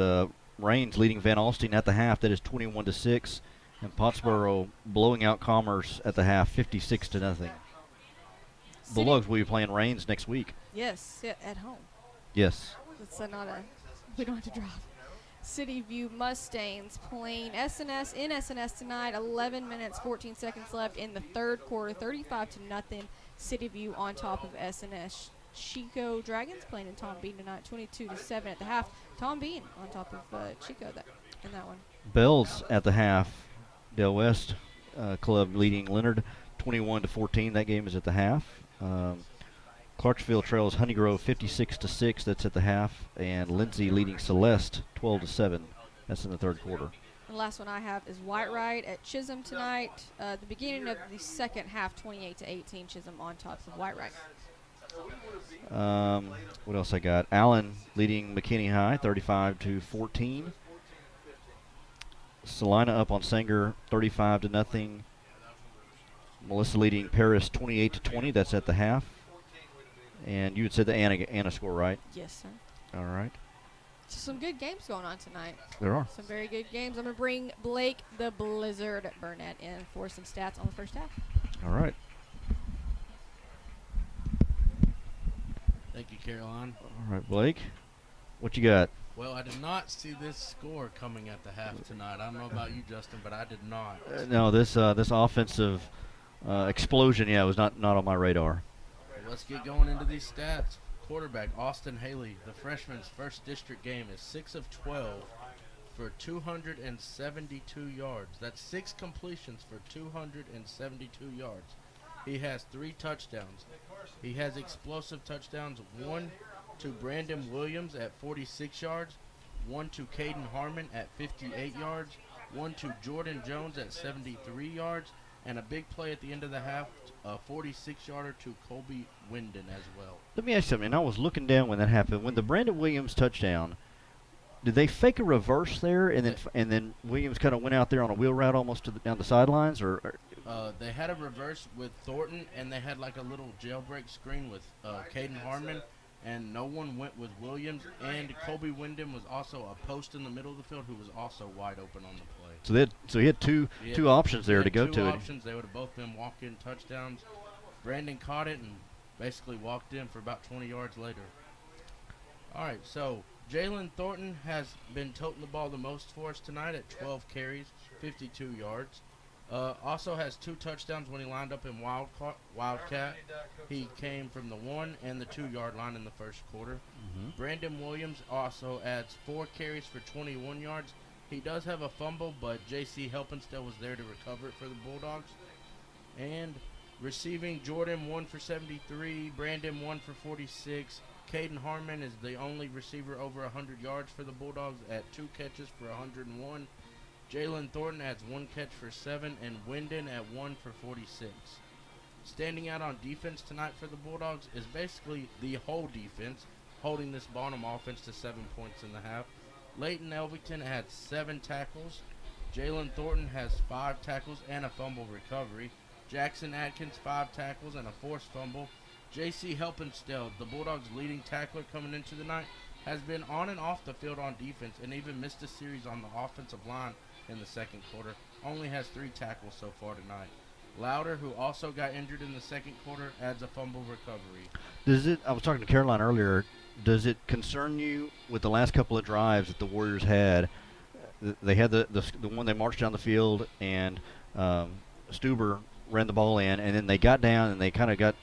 Rains leading Van Alstyne at the half. That is 21-6, and Pottsboro blowing out Commerce at the half, 56-0. Bulldogs will be playing Rains next week. Yes, at home. Yes. It's we don't have to drive. City View Mustangs playing SNS in SNS tonight. 11 minutes, 14 seconds left in the third quarter. 35-0. City View on top of SNS. Chico Dragons playing in Tom Bean tonight. 22-7 at the half. Tom Bean on top of Chico in that one. Bells at the half. Del West Club leading Leonard 21-14. That game is at the half. Clarksville trails Honeygrove 56-6. That's at the half. And Lindsay leading Celeste 12-7. That's in the third quarter. The last one I have is Whitewright at Chisholm tonight. The beginning of the second half, 28-18. Chisholm on top of Whitewright. What else I got? Allen leading McKinney High 35-14. Salina up on Sanger 35-0. Melissa leading Paris 28-20. That's at the half. And you had said the Anna score, right? Yes, sir. All right. Some good games going on tonight. There are. Some very good games. I'm going to bring Blake the Blizzard Burnett in for some stats on the first half. All right. Thank you, Caroline. All right, Blake. What you got? Well, I did not see this score coming at the half tonight. I don't know about you, Justin, but I did not. No, this offensive explosion, was not on my radar. Well, let's get going into these stats. Quarterback Austin Haley, the freshman's first district game, is 6 of 12 for 272 yards. That's 6 completions for 272 yards. He has 3 touchdowns. He has explosive touchdowns, one to Brandon Williams at 46 yards, one to Caden Harmon at 58 yards, one to Jordan Jones at 73 yards, and a big play at the end of the half, a 46-yarder to Colby Winden as well. Let me ask you something. I was looking down when that happened. When the Brandon Williams touchdown, did they fake a reverse there, and then Williams kind of went out there on a wheel route almost down the sidelines, or they had a reverse with Thornton, and they had like a little jailbreak screen with Caden Harmon, and no one went with Williams. And Colby Winden was also a post in the middle of the field who was also wide open on the play. So he had two options there to go to. Two options. They would have both been walk-in touchdowns. Brandon caught it and basically walked in for about 20 yards later. All right, so Jalen Thornton has been toting the ball the most for us tonight at 12 carries, 52 yards. Also has 2 touchdowns when he lined up in Wildcat. He came from the 1 and the 2-yard line in the first quarter. Brandon Williams also adds 4 carries for 21 yards. He does have a fumble, but J.C. Helpenstead was there to recover it for the Bulldogs. And receiving, Jordan 1 for 73, Brandon 1 for 46. Caden Harmon is the only receiver over 100 yards for the Bulldogs at 2 catches for 101. Jalen Thornton adds 1 catch for 7, and Winden at 1 for 46. Standing out on defense tonight for the Bulldogs is basically the whole defense, holding this Bonham offense to 7 points in the half. Leighton Elvington had 7 tackles. Jalen Thornton has 5 tackles and a fumble recovery. Jackson Atkins 5 tackles and a forced fumble. J.C. Helpenstead, the Bulldogs' leading tackler coming into the night, has been on and off the field on defense and even missed a series on the offensive line in the second quarter. Only has 3 tackles so far tonight. Louder, who also got injured in the second quarter, adds a fumble recovery. I was talking to Caroline earlier. Does it concern you with the last couple of drives that the Warriors had they had the one they marched down the field, and Stuber ran the ball in, and then they got down and they kind of got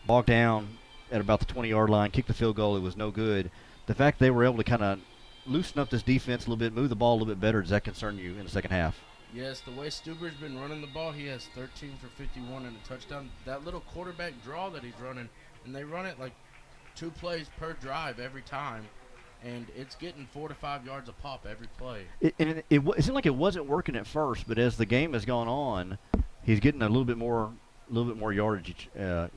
bogged down at about the 20-yard line, kicked the field goal. It was no good. The fact they were able to kind of loosen up this defense a little bit, move the ball a little bit better, does that concern you in the second half? Yes, the way Stuber's been running the ball, he has 13 for 51 and a touchdown. That little quarterback draw that he's running, and they run it like 2 plays per drive every time, and it's getting 4 to 5 yards a pop every play. It seemed like it wasn't working at first, but as the game has gone on, he's getting a little bit more yardage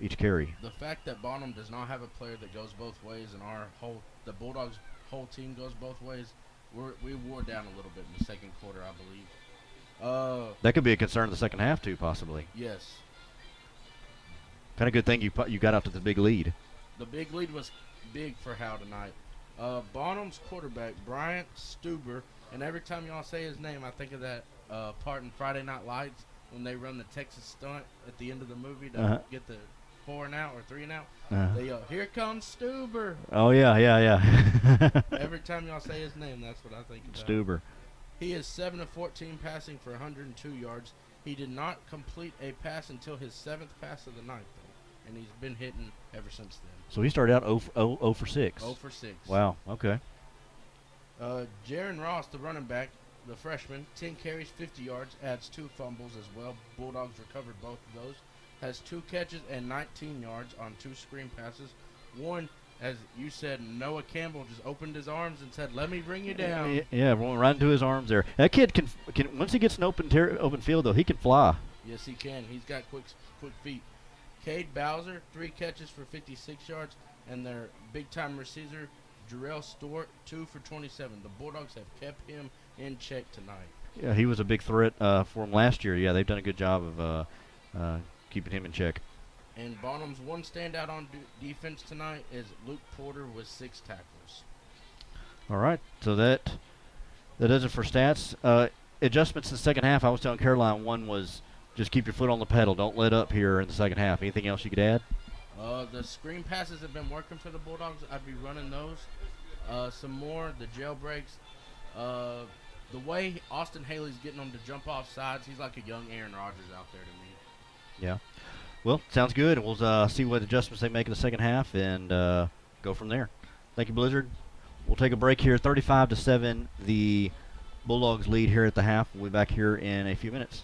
each carry. The fact that Bonham does not have a player that goes both ways, and the Bulldogs' whole team goes both ways, we wore down a little bit in the second quarter, I believe. That could be a concern in the second half too, possibly. Yes. Kind of good thing you got out to the big lead. The big lead was big for Howe tonight. Bonham's quarterback, Bryant Stuber, and every time y'all say his name, I think of that part in Friday Night Lights when they run the Texas stunt at the end of the movie to get the 4 and out or 3 and out. They yell, "Here comes Stuber!" Oh yeah. Every time y'all say his name, that's what I think about. Stuber. He is 7 of 14 passing for 102 yards. He did not complete a pass until his 7th pass of the night, though, and he's been hitting ever since then. So he started out 0 for 6. 0 for 6. Wow. Okay. Jaron Ross, the running back, the freshman, 10 carries, 50 yards, adds 2 fumbles as well. Bulldogs recovered both of those. Has 2 catches and 19 yards on 2 screen passes. One, as you said, Noah Campbell just opened his arms and said, "Let me bring you down." Yeah, right into his arms there. That kid can once he gets an open field though, he can fly. Yes, he can. He's got quick feet. Cade Bowser, 3 catches for 56 yards, and their big-time receiver, Jarrell Stewart, 2 for 27. The Bulldogs have kept him in check tonight. Yeah, he was a big threat for him last year. Yeah, they've done a good job of keeping him in check. And Bonham's one standout on defense tonight is Luke Porter with 6 tackles. All right, so that does it for stats. Adjustments in the second half, I was telling Caroline, one was just keep your foot on the pedal. Don't let up here in the second half. Anything else you could add? The screen passes have been working for the Bulldogs. I'd be running those. Some more, the jailbreaks. The way Austin Haley's getting them to jump off sides, he's like a young Aaron Rodgers out there to me. Yeah. Well, sounds good. We'll see what adjustments they make in the second half and go from there. Thank you, Blizzard. We'll take a break here. 35-7, the Bulldogs lead here at the half. We'll be back here in a few minutes.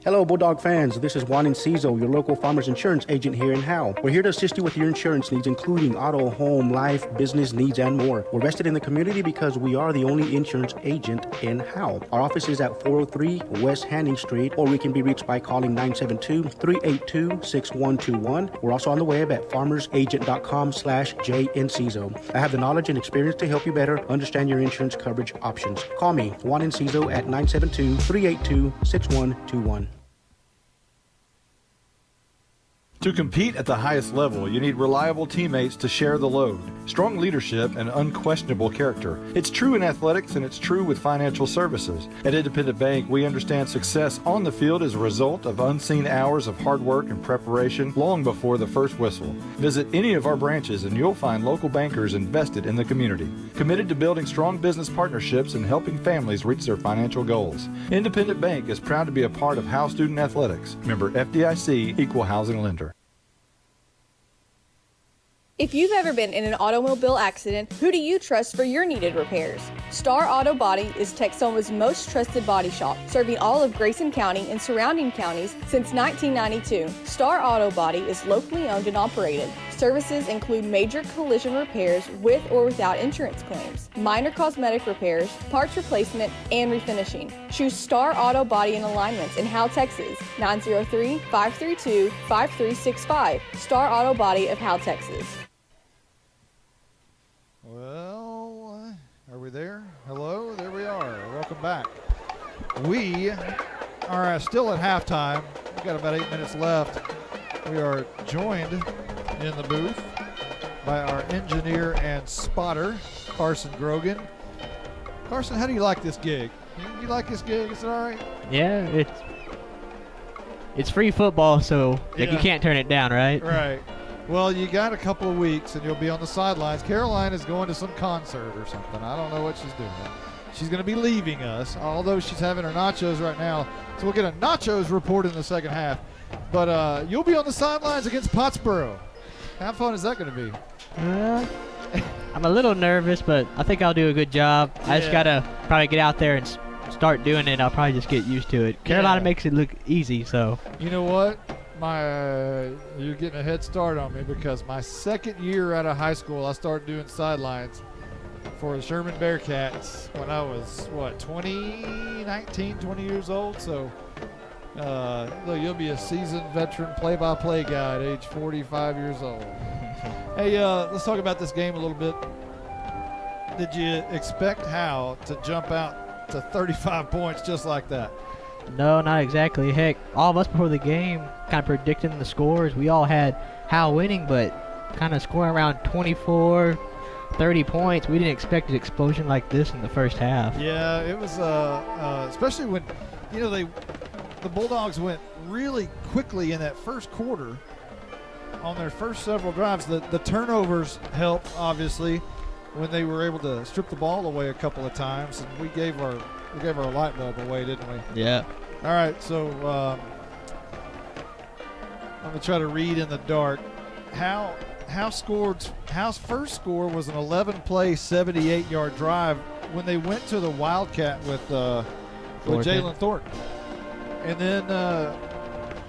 Hello, Bulldog fans. This is Juan Enciso, your local farmers insurance agent here in Howe. We're here to assist you with your insurance needs, including auto, home, life, business needs, and more. We're vested in the community because we are the only insurance agent in Howe. Our office is at 403 West Hanning Street, or we can be reached by calling 972-382-6121. We're also on the web at farmersagent.com/JEnciso. I have the knowledge and experience to help you better understand your insurance coverage options. Call me, Juan Enciso, at 972-382-6121. To compete at the highest level, you need reliable teammates to share the load, strong leadership, and unquestionable character. It's true in athletics, and it's true with financial services. At Independent Bank, we understand success on the field is a result of unseen hours of hard work and preparation long before the first whistle. Visit any of our branches, and you'll find local bankers invested in the community, committed to building strong business partnerships and helping families reach their financial goals. Independent Bank is proud to be a part of Howe Student Athletics. Member FDIC, Equal Housing Lender. If you've ever been in an automobile accident, who do you trust for your needed repairs? Star Auto Body is Texoma's most trusted body shop, serving all of Grayson County and surrounding counties since 1992. Star Auto Body is locally owned and operated. Services include major collision repairs with or without insurance claims, minor cosmetic repairs, parts replacement, and refinishing. Choose Star Auto Body and Alignments in Howe, Texas, 903-532-5365. Star Auto Body of Howe, Texas. Well, are we there? Hello, there we are. Welcome back. We are still at halftime. We've got about 8 minutes left. We are joined in the booth by our engineer and spotter, Carson Grogan. Carson, how do you like this gig? You like this gig? Is it all right? Yeah, it's free football, so like, you can't turn it down, right? Right. Well, you got a couple of weeks, and you'll be on the sidelines. Caroline is going to some concert or something. I don't know what she's doing. She's going to be leaving us, although she's having her nachos right now. So we'll get a nachos report in the second half. But you'll be on the sidelines against Pottsboro. How fun is that going to be? I'm a little nervous, but I think I'll do a good job. I just got to probably get out there and start doing it. I'll probably just get used to it. Carolina makes it look easy, so. You know what? You're getting a head start on me because my second year out of high school, I started doing sidelines for the Sherman Bearcats when I was, 20 years old. So, look, you'll be a seasoned veteran play-by-play guy at age 45 years old. Hey, let's talk about this game a little bit. Did you expect Howe to jump out to 35 points just like that? No, not exactly. Heck, all of us before the game kind of predicting the scores. We all had Howe winning, but kind of scoring around 24, 30 points. We didn't expect an explosion like this in the first half. Yeah, it was, especially when, the Bulldogs went really quickly in that first quarter on their first several drives. The turnovers helped, obviously, when they were able to strip the ball away a couple of times, and we gave our light bulb away, didn't we? Yeah. All right, so I'm going to try to read in the dark. Howe's first score was an 11-play, 78-yard drive when they went to the Wildcat with Jalen Thornton. And then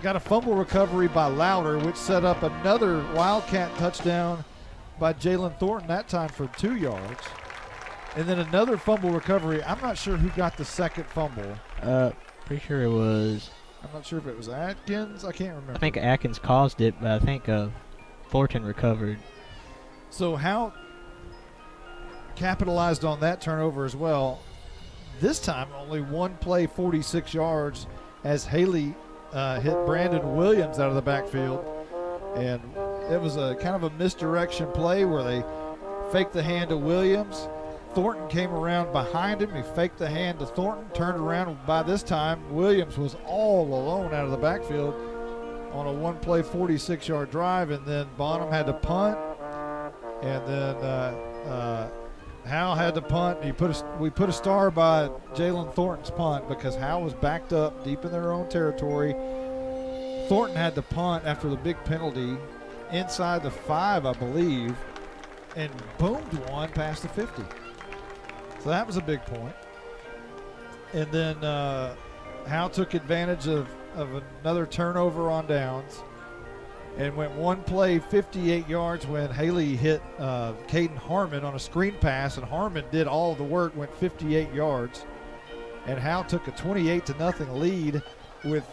got a fumble recovery by Louder, which set up another Wildcat touchdown by Jalen Thornton, that time for 2 yards. And then another fumble recovery. I'm not sure who got the second fumble. Pretty sure it was. I'm not sure if it was Atkins. I can't remember. I think Atkins caused it, but I think Thornton recovered. So Howe capitalized on that turnover as well. This time only one play, 46 yards, as Haley hit Brandon Williams out of the backfield. And it was a kind of a misdirection play where they faked the hand to Williams. Thornton came around behind him. He faked the hand to Thornton, turned around. By this time, Williams was all alone out of the backfield on a one-play 46-yard drive, and then Bonham had to punt, and then Howe had to punt. We put a star by Jalen Thornton's punt because Howe was backed up deep in their own territory. Thornton had to punt after the big penalty inside the 5, I believe, and boomed one past the 50. So that was a big point. And then Howe took advantage of another turnover on downs and went one play, 58 yards when Haley hit Caden Harmon on a screen pass, and Harmon did all the work, went 58 yards. And Howe took a 28-0 lead with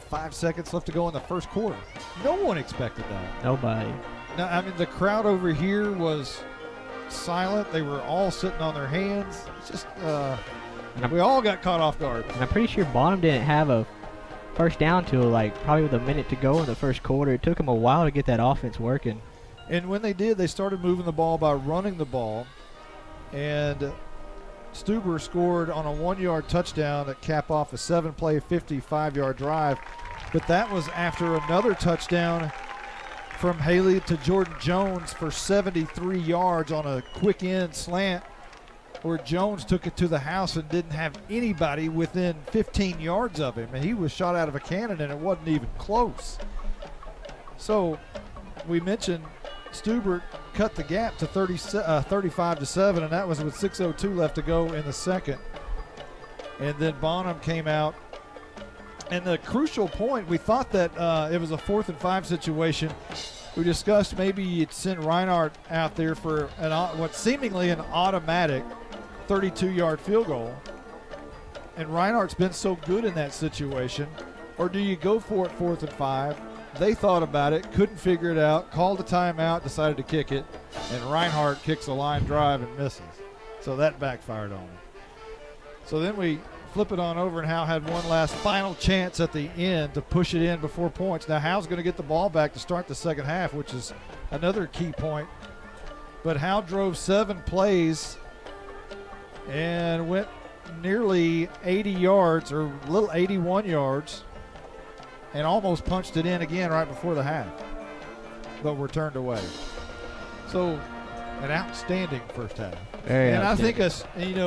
5 seconds left to go in the first quarter. No one expected that. Nobody. Now, I mean, the crowd over here was silent. They were all sitting on their hands. It's just we all got caught off guard. And I'm pretty sure Bonham didn't have a first down till probably with a minute to go in the first quarter. It took them a while to get that offense working. And when they did, they started moving the ball by running the ball. And Stuber scored on a 1-yard touchdown that capped off a 7-play, 55-yard drive. But that was after another touchdown from Haley to Jordan Jones for 73 yards on a quick end slant where Jones took it to the house and didn't have anybody within 15 yards of him. And he was shot out of a cannon, and it wasn't even close. So we mentioned Stuber cut the gap to 35-7, and that was with 6:02 left to go in the second. And then Bonham came out. And the crucial point, we thought that it was a 4th and 5 situation. We discussed maybe you'd send Reinhardt out there for what's seemingly an automatic 32-yard field goal. And Reinhardt's been so good in that situation. Or do you go for it 4th and 5? They thought about it, couldn't figure it out, called a timeout, decided to kick it, and Reinhardt kicks a line drive and misses. So that backfired on him. So then we flip it on over, and Howe had one last final chance at the end to push it in before points. Now Howe's going to get the ball back to start the second half, which is another key point. But Howe drove 7 plays and went nearly 80 yards, or a little 81 yards, and almost punched it in again right before the half. but were turned away. So, an outstanding first half. Very and outstanding. I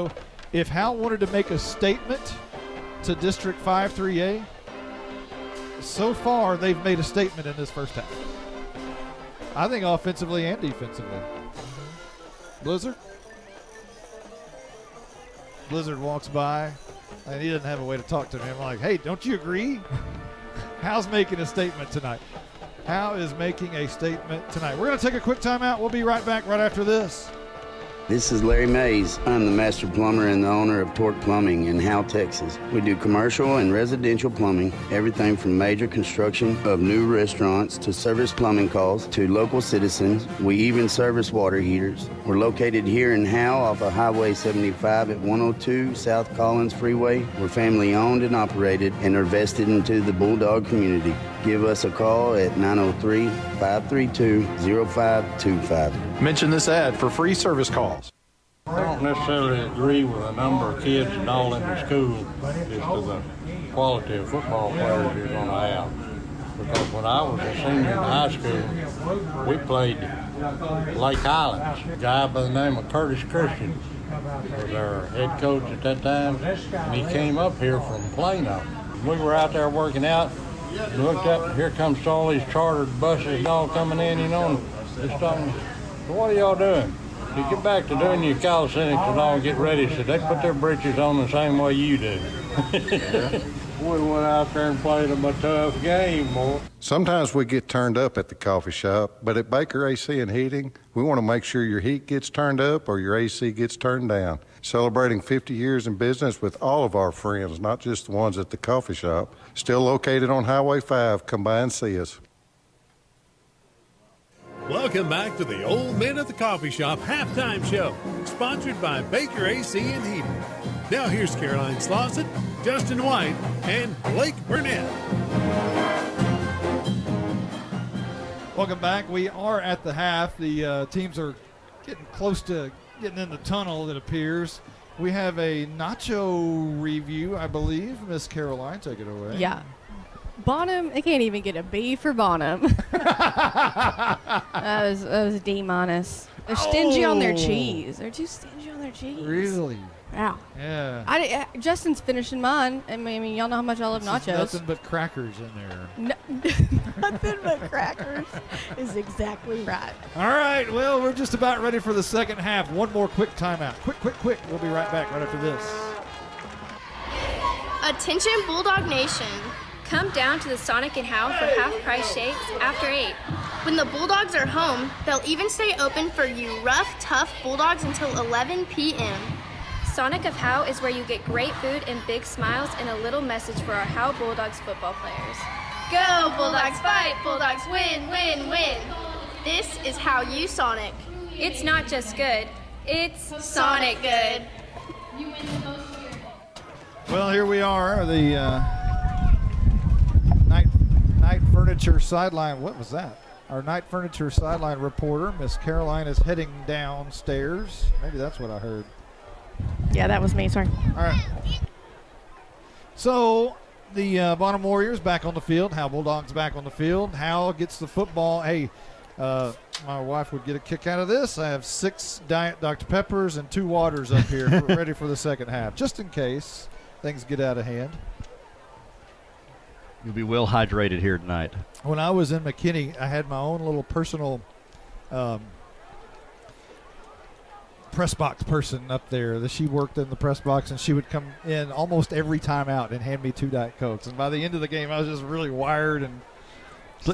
think, if Howe wanted to make a statement to District 5 3A, so far they've made a statement in this first half. I think offensively and defensively. Blizzard walks by, and he doesn't have a way to talk to me. I'm like, hey, don't you agree? Howe's making a statement tonight. Howe is making a statement tonight. We're going to take a quick timeout. We'll be right back right after this. This is Larry Mays. I'm the master plumber and the owner of Torque Plumbing in Howe, Texas. We do commercial and residential plumbing, everything from major construction of new restaurants to service plumbing calls to local citizens. We even service water heaters. We're located here in Howe off of Highway 75 at 102 South Collins Freeway. We're family owned and operated and are vested into the Bulldog community. Give us a call at 903-532-0525. Mention this ad for free service calls. I don't necessarily agree with the number of kids and all in the school as to the quality of football players you're going to have. Because when I was a senior in high school, we played Lake Highlands. A guy by the name of Curtis Christian was our head coach at that time, and he came up here from Plano. We were out there working out, and looked up, and here comes all these chartered buses all coming in, and just talking, so what are y'all doing? You get back to doing your calisthenics and all, get ready. So they put their britches on the same way you do. We went out there and played them a tough game, boy. Sometimes we get turned up at the coffee shop, but at Baker AC and Heating, we want to make sure your heat gets turned up or your AC gets turned down. Celebrating 50 years in business with all of our friends, not just the ones at the coffee shop. Still located on Highway 5. Come by and see us. Welcome back to the Old Men at the Coffee Shop halftime show, sponsored by Baker AC and Heating. Now here's Caroline Slauson, Justin White, and Blake Burnett. Welcome back. We are at the half. The teams are getting close to getting in the tunnel, it appears. We have a nacho review, I believe. Miss Caroline, take it away. Yeah. Bonham, they can't even get a B for Bonham. that was a D minus. They're stingy on their cheese. They're too stingy on their cheese. Really? Yeah. Yeah. Justin's finishing mine. I mean, y'all know how much I love nachos. Nothing but crackers in there. Nothing but crackers is exactly right. All right. Well, we're just about ready for the second half. One more quick timeout. Quick. We'll be right back right after this. Attention Bulldog Nation. Come down to the Sonic and Howe for half-price shakes after 8. When the Bulldogs are home, they'll even stay open for you rough, tough Bulldogs until 11 p.m. Sonic of Howe is where you get great food and big smiles and a little message for our Howe Bulldogs football players. Go Bulldogs fight, Bulldogs win, win, win. This is how you Sonic. It's not just good, it's Sonic good. Well, here we are, the night furniture sideline. What was that? Our night furniture sideline reporter, Miss Caroline, is heading downstairs. Maybe that's what I heard. Yeah, that was me. Sorry. All right. So the Bonham Warriors back on the field. Howe Bulldogs back on the field. Howe gets the football. Hey, my wife would get a kick out of this. I have 6 Diet Dr. Peppers and 2 waters up here ready for the second half, just in case things get out of hand. You'll be well hydrated here tonight. When I was in McKinney, I had my own little personal press box person up there. She worked in the press box, and she would come in almost every time out and hand me 2 Diet Cokes. And by the end of the game, I was just really wired, and so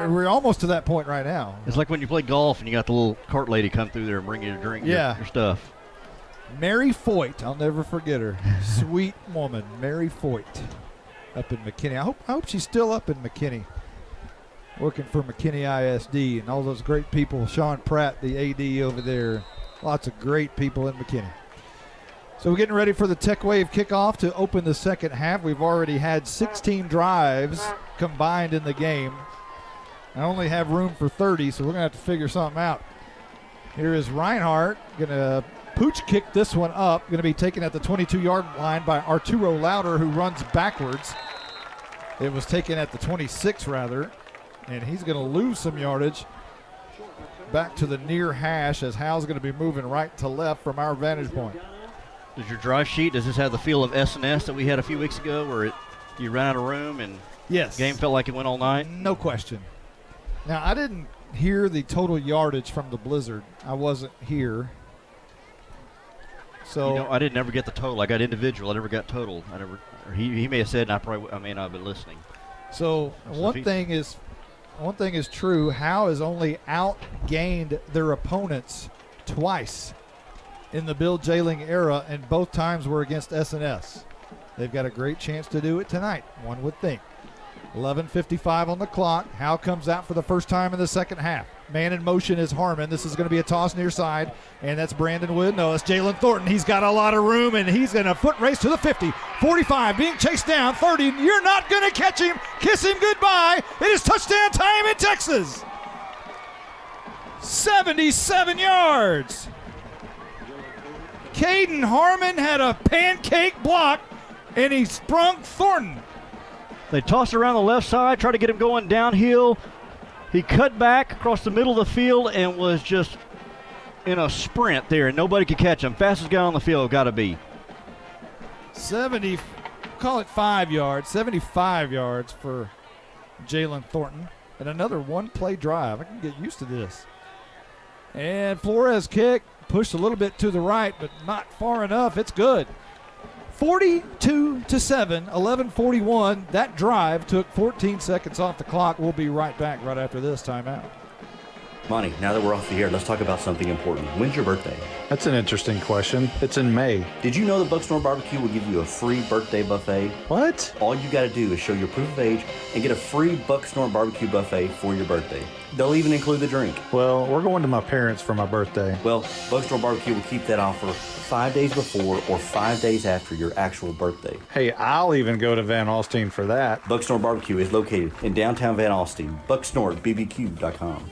we're almost to that point right now. It's like when you play golf and you got the little cart lady come through there and bring you a drink, your stuff. Mary Foyt, I'll never forget her. Sweet woman, Mary Foyt, up in McKinney. I hope she's still up in McKinney, working for McKinney ISD and all those great people. Sean Pratt, the AD over there. Lots of great people in McKinney. So we're getting ready for the Tech Wave kickoff to open the second half. We've already had 16 drives combined in the game. I only have room for 30, so we're going to have to figure something out. Here is Reinhardt going to pooch kick this one up. Going to be taken at the 22-yard line by Arturo Lauder, who runs backwards. It was taken at the 26, rather, and he's going to lose some yardage. back to the near hash as Howe's going to be moving right to left from our vantage point. Does your drive sheet, does this have the feel of S&S that we had a few weeks ago where you ran out of room and yes, the game felt like it went all night? No question. Now, I didn't hear the total yardage from the blizzard. I wasn't here. So I didn't ever get the total. I got individual. I never got total. He may have said, and I may not have been listening. So one thing is true. Howe has only outgained their opponents twice in the Bill Jailing era, and both times were against S&S. They've got a great chance to do it tonight, one would think. 11:55 on the clock. Howe comes out for the first time in the second half. Man in motion is Harmon. This is going to be a toss near side, and that's Brandon Wood. No, it's Jalen Thornton. He's got a lot of room, and he's going to foot race to the 50. 45, being chased down. 30, you're not going to catch him. Kiss him goodbye. It is touchdown time in Texas. 77 yards. Caden Harmon had a pancake block, and he sprung Thornton. They tossed around the left side, tried to get him going downhill. He cut back across the middle of the field and was just in a sprint there, and nobody could catch him. Fastest guy on the field, got to be. 75 yards for Jalen Thornton. And another one-play drive. I can get used to this. And Flores kick, pushed a little bit to the right, but not far enough. It's good. 42-7, 11:41. That drive took 14 seconds off the clock. We'll be right back right after this timeout. Monty, now that we're off the air, let's talk about something important. When's your birthday? That's an interesting question. It's in May. Did you know that Bucksnor Barbecue will give you a free birthday buffet? What? All you got to do is show your proof of age and get a free Bucksnor Barbecue buffet for your birthday. They'll even include the drink. Well, we're going to my parents for my birthday. Well, Bucksnor Barbecue will keep that offer 5 days before or 5 days after your actual birthday. Hey, I'll even go to Van Alstyne for that. Bucksnor Barbecue is located in downtown Van Alstyne. BucksnorBBQ.com.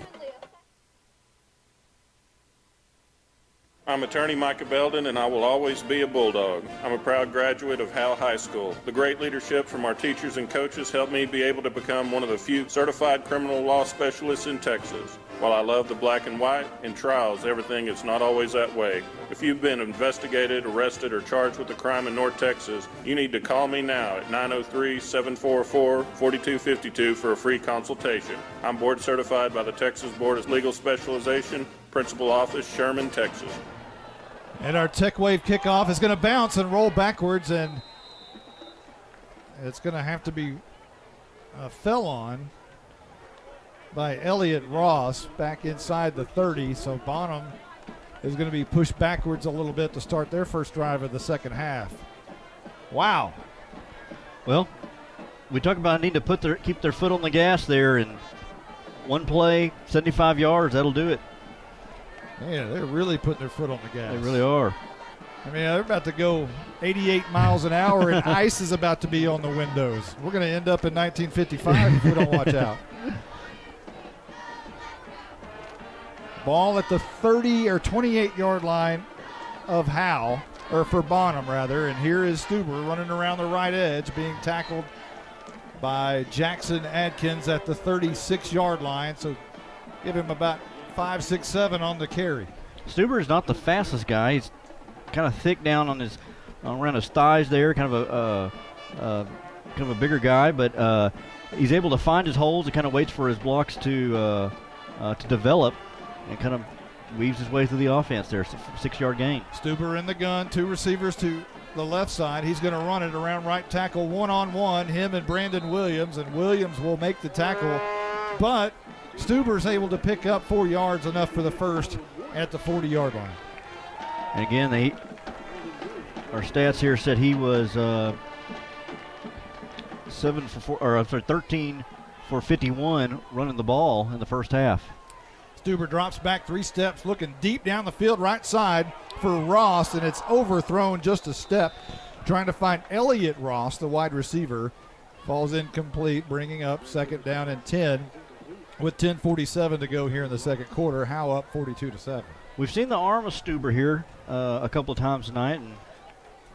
I'm attorney Micah Belden, and I will always be a Bulldog. I'm a proud graduate of Howe High School. The great leadership from our teachers and coaches helped me be able to become one of the few certified criminal law specialists in Texas. While I love the black and white, in trials, everything is not always that way. If you've been investigated, arrested, or charged with a crime in North Texas, you need to call me now at 903-744-4252 for a free consultation. I'm board certified by the Texas Board of Legal Specialization, Principal Office, Sherman, Texas. And our Tech Wave kickoff is going to bounce and roll backwards, and it's going to have to be fell on by Elliott Ross back inside the 30. So Bonham is going to be pushed backwards a little bit to start their first drive of the second half. Wow. Well, we talk about needing to keep their foot on the gas there, and one play, 75 yards, that'll do it. Man, they're really putting their foot on the gas. They really are. I mean, they're about to go 88 miles an hour, and ice is about to be on the windows. We're going to end up in 1955 if we don't watch out. Ball at the 30 or 28-yard line of Howe, or for Bonham, rather. And here is Stuber running around the right edge, being tackled by Jackson Adkins at the 36-yard line. So give him about 5, 6, 7 on the carry. Stuber is not the fastest guy. He's kind of thick down on around his thighs there, kind of a bigger guy, but he's able to find his holes and kind of waits for his blocks to develop, and kind of weaves his way through the offense there. 6-yard gain. Stuber in the gun, 2 receivers to the left side. He's going to run it around right tackle, one-on-one, him and Brandon Williams, and Williams will make the tackle, but Stuber's able to pick up 4 yards, enough for the first at the 40-yard line. And again, our stats here said he was 13 for 51 running the ball in the first half. Stuber drops back 3 steps, looking deep down the field right side for Ross, and it's overthrown just a step, trying to find Elliott Ross, the wide receiver. Falls incomplete, bringing up second down and 10 with 10:47 to go here in the second quarter. Howe up 42-7. We've seen the arm of Stuber here a couple of times tonight, and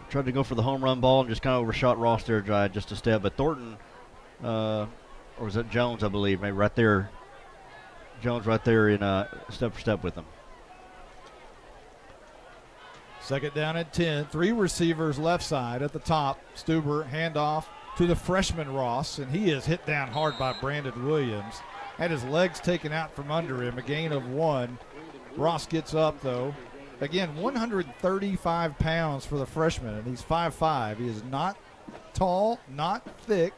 tried to go for the home run ball and just kind of overshot Ross there just a step. But Thornton, or was that Jones, I believe, maybe right there, Jones right there in step for step with him. Second down and 10. 3 receivers left side at the top. Stuber handoff to the freshman Ross, and he is hit down hard by Brandon Williams. Had his legs taken out from under him, a gain of 1. Ross gets up, though. Again, 135 pounds for the freshman, and he's 5'5". He is not tall, not thick,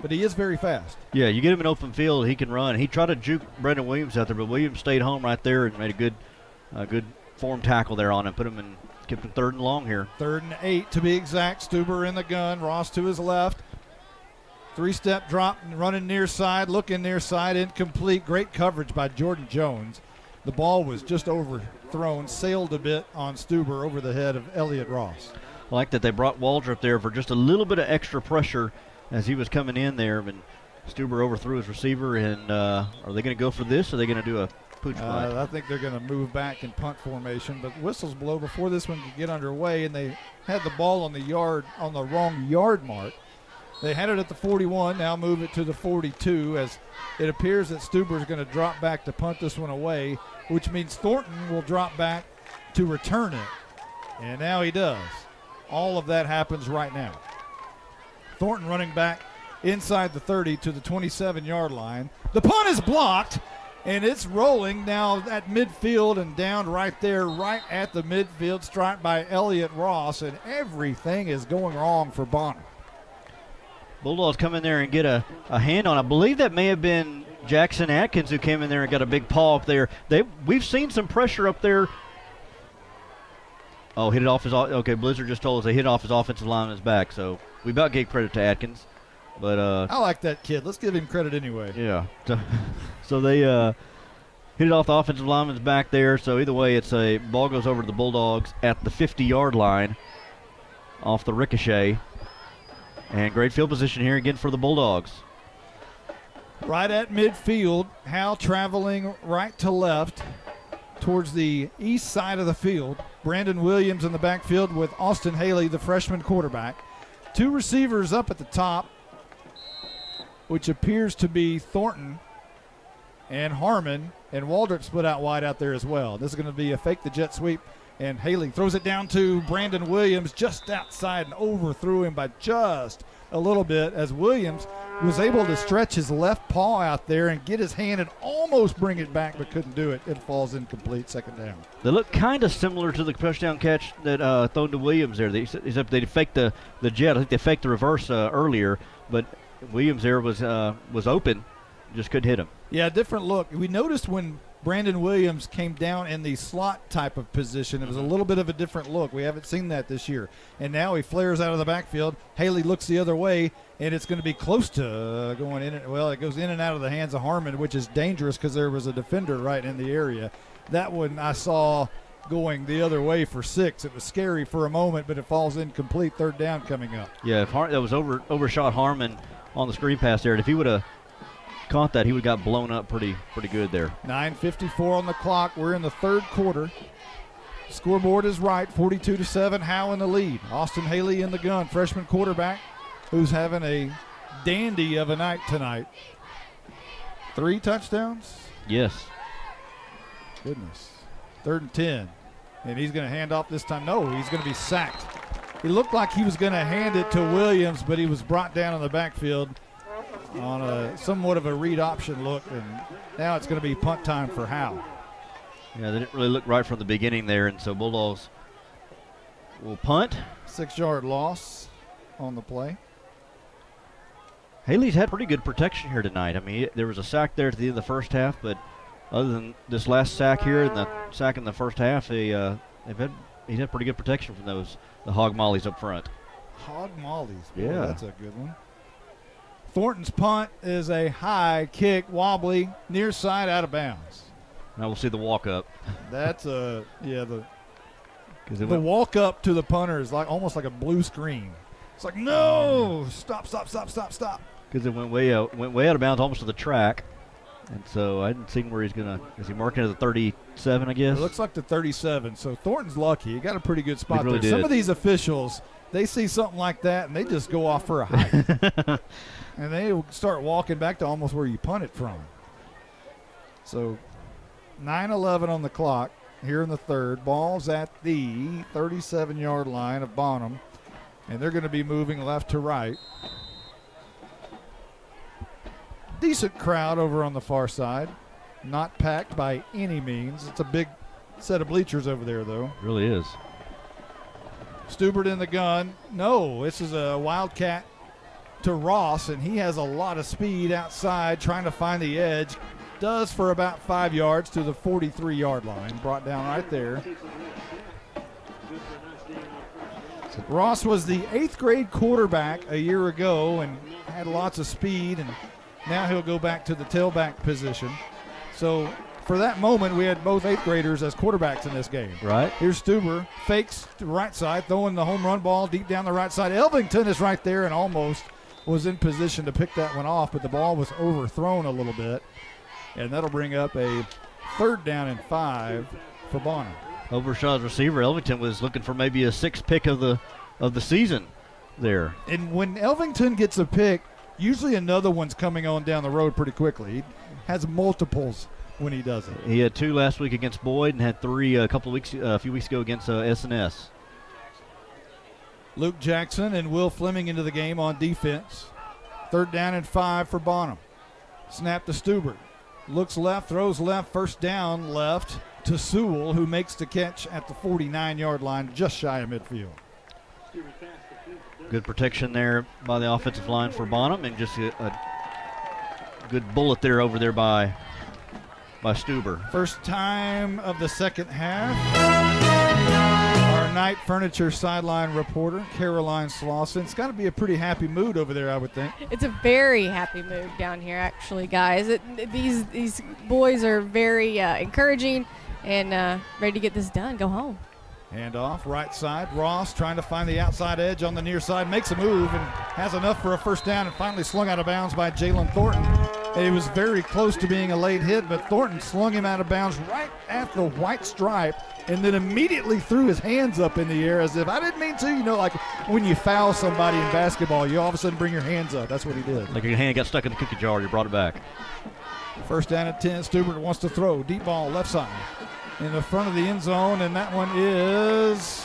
but he is very fast. Yeah, you get him in open field, he can run. He tried to juke Brandon Williams out there, but Williams stayed home right there and made a good form tackle there on him. Kept him 3rd and long here. 3rd and 8 to be exact. Stuber in the gun. Ross to his left. 3-step drop, running near side, looking near side, incomplete. Great coverage by Jordan Jones. The ball was just overthrown, sailed a bit on Stuber over the head of Elliott Ross. I like that they brought Waldrop there for just a little bit of extra pressure as he was coming in there. And Stuber overthrew his receiver. And are they going to go for this, or are they going to do a pooch punt? I think they're going to move back in punt formation, but whistles blow before this one could get underway, and they had the ball on the wrong yard mark. They had it at the 41, now move it to the 42, as it appears that Stuber is going to drop back to punt this one away, which means Thornton will drop back to return it. And now he does. All of that happens right now. Thornton running back inside the 30 to the 27-yard line. The punt is blocked, and it's rolling now at midfield and down right there, right at the midfield stripe by Elliott Ross, and everything is going wrong for Bonham. Bulldogs come in there and get a hand on. I believe that may have been Jackson Atkins who came in there and got a big paw up there. We've seen some pressure up there. Oh, hit it off his. Okay, Blizzard just told us they hit off his offensive lineman's back, so we about gave credit to Atkins. But I like that kid. Let's give him credit anyway. Yeah. So they hit it off the offensive lineman's back there. So either way, it's a ball goes over to the Bulldogs at the 50-yard line off the ricochet. And great field position here again for the Bulldogs. Right at midfield, Howe traveling right to left towards the east side of the field. Brandon Williams in the backfield with Austin Haley, the freshman quarterback. 2 receivers up at the top, which appears to be Thornton and Harmon, and Waldrop split out wide out there as well. This is going to be a fake the jet sweep, and Haley throws it down to Brandon Williams just outside and overthrew him by just a little bit, as Williams was able to stretch his left paw out there and get his hand and almost bring it back, but couldn't do it. It falls incomplete, 2nd down. They look kind of similar to the touchdown catch that thrown to Williams there. They faked the jet. I think they faked the reverse earlier, but Williams there was open, just couldn't hit him. Yeah, different look. We noticed when Brandon Williams came down in the slot type of position, it was a little bit of a different look. We haven't seen that this year. And now he flares out of the backfield. Haley looks the other way, and it's going to be close to going in. Well, it goes in and out of the hands of Harmon, which is dangerous because there was a defender right in the area. That one I saw going the other way for 6. It was scary for a moment, but it falls incomplete. 3rd down coming up. Yeah, if that was overshot Harmon on the screen pass there, and if he would have caught that, he would have got blown up pretty good there. 9:54 on the clock. We're in the 3rd quarter. Scoreboard is right, 42-7. Howe in the lead. Austin Haley in the gun, freshman quarterback, who's having a dandy of a night tonight. 3 touchdowns? Yes. Goodness. 3rd and 10. And he's going to hand off this time. No, he's going to be sacked. He looked like he was going to hand it to Williams, but he was brought down in the backfield on a somewhat of a read option look, and now it's going to be punt time for Howe. Yeah, they didn't really look right from the beginning there, and so Bulldogs will punt. 6-yard loss on the play. Haley's had pretty good protection here tonight. I mean, there was a sack there at the end of the first half, but other than this last sack here and the sack in the first half, he's had pretty good protection from the hog mollies up front. Hog mollies. Yeah. Boy, that's a good one. Thornton's punt is a high kick, wobbly, near side, out of bounds. Now we'll see the walk up. That's the walk up to the punter is almost like a blue screen. It's like, no, stop. Because it went way out of bounds, almost to the track, and so I didn't see where he's gonna. Is he marking it at the 37? I guess it looks like the 37. So Thornton's lucky. He got a pretty good spot really there. Did. Some of these officials, they see something like that and they just go off for a hike. And they start walking back to almost where you punt it from. So 9:11 on the clock here in the third. Ball's at the 37-yard line of Bonham, and they're going to be moving left to right. Decent crowd over on the far side. Not packed by any means. It's a big set of bleachers over there, though. It really is. Stubert in the gun. No, this is a wildcat to Ross, and he has a lot of speed outside trying to find the edge. Does for about 5 yards to the 43-yard line. Brought down right there. Ross was the 8th grade quarterback a year ago and had lots of speed, and now he'll go back to the tailback position. So for that moment, we had both 8th graders as quarterbacks in this game. Right. Here's Stuber, fakes to the right side, throwing the home run ball deep down the right side. Elvington is right there and almost was in position to pick that one off, but the ball was overthrown a little bit. And that'll bring up a 3rd down and 5 for Bonham. Overshot's receiver, Elvington, was looking for maybe a 6th pick of the season there. And when Elvington gets a pick, usually another one's coming on down the road pretty quickly. He has multiples when he does it. He had 2 last week against Boyd and had 3 a few weeks ago against S&S. Luke Jackson and Will Fleming into the game on defense. 3rd down and 5 for Bonham. Snap to Stubert. Looks left, throws left, 1st down left to Sewell, who makes the catch at the 49-yard line, just shy of midfield. Good protection there by the offensive line for Bonham, and just a good bullet there over there by Stuber. First time of the second half. Our Night Furniture sideline reporter, Caroline Slauson. It's got to be a pretty happy mood over there, I would think. It's a very happy mood down here, actually, guys. These boys are very encouraging and ready to get this done. Go home. Hand off, right side. Ross trying to find the outside edge on the near side. Makes a move and has enough for a 1st down and finally slung out of bounds by Jalen Thornton. He was very close to being a late hit, but Thornton slung him out of bounds right at the white stripe and then immediately threw his hands up in the air as if, I didn't mean to. You know, like when you foul somebody in basketball, you all of a sudden bring your hands up. That's what he did. Like your hand got stuck in the cookie jar, you brought it back. 1st down at 10. Stubert wants to throw. Deep ball, left side. In the front of the end zone, and that one is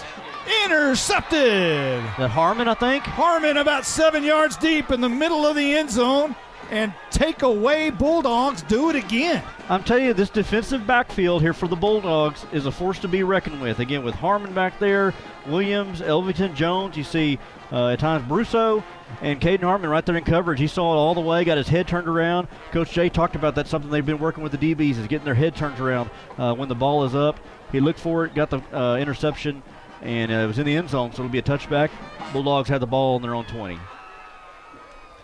intercepted. That Harmon, I think? Harmon about 7 yards deep in the middle of the end zone, and take away Bulldogs do it again. I'm telling you, this defensive backfield here for the Bulldogs is a force to be reckoned with. Again, with Harmon back there, Williams, Elvington, Jones, you see at times Brousseau, and Caden Harmon right there in coverage. He saw it all the way, got his head turned around. Coach Jay talked about that, something they've been working with the DBs is getting their head turned around when the ball is up. He looked for it, got the interception, and it was in the end zone, so it'll be a touchback. Bulldogs had the ball on their own 20.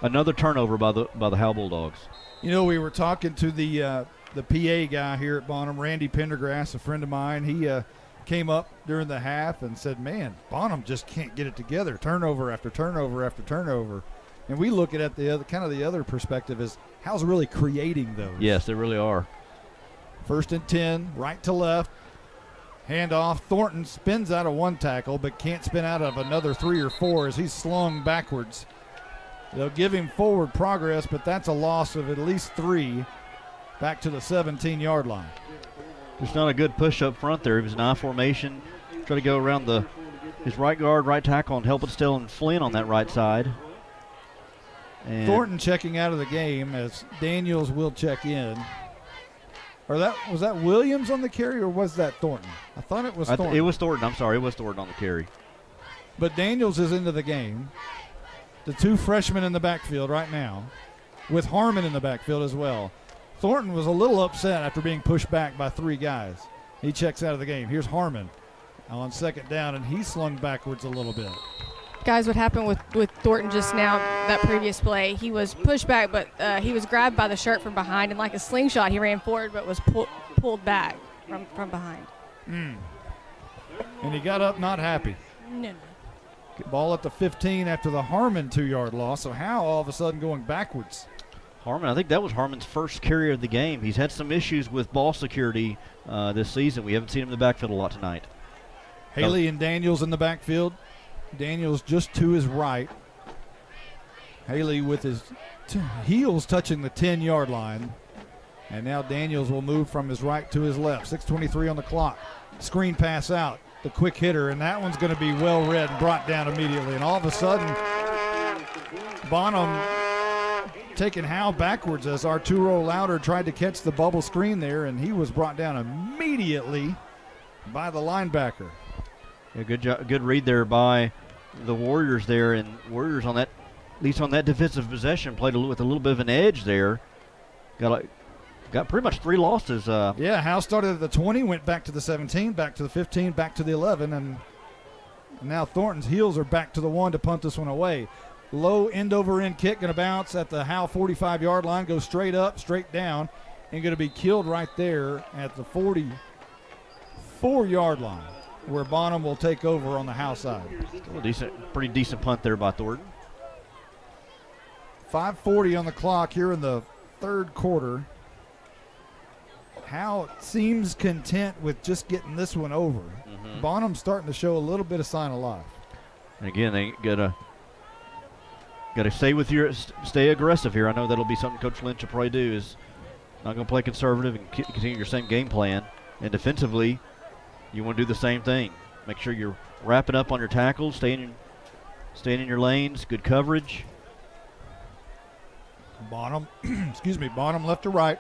Another turnover by the Howe Bulldogs. You know, we were talking to the PA guy here at Bonham, Randy Pendergrass, a friend of mine. He came up during the half and said, man, Bonham just can't get it together. Turnover after turnover after turnover. And we look at it the other perspective is Howe's really creating those. Yes, they really are. 1st and 10, right to left. Handoff. Thornton spins out of one tackle, but can't spin out of another 3 or 4 as he's slung backwards. They'll give him forward progress, but that's a loss of at least 3 back to the 17-yard line. Just not a good push up front there. It was an I formation. Try to go around his right guard, right tackle, and help it still and Flynn on that right side. And Thornton checking out of the game as Daniels will check in. Or was that Williams on the carry, or was that Thornton? I thought it was Thornton. It was Thornton. I'm sorry, it was Thornton on the carry. But Daniels is into the game. The 2 freshmen in the backfield right now, with Harmon in the backfield as well. Thornton was a little upset after being pushed back by 3 guys. He checks out of the game. Here's Harmon on 2nd down, and he's slung backwards a little bit. Guys, what happened with Thornton just now, that previous play, he was pushed back, but he was grabbed by the shirt from behind, and like a slingshot, he ran forward but was pulled back from behind. And he got up not happy. No. Ball at the 15 after the Harmon 2-yard loss, so Howe all of a sudden going backwards. Harmon, I think that was Harmon's first carry of the game. He's had some issues with ball security this season. We haven't seen him in the backfield a lot tonight. Haley and Daniels in the backfield. Daniels just to his right. Haley with his heels touching the 10-yard line. And now Daniels will move from his right to his left. 6:23 on the clock. Screen pass out. The quick hitter, and that one's going to be well read and brought down immediately. And all of a sudden, Bonham taking Howe backwards as Arturo Louder tried to catch the bubble screen there, and he was brought down immediately by the linebacker. Yeah, good job, good read there by the Warriors there, and Warriors on that, at least on that defensive possession, played with a little bit of an edge there. Got pretty much 3 losses. Yeah, Howe started at the 20, went back to the 17, back to the 15, back to the 11, and now Thornton's heels are back to the 1 to punt this one away. Low end-over-end kick, going to bounce at the Howe 45-yard line, go straight up, straight down, and going to be killed right there at the 44-yard line, where Bonham will take over on the Howe side. Pretty decent punt there by Thornton. 5:40 on the clock here in the third quarter. Howe seems content with just getting this one over. Bonham's starting to show a little bit of sign of life. And again, they gotta stay aggressive here. I know that'll be something Coach Lynch will probably do, is not going to play conservative and continue your same game plan. And defensively, you want to do the same thing. Make sure you're wrapping up on your tackles, staying in your lanes, good coverage. Bonham, Bonham left to right.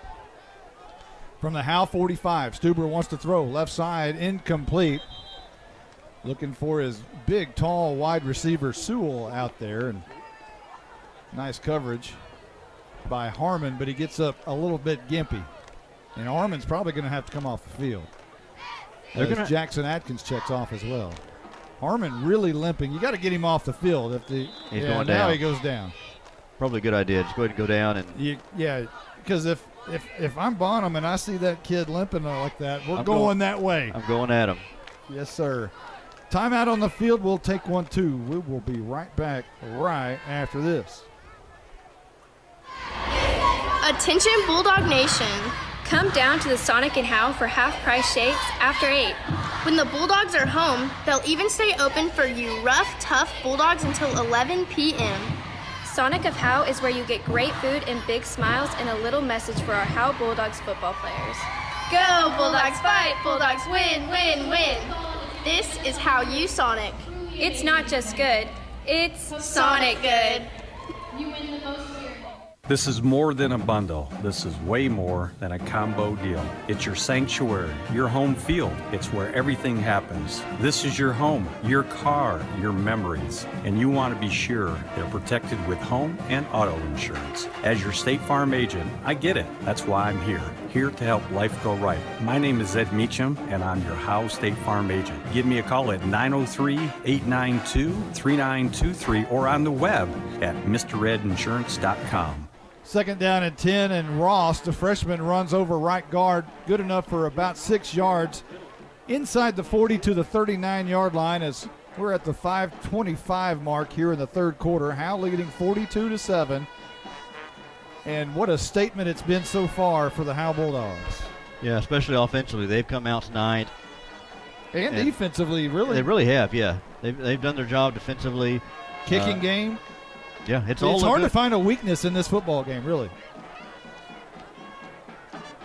From the Howe 45, Stuber wants to throw. Left side, incomplete. Looking for his big, tall, wide receiver Sewell out there. And nice coverage by Harmon, but he gets up a little bit gimpy. And Harmon's probably going to have to come off the field. Jackson Atkins checks off as well. Harmon really limping. You got to get him off the field. He's going down. Now he goes down. Probably a good idea. Just go ahead and go down. Because if I'm Bonham and I see that kid limping like that, I'm going that way. I'm going at him. Yes, sir. Timeout on the field. We'll take one, too. We will be right back right after this. Attention Bulldog Nation. Come down to the Sonic and Howe for half-price shakes after 8. When the Bulldogs are home, they'll even stay open for you rough, tough Bulldogs until 11 p.m. Sonic of Howe is where you get great food and big smiles and a little message for our Howe Bulldogs football players. Go Bulldogs fight, Bulldogs win, win, win. This is how you Sonic. It's not just good, it's Sonic good. You win the most. This is more than a bundle. This is way more than a combo deal. It's your sanctuary, your home field. It's where everything happens. This is your home, your car, your memories. And you want to be sure they're protected with home and auto insurance. As your State Farm agent, I get it. That's why I'm here to help life go right. My name is Ed Meacham, and I'm your Howe State Farm agent. Give me a call at 903-892-3923 or on the web at MrRedInsurance.com. Second down and 10, and Ross, the freshman, runs over right guard, good enough for about 6 yards. Inside the 40 to the 39-yard line as we're at the 5:25 mark here in the third quarter. Howe leading 42-7. And what a statement it's been so far for the Howe Bulldogs. Yeah, especially offensively. They've come out tonight. And defensively, really. They really have, yeah. They've done their job defensively. Kicking game. Yeah, it's hard to find a weakness in this football game, really.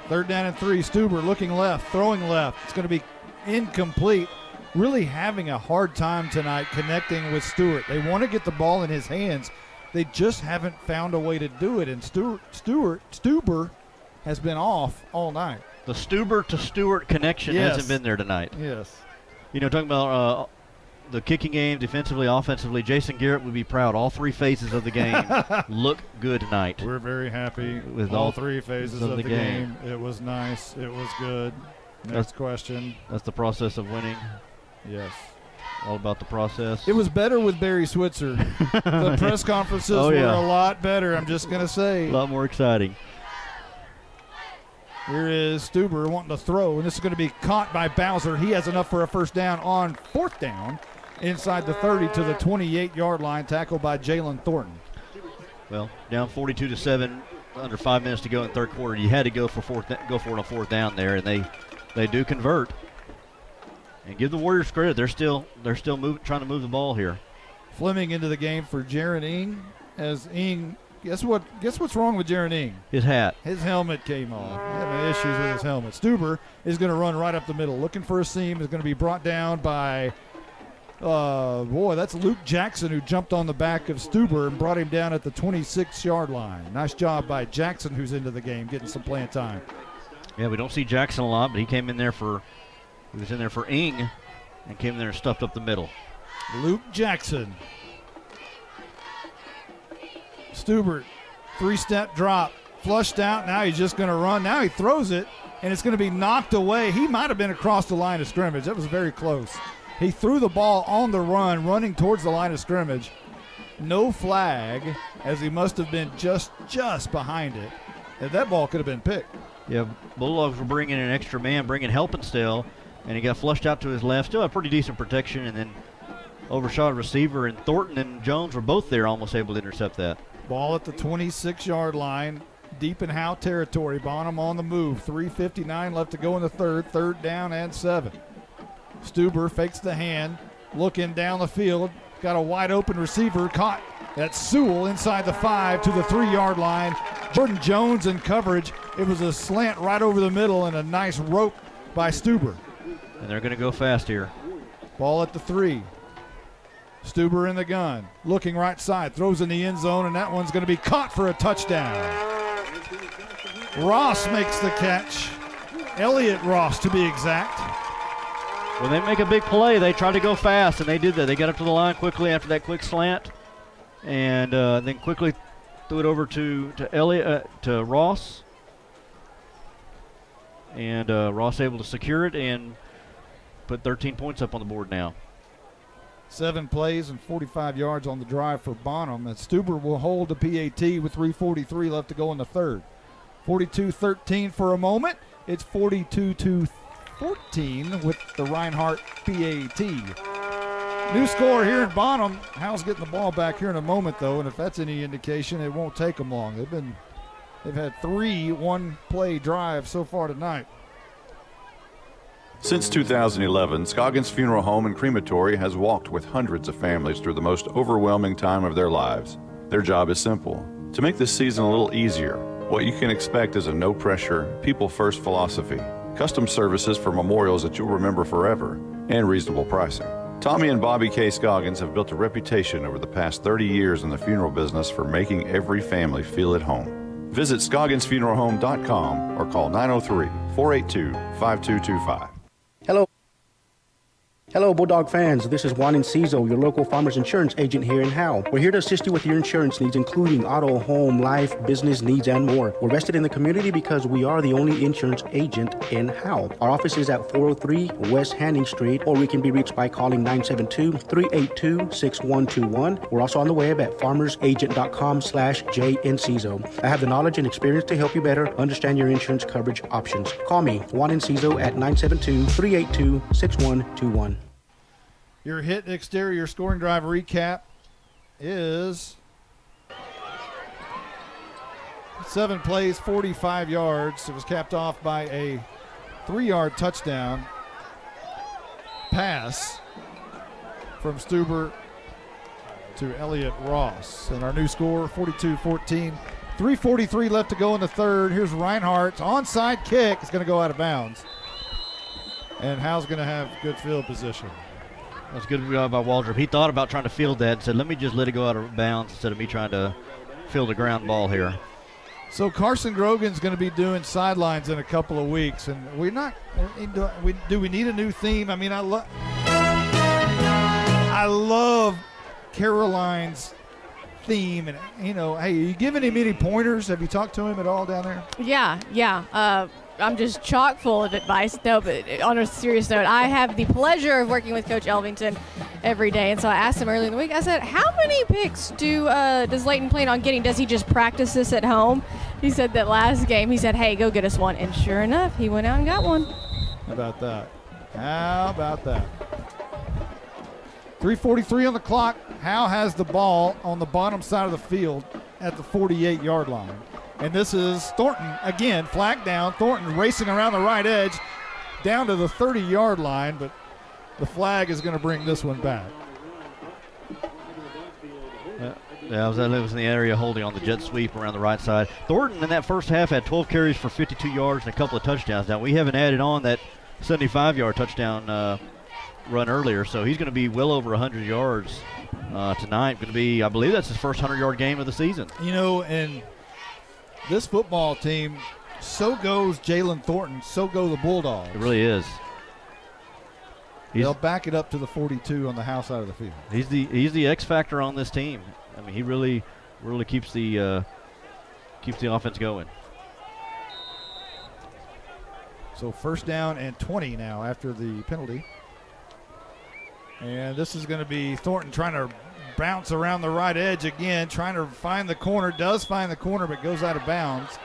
Third down and 3. Stuber looking left, throwing left. It's going to be incomplete. Really having a hard time tonight connecting with Stewart. They want to get the ball in his hands. They just haven't found a way to do it. And Stuber has been off all night. The Stuber to Stewart connection hasn't been there tonight. Yes. You know, talking about the kicking game, defensively, offensively, Jason Garrett would be proud. All 3 phases of the game look good tonight. We're very happy with all 3 phases of the game. It was nice. It was good. Next question. That's the process of winning. Yes. All about the process. It was better with Barry Switzer. The press conferences were a lot better, I'm just going to say. A lot more exciting. Here is Stuber wanting to throw, and this is going to be caught by Bowser. He has enough for a first down on 4th down. Inside the 30 to the 28-yard line, tackled by Jalen Thornton. Well, down 42-7, under 5 minutes to go in third quarter. You had to go for it on 4th down there, and they do convert. And give the Warriors credit; they're still trying to move the ball here. Fleming into the game for Jaron Ing, as Ing Guess what's wrong with Jaron Ing? His hat. His helmet came off. Having issues with his helmet. Stuber is going to run right up the middle, looking for a seam. Is going to be brought down by, that's Luke Jackson, who jumped on the back of Stuber and brought him down at the 26-yard line. Nice job by Jackson, who's into the game, getting some playing time. Yeah, we don't see Jackson a lot, but he was in there for Ing and came in there and stuffed up the middle. Luke Jackson. Stuber, 3-step drop, flushed out. Now he's just going to run. Now he throws it, and it's going to be knocked away. He might have been across the line of scrimmage. That was very close. He threw the ball on the run, running towards the line of scrimmage. No flag, as he must have been just behind it. And that ball could have been picked. Yeah, Bulldogs were bringing an extra man, bringing Helpenstell, and he got flushed out to his left. Still had pretty decent protection, and then overshot receiver, and Thornton and Jones were both there, almost able to intercept that. Ball at the 26-yard line, deep in Howe territory. Bonham on the move. 3:59 left to go in the third down and 7. Stuber fakes the hand, looking down the field. Got a wide open receiver, caught. That's Sewell inside the 5 to the 3-yard line. Jordan Jones in coverage. It was a slant right over the middle and a nice rope by Stuber. And they're going to go fast here. Ball at the 3. Stuber in the gun, looking right side, throws in the end zone, and that one's going to be caught for a touchdown. Ross makes the catch. Elliott Ross, to be exact. When they make a big play, they try to go fast, and they did that. They got up to the line quickly after that quick slant, and then quickly threw it over to Elliott, to Ross. And Ross able to secure it and put 13 points up on the board now. 7 plays and 45 yards on the drive for Bonham. And Stuber will hold the PAT with 3:43 left to go in the third. 42-13 for a moment. It's 42-14 with the Reinhardt PAT. New score here in Bonham. Howe's getting the ball back here in a moment, though, and if that's any indication, it won't take them long. They've had 3 one-play drives so far tonight. Since 2011, Scoggins Funeral Home and Crematory has walked with hundreds of families through the most overwhelming time of their lives. Their job is simple: to make this season a little easier. What you can expect is a no-pressure, people-first philosophy, custom services for memorials that you'll remember forever, and reasonable pricing. Tommy and Bobby K. Scoggins have built a reputation over the past 30 years in the funeral business for making every family feel at home. Visit ScogginsFuneralHome.com or call 903-482-5225. Hello, Bulldog fans. This is Juan Enciso, your local farmers insurance agent here in Howe. We're here to assist you with your insurance needs, including auto, home, life, business needs, and more. We're vested in the community because we are the only insurance agent in Howe. Our office is at 403 West Hanning Street, or we can be reached by calling 972-382-6121. We're also on the web at farmersagent.com/JEnciso. I have the knowledge and experience to help you better understand your insurance coverage options. Call me, Juan Enciso, at 972-382-6121. Your hit exterior scoring drive recap is 7 plays, 45 yards. It was capped off by a 3-yard touchdown pass from Stuber to Elliott Ross. And our new score, 42-14. 3:43 left to go in the third. Here's Reinhardt's onside kick. It's going to go out of bounds. And Howe's going to have good field position. That's good by Waldrop. He thought about trying to field that and said, let me just let it go out of bounds instead of me trying to field a ground ball here. So Carson Grogan's going to be doing sidelines in a couple of weeks, and we're not. Do we need a new theme? I mean, I love Caroline's theme, and hey, are you giving him any pointers? Have you talked to him at all down there? Yeah. I'm just chock full of advice. No, but on a serious note, I have the pleasure of working with Coach Elvington every day. And so I asked him early in the week, I said, how many picks does Layton plan on getting? Does he just practice this at home? He said that last game, he said, hey, go get us one. And sure enough, he went out and got one. How about that? 3:43 on the clock. Howe has the ball on the bottom side of the field at the 48-yard line. And this is Thornton again, flag down. Thornton racing around the right edge down to the 30-yard line, but the flag is going to bring this one back. Yeah, it was in the area holding on the jet sweep around the right side. Thornton in that first half had 12 carries for 52 yards and a couple of touchdowns. Now, we haven't added on that 75-yard touchdown run earlier, so he's going to be well over 100 yards tonight. Going to be, I believe that's his first 100-yard game of the season. You know, and this football team, so goes Jalen Thornton, so go the Bulldogs. It really is. They'll back it up to the 42 on the house side of the field. He's the X factor on this team. I mean, he really keeps the offense going. So first down and 20 now after the penalty. And this is going to be Thornton trying to bounce around the right edge again, trying to find the corner. Does find the corner, but goes out of bounds.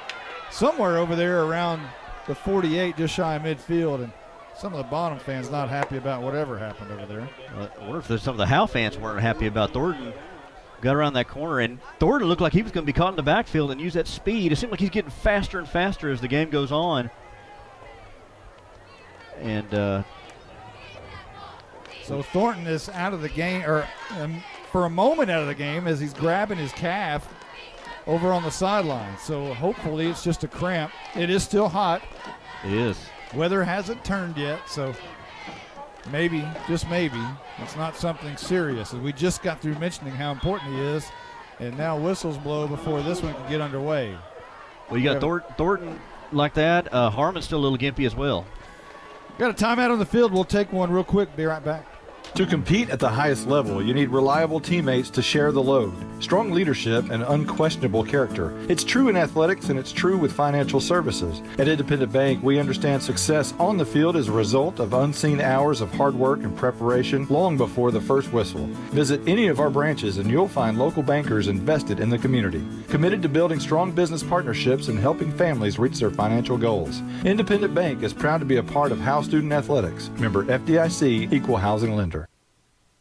Somewhere over there around the 48, just shy of midfield. And some of the Bonham fans not happy about whatever happened over there. I wonder if some of the Howe fans weren't happy about Thornton. Got around that corner, and Thornton looked like he was going to be caught in the backfield and use that speed. It seemed like he's getting faster and faster as the game goes on. And so Thornton is out of the game, or for a moment out of the game, as he's grabbing his calf over on the sideline. So hopefully it's just a cramp. It is still hot. It is. Weather hasn't turned yet, so maybe, just maybe, it's not something serious. We just got through mentioning how important he is, and now whistles blow before this one can get underway. Well, you got Thornton like that. Harmon's still a little gimpy as well. Got a timeout on the field. We'll take one real quick. Be right back. To compete at the highest level, you need reliable teammates to share the load, strong leadership, and unquestionable character. It's true in athletics, and it's true with financial services. At Independent Bank, we understand success on the field is a result of unseen hours of hard work and preparation long before the first whistle. Visit any of our branches, and you'll find local bankers invested in the community, committed to building strong business partnerships and helping families reach their financial goals. Independent Bank is proud to be a part of Howe Student Athletics. Member FDIC, Equal Housing Lender.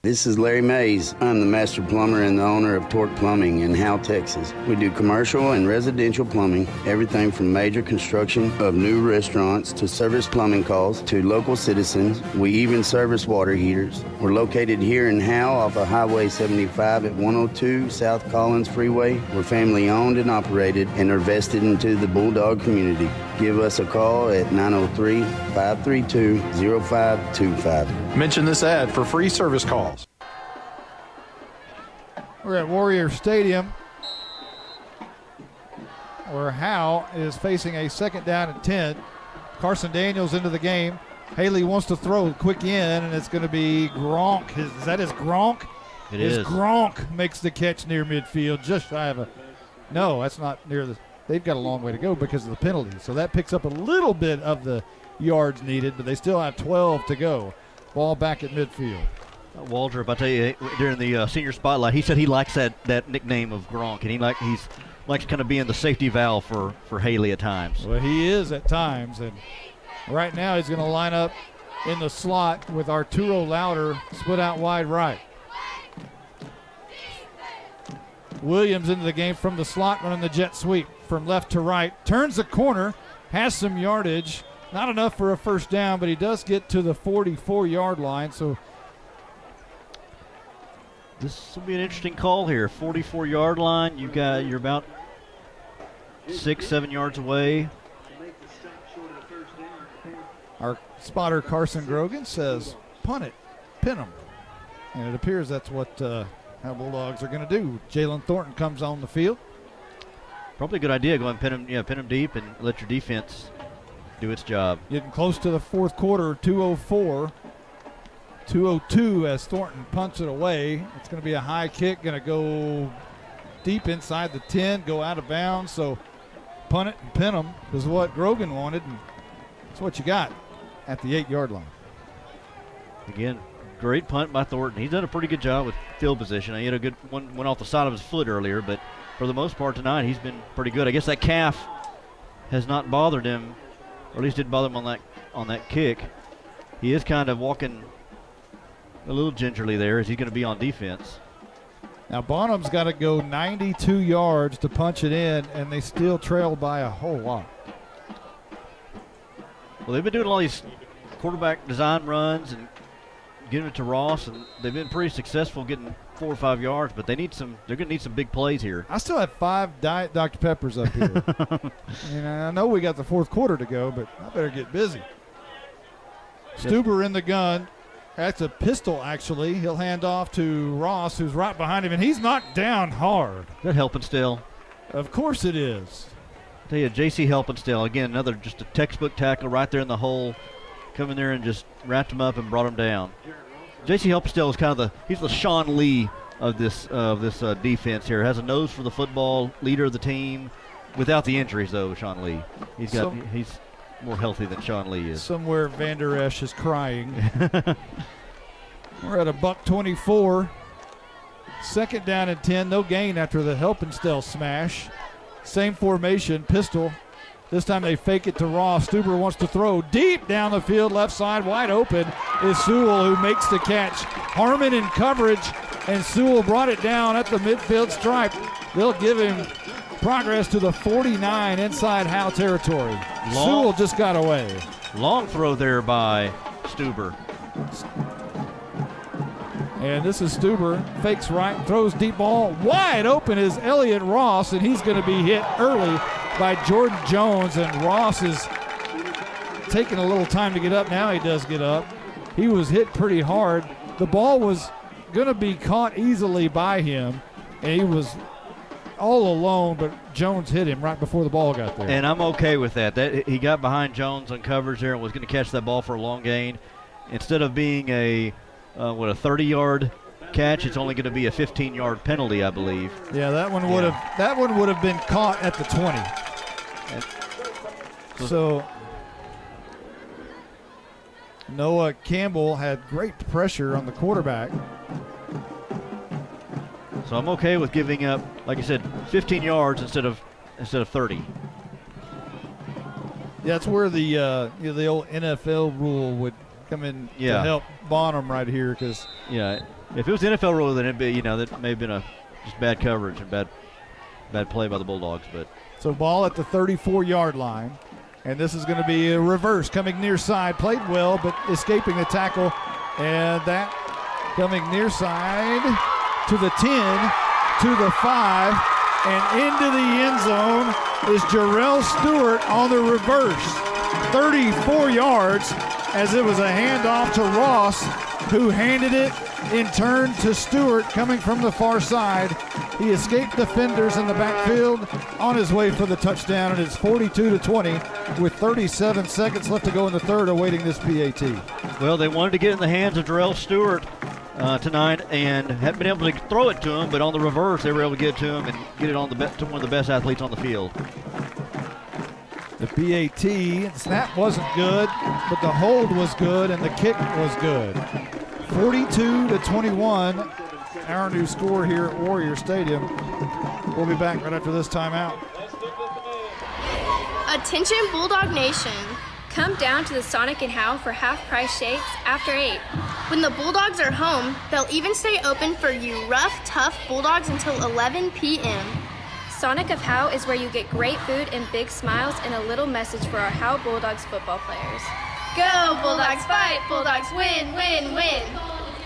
This is Larry Mays. I'm the master plumber and the owner of Torque Plumbing in Howe, Texas. We do commercial and residential plumbing, everything from major construction of new restaurants to service plumbing calls to local citizens. We even service water heaters. We're located here in Howe off of Highway 75 at 102 South Collins Freeway. We're family owned and operated and are vested into the Bulldog community. Give us a call at 903-532-0525. Mention this ad for free service calls. We're at Warrior Stadium, where Howe is facing a second down and 10. Carson Daniels into the game. Haley wants to throw quick in, and it's going to be Gronk. Is that his Gronk? It is. Gronk makes the catch near midfield, just shy of a. No, that's not near the. They've got a long way to go because of the penalty. So that picks up a little bit of the yards needed, but they still have 12 to go. Ball back at midfield. Waldrop, I tell you, during the senior spotlight, he said he likes that nickname of Gronk, and he likes kind of being the safety valve for Haley at times. Well, he is at times, and right now he's going to line up in the slot with Arturo Louder split out wide right. Williams into the game from the slot, running the jet sweep from left to right. Turns the corner, has some yardage. Not enough for a first down, but he does get to the 44-yard line. So this will be an interesting call here. 44-yard line. You're about 6-7 yards away. Our spotter Carson Grogan says, "Punt it, pin them," and it appears that's what how Bulldogs are going to do. Jalen Thornton comes on the field. Probably a good idea. Go and pin him deep and let your defense do its job. Getting close to the fourth quarter, 2:04. 2:02 as Thornton punts it away. It's going to be a high kick, going to go deep inside the 10, go out of bounds. So punt it and pin them is what Grogan wanted, and that's what you got at the 8-yard line. Again, great punt by Thornton. He's done a pretty good job with field position. He had a good one, went off the side of his foot earlier, but for the most part tonight, he's been pretty good. I guess that calf has not bothered him, or at least didn't bother him on that kick. He is kind of walking a little gingerly there as he's going to be on defense. Now Bonham's got to go 92 yards to punch it in, and they still trail by a whole lot. Well, they've been doing all these quarterback design runs and getting it to Ross, and they've been pretty successful getting 4 or 5 yards, but they're going to need some big plays here. I still have 5 Diet Dr. Peppers up here. And I know we got the fourth quarter to go, but I better get busy. Stuber in the gun. That's a pistol, actually. He'll hand off to Ross, who's right behind him, and he's knocked down hard. Good helping still. Of course it is. Tell you, J.C. Helpenstiel, again, another just a textbook tackle right there in the hole. Come in there and just wrapped him up and brought him down. J.C. Helpenstiel is kind of he's the Sean Lee of this defense here. Has a nose for the football, leader of the team. Without the injuries, though, Sean Lee. He's more healthy than Sean Lee is. Somewhere Van Der Esch is crying. We're at a $1:24. Second down and 10. No gain after the Helpenstiel smash. Same formation, pistol. This time they fake it to Ross. Stuber wants to throw deep down the field, left side, wide open is Sewell, who makes the catch. Harmon in coverage, and Sewell brought it down at the midfield stripe. They'll give him progress to the 49 inside Howe territory. Sewell just got away. Long throw there by Stuber. And this is Stuber, fakes right, throws deep ball. Wide open is Elliott Ross, and he's going to be hit early by Jordan Jones. And Ross is taking a little time to get up. Now he does get up. He was hit pretty hard. The ball was going to be caught easily by him, and he was all alone, but Jones hit him right before the ball got there. And I'm okay with that. He got behind Jones on coverage there and was going to catch that ball for a long gain. Instead of being a 30-yard catch, it's only going to be a 15-yard penalty, I believe. Yeah, that one would have been caught at the 20. So Noah Campbell had great pressure on the quarterback. So I'm okay with giving up, like I said, 15 yards instead of 30. Yeah, that's where the old NFL rule would come in to help Bonham right here, because if it was the NFL rule, then it'd be that may have been just bad coverage and bad play by the Bulldogs. But so ball at the 34-yard line, and this is going to be a reverse coming near side, played well but escaping the tackle, and that coming near side to the 10, to the 5, and into the end zone is Jarrell Stewart on the reverse, 34 yards. As it was a handoff to Ross, who handed it in turn to Stewart coming from the far side. He escaped defenders in the backfield on his way for the touchdown, and it's 42-20 with 37 seconds left to go in the third, awaiting this PAT. Well, they wanted to get in the hands of Jarrell Stewart tonight and hadn't been able to throw it to him, but on the reverse they were able to get it to him and get it on to one of the best athletes on the field. The PAT, the snap wasn't good, but the hold was good and the kick was good. 42-21, our new score here at Warrior Stadium. We'll be back right after this timeout. Attention Bulldog Nation. Come down to the Sonic and Howe for half-price shakes after 8. When the Bulldogs are home, they'll even stay open for you rough, tough Bulldogs until 11 p.m. Sonic of Howe is where you get great food and big smiles and a little message for our Howe Bulldogs football players. Go Bulldogs fight, Bulldogs win, win, win.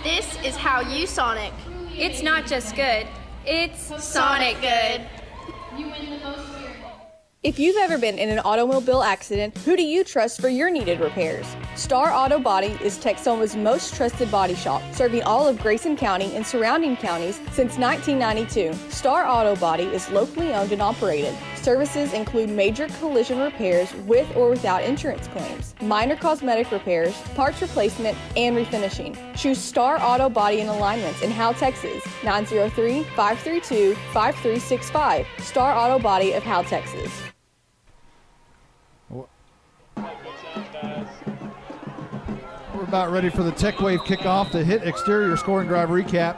This is How You Sonic. It's not just good, it's Sonic good. If you've ever been in an automobile accident, who do you trust for your needed repairs? Star Auto Body is Texoma's most trusted body shop, serving all of Grayson County and surrounding counties since 1992. Star Auto Body is locally owned and operated. Services include major collision repairs with or without insurance claims, minor cosmetic repairs, parts replacement, and refinishing. Choose Star Auto Body and Alignments in Howe, Texas, 903-532-5365. Star Auto Body of Howe, Texas. We're about ready for the Tech Wave kickoff, the hit exterior scoring drive recap.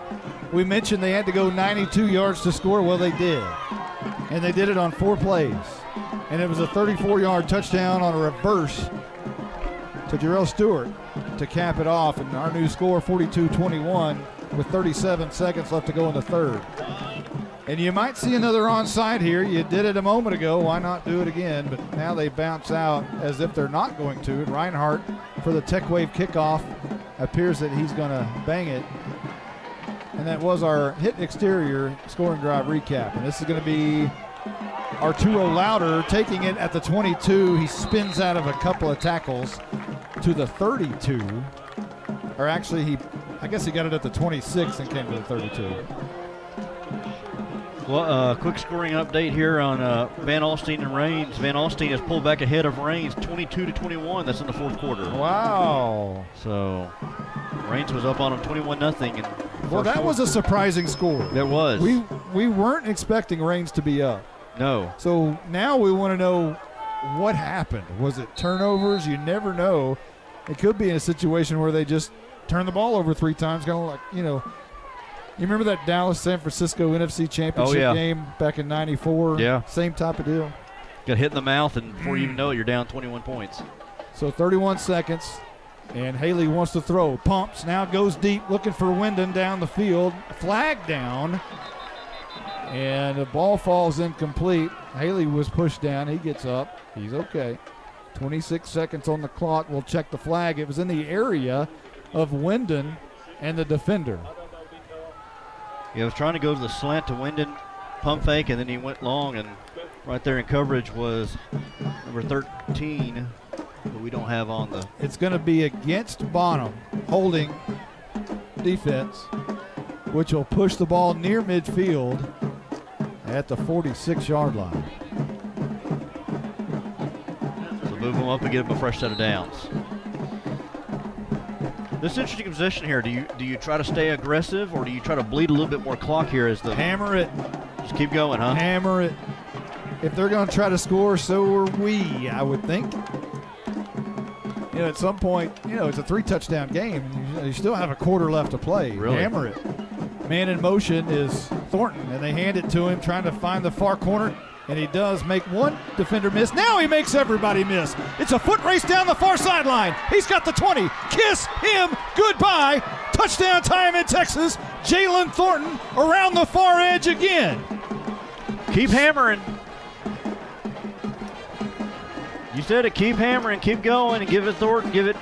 We mentioned they had to go 92 yards to score. Well, they did. And they did it on 4 plays. And it was a 34-yard touchdown on a reverse to Jarrell Stewart to cap it off. And our new score, 42-21, with 37 seconds left to go in the third. And you might see another onside here. You did it a moment ago. Why not do it again? But now they bounce out as if they're not going to. And Reinhardt for the Tech Wave kickoff appears that he's going to bang it. And that was our hit exterior scoring drive recap. And this is going to be Arturo Louder taking it at the 22. He spins out of a couple of tackles to the 32. Or actually, I guess he got it at the 26 and came to the 32. Well, quick scoring update here on Van Alstyne and Rains. Van Alstyne has pulled back ahead of Rains 22-21. That's in the fourth quarter. Wow. So Rains was up on them 21-0. Well, that was a surprising score. It was. We weren't expecting Rains to be up. No. So now we want to know what happened. Was it turnovers? You never know. It could be in a situation where they just turn the ball over 3 times, kind of like, you remember that Dallas-San Francisco NFC Championship game back in '94? Yeah. Same type of deal. Got hit in the mouth, and before you even know it, you're down 21 points. So 31 seconds, and Haley wants to throw. Pumps, now goes deep, looking for Wyndon down the field. Flag down, and the ball falls incomplete. Haley was pushed down. He gets up. He's okay. 26 seconds on the clock. We'll check the flag. It was in the area of Wyndon and the defender. He was trying to go to the slant to Wyndon, pump fake, and then he went long, and right there in coverage was number 13, but we don't have on the... It's going to be against Bonham, holding defense, which will push the ball near midfield at the 46-yard line. So move them up and get them a fresh set of downs. This is an interesting position here. Do you try to stay aggressive, or do you try to bleed a little bit more clock here as the... Hammer it. Just keep going, huh? Hammer it. If they're going to try to score, so are we, I would think. At some point, it's a 3-touchdown game. You still have a quarter left to play. Really? Hammer it. Man in motion is Thornton, and they hand it to him, trying to find the far corner. And he does make one defender miss. Now he makes everybody miss. It's a foot race down the far sideline. He's got the 20. Kiss him goodbye. Touchdown time in Texas. Jalen Thornton around the far edge again. Keep hammering. You said it. Keep hammering. Keep going. And give it Thornton. Give it.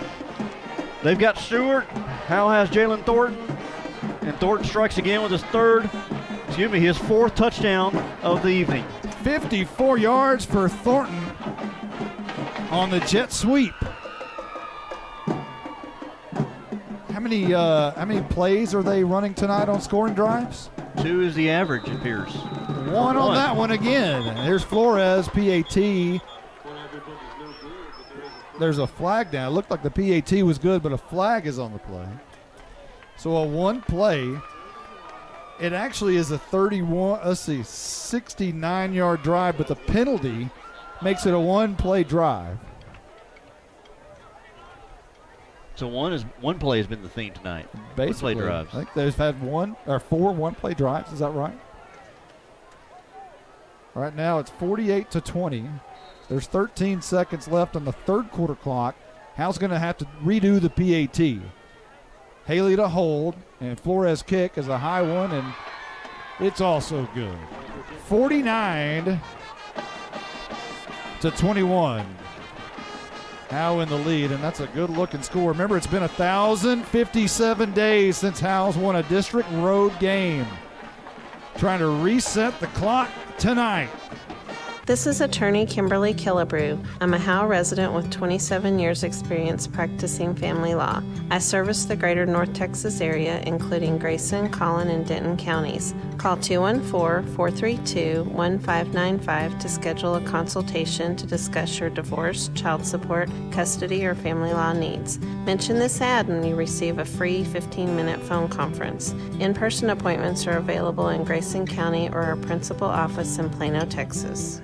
They've got Stewart. Howe has Jalen Thornton. And Thornton strikes again with his his fourth touchdown of the evening. 54 yards for Thornton on the jet sweep. How many plays are they running tonight on scoring drives? 2 is the average, it appears. One on that one again. Here's Flores, PAT. There's a flag down. It looked like the PAT was good, but a flag is on the play. So a one play. It actually is a 69-yard drive, but the penalty makes it a one-play drive. So one play has been the theme tonight. Basically, one-play drives. I think they've had 4 one-play drives. Is that right? Right now it's 48-20. There's 13 seconds left on the third quarter clock. Howe's going to have to redo the PAT. Haley to hold, and Flores kick is a high one, and it's also good. 49-21. Howe in the lead, and that's a good-looking score. Remember, it's been 1,057 days since Howe's won a district road game. Trying to reset the clock tonight. This is attorney Kimberly Killebrew. I'm a Howe resident with 27 years experience practicing family law. I service the greater North Texas area, including Grayson, Collin, and Denton counties. Call 214-432-1595 to schedule a consultation to discuss your divorce, child support, custody, or family law needs. Mention this ad and you receive a free 15-minute phone conference. In-person appointments are available in Grayson County or our principal office in Plano, Texas.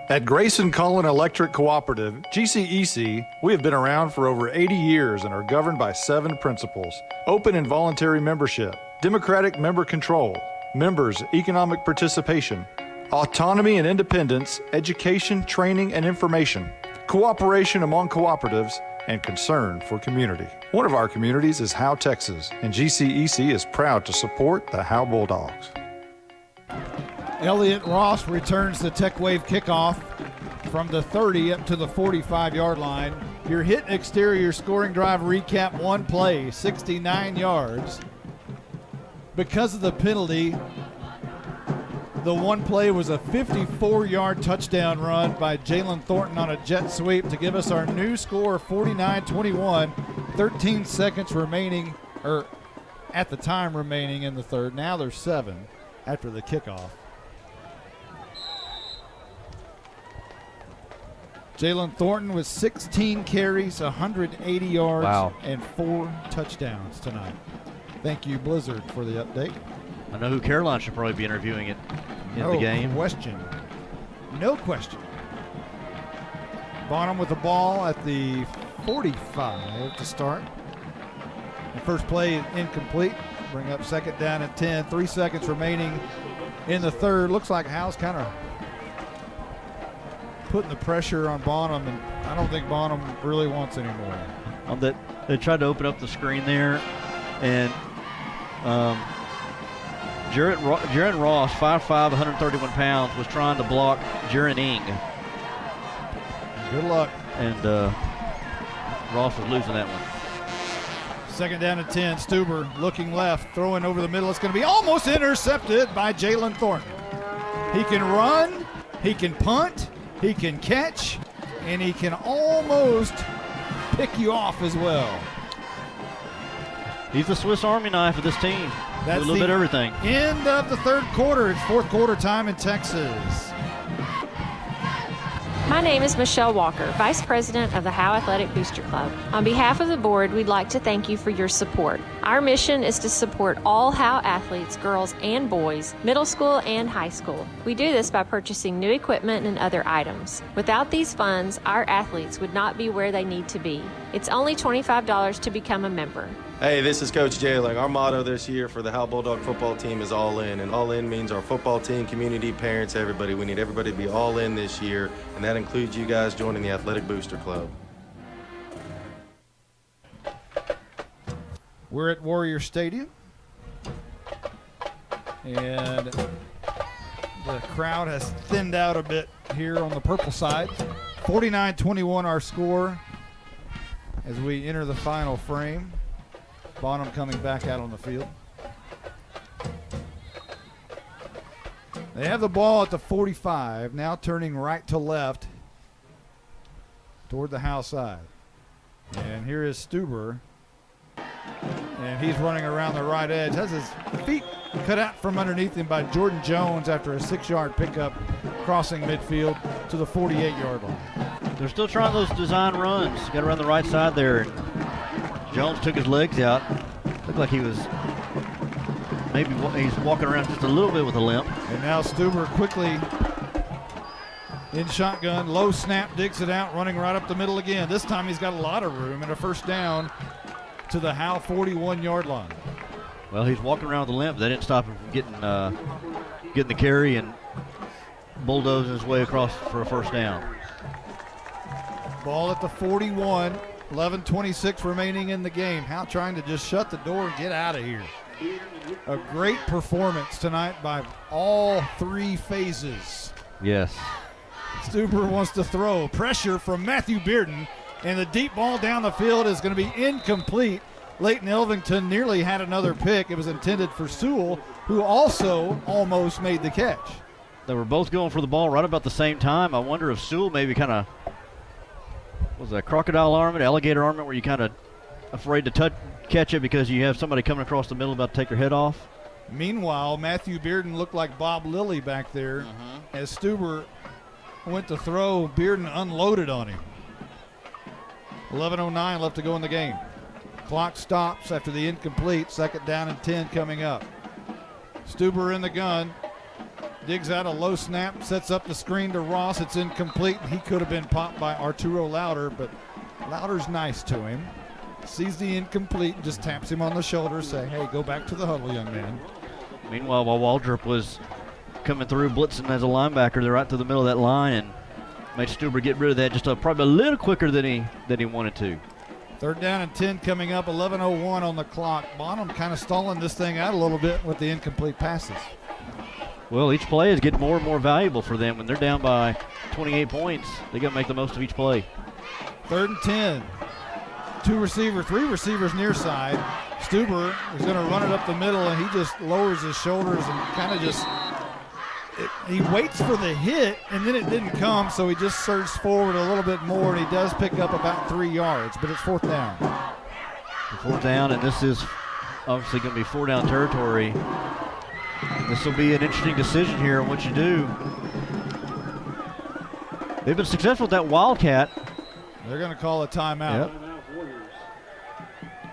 At Grayson Cullen Electric Cooperative, GCEC, we have been around for over 80 years and are governed by 7 principles: open and voluntary membership, democratic member control, members' economic participation, autonomy and independence, education, training, and information, cooperation among cooperatives, and concern for community. One of our communities is Howe, Texas, and GCEC is proud to support the Howe Bulldogs. Elliott Ross returns the Tech Wave kickoff from the 30 up to the 45-yard line. Your hit exterior scoring drive recap, one play, 69 yards. Because of the penalty, the one play was a 54-yard touchdown run by Jalen Thornton on a jet sweep to give us our new score, 49-21. 13 seconds remaining, or at the time remaining in the third. Now there's 7 after the kickoff. Jalen Thornton with 16 carries, 180 yards, and 4 touchdowns tonight. Thank you, Blizzard, for the update. I know who Caroline should probably be interviewing it in the game. No question. No question. Bonham with the ball at the 45 to start. The first play incomplete. Bring up second down and 10. 3 seconds remaining in the third. Looks like Howe's kind of putting the pressure on Bonham, and I don't think Bonham really wants any more. They tried to open up the screen there, and Jaron Ross, 5'5", 131 pounds, was trying to block Jaron Ing. Good luck. And Ross was losing that one. Second down and 10. Stuber looking left, throwing over the middle. It's going to be almost intercepted by Jalen Thornton. He can run, he can punt, he can catch, and he can almost pick you off as well. He's the Swiss Army knife of this team. That's a little bit of everything. End of the third quarter. It's fourth quarter time in Texas. My name is Michelle Walker, Vice President of the Howe Athletic Booster Club. On behalf of the board, we'd like to thank you for your support. Our mission is to support all Howe athletes, girls and boys, middle school and high school. We do this by purchasing new equipment and other items. Without these funds, our athletes would not be where they need to be. It's only $25 to become a member. Hey, this is Coach Jailing. Our motto this year for the Howe Bulldog football team is all in. And all in means our football team, community, parents, everybody. We need everybody to be all in this year, and that includes you guys joining the Athletic Booster Club. We're at Warrior Stadium, and the crowd has thinned out a bit here on the purple side. 49-21 our score as we enter the final frame. Bonham coming back out on the field. They have the ball at the 45, now turning right to left toward the Howe side. And here is Stuber. And he's running around the right edge. Has his feet cut out from underneath him by Jordan Jones after a 6-yard pickup crossing midfield to the 48-yard line. They're still trying those design runs. Got to run the right side there. Jones took his legs out. Looked like he was he's walking around just a little bit with a limp. And now Stuber quickly in shotgun, low snap, digs it out, running right up the middle again. This time he's got a lot of room and a first down to the Howe 41-yard line. Well, he's walking around with a limp. They didn't stop him from getting the carry and bulldozing his way across for a first down. Ball at the 41. 11:26 remaining in the game. Howe trying to just shut the door and get out of here. A great performance tonight by all 3 phases. Yes. Stuber wants to throw. Pressure from Matthew Bearden, and the deep ball down the field is going to be incomplete. Leighton Elvington nearly had another pick. It was intended for Sewell, who also almost made the catch. They were both going for the ball right about the same time. I wonder if Sewell maybe kind of was a crocodile armament, alligator armament, where you kind of afraid to catch it because you have somebody coming across the middle about to take their head off. Meanwhile, Matthew Bearden looked like Bob Lilly back there. As Stuber went to throw, Bearden unloaded on him. 11:09 left to go in the game. Clock stops after the incomplete. Second down and 10 coming up. Stuber in the gun. Digs out a low snap, sets up the screen to Ross. It's incomplete. He could have been popped by Arturo Lauder, but Lauder's nice to him. Sees the incomplete and just taps him on the shoulder, say, hey, go back to the huddle, young man. Meanwhile, while Waldrop was coming through, blitzing as a linebacker, they're right to the middle of that line and made Stuber get rid of that just probably a little quicker than he wanted to. Third down and 10 coming up, 11:01 on the clock. Bonham kind of stalling this thing out a little bit with the incomplete passes. Well, each play is getting more and more valuable for them. When they're down by 28 points, they got to make the most of each play. 3rd and 10. 3 receivers near side. Stuber is going to run it up the middle, and he just lowers his shoulders and kind of just he waits for the hit, and then it didn't come, so he just surged forward a little bit more, and he does pick up about 3 yards, but it's 4th down. 4th down, and this is obviously going to be 4-down territory. This will be an interesting decision here on what you do. They've been successful with that Wildcat. They're going to call a timeout. Yep.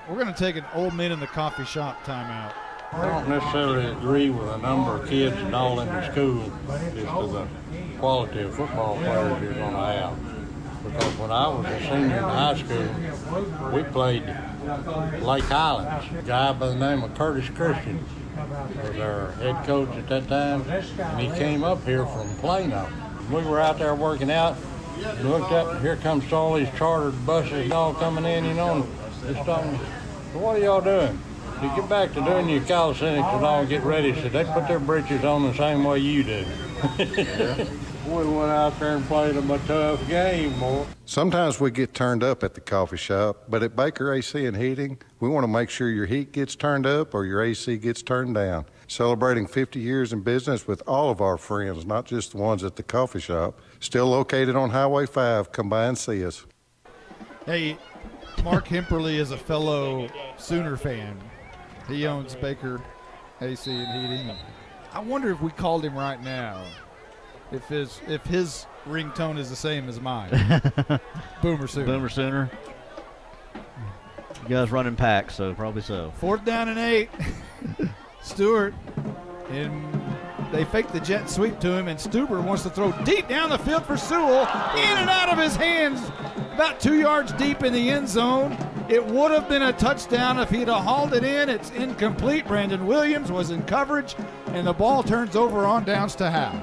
We're going to take an old men in the coffee shop timeout. I don't necessarily agree with a number of kids and all in the school as to the quality of football players you're going to have. Because when I was a senior in high school, we played Lake Highlands. A guy by the name of Curtis Christian was our head coach at that time, and he came up here from Plano. We were out there working out, and looked up, and here comes all these chartered buses and all coming in, you know, and just talking, so what are y'all doing? You get back to doing your calisthenics and all, get ready, so they put their britches on the same way you do. We went out there and played them a tough game, boy. Sometimes we get turned up at the coffee shop, but at Baker AC and Heating, we want to make sure your heat gets turned up or your AC gets turned down. Celebrating 50 years in business with all of our friends, not just the ones at the coffee shop. Still located on Highway 5. Come by and see us. Hey, Mark Hemperly is a fellow Sooner fan. He owns Baker AC and Heating. I wonder if we called him right now, if his ringtone is the same as mine. Boomer Sooner. Boomer Sooner. You guys running packs, so probably so. 4th down and 8. Stewart, and they fake the jet sweep to him, and Stuber wants to throw deep down the field for Sewell. In and out of his hands, about 2 yards deep in the end zone. It would have been a touchdown if he'd have hauled it in. It's incomplete. Brandon Williams was in coverage, and the ball turns over on downs to Howe.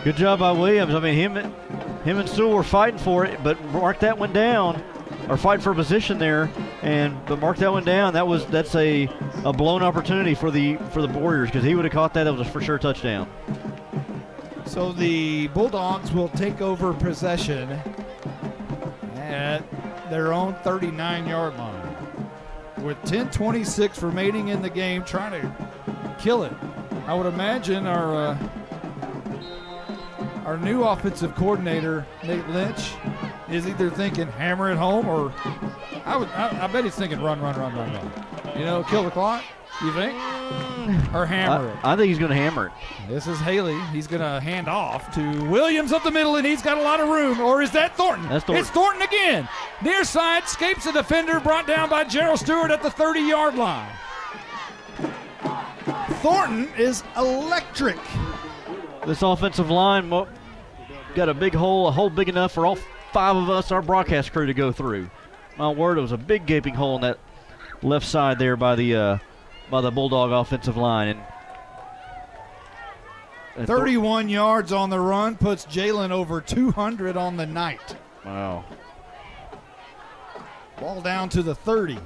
Good job by Williams. I mean, him and Sewell were fighting for it, but mark that one down, or fight for a position there, but mark that one down. That's a blown opportunity for the Warriors, because he would have caught that. That was a for sure touchdown. So the Bulldogs will take over possession at their own 39-yard line with 10:26 remaining in the game, trying to kill it. I would imagine our new offensive coordinator, Nate Lynch, is either thinking hammer it home, or I bet he's thinking run. You know, kill the clock, you think? Or hammer it? I think he's going to hammer it. This is Haley. He's going to hand off to Williams up the middle, and he's got a lot of room. Or is that Thornton? That's Thornton. It's Thornton again. Near side, escapes the defender, brought down by Gerald Stewart at the 30-yard line. Thornton is electric. This offensive line got a big hole, a hole big enough for all 5 of us, our broadcast crew, to go through. My word, it was a big gaping hole in that left side there by the Bulldog offensive line. And 31 yards on the run puts Jalen over 200 on the night. Wow. Ball down to the 30.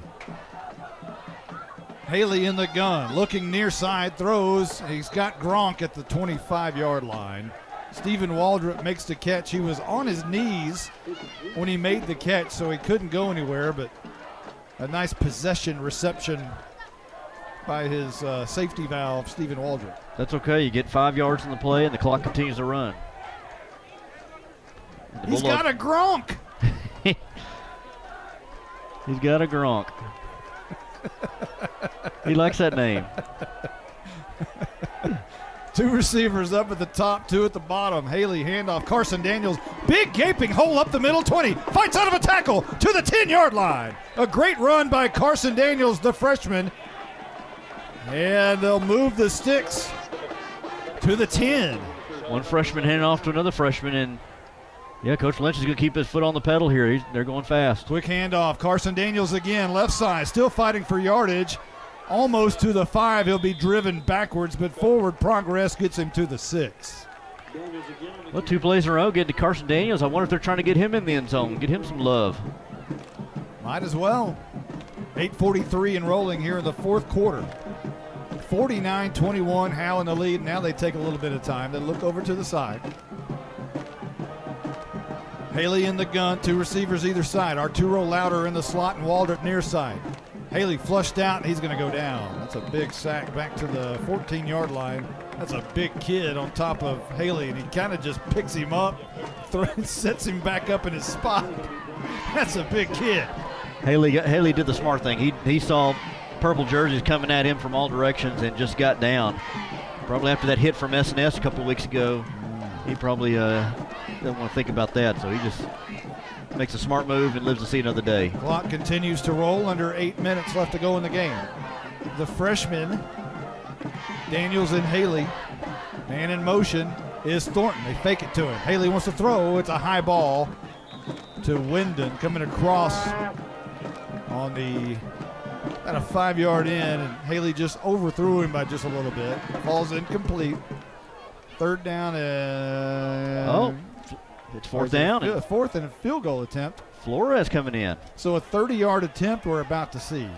Haley in the gun, looking near side, throws. He's got Gronk at the 25-yard line. Stephen Waldrop makes the catch. He was on his knees when he made the catch, so he couldn't go anywhere, but a nice possession reception by his safety valve, Stephen Waldrop. That's okay. You get 5 yards in the play, and the clock continues to run. He's got a Gronk. He's got a Gronk. He likes that name. 2 receivers up at the top, 2 at the bottom. Haley handoff. Carson Daniels, big gaping hole up the middle, 20. Fights out of a tackle to the 10-yard line. A great run by Carson Daniels, the freshman. And they'll move the sticks to the 10. One freshman handing off to another freshman, and yeah, Coach Lynch is going to keep his foot on the pedal here. They're going fast. Quick handoff. Carson Daniels again, left side, still fighting for yardage. Almost to the 5. He'll be driven backwards, but forward progress gets him to the 6. Well, 2 plays in a row getting to Carson Daniels. I wonder if they're trying to get him in the end zone, get him some love. Might as well. 8:43 and rolling here in the 4th quarter. 49-21, Howe in the lead. Now they take a little bit of time. They look over to the side. Haley in the gun, 2 receivers either side. Arturo Louder in the slot and Waldrop near side. Haley flushed out, and he's going to go down. That's a big sack back to the 14-yard line. That's a big kid on top of Haley, and he kind of just picks him up, sets him back up in his spot. That's a big kid. Haley did the smart thing. He saw purple jerseys coming at him from all directions and just got down. Probably after that hit from S&S a couple of weeks ago, he probably doesn't want to think about that, so he just makes a smart move and lives to see another day. Clock continues to roll, under 8 minutes left to go in the game. The freshman, Daniels and Haley, man in motion is Thornton. They fake it to him. Haley wants to throw. It's a high ball to Wyndon coming across on the at a 5-yard in, and Haley just overthrew him by just a little bit. Falls incomplete. Third down and it's fourth down. Fourth and a field goal attempt. Flores coming in. So a 30-yard attempt we're about to see.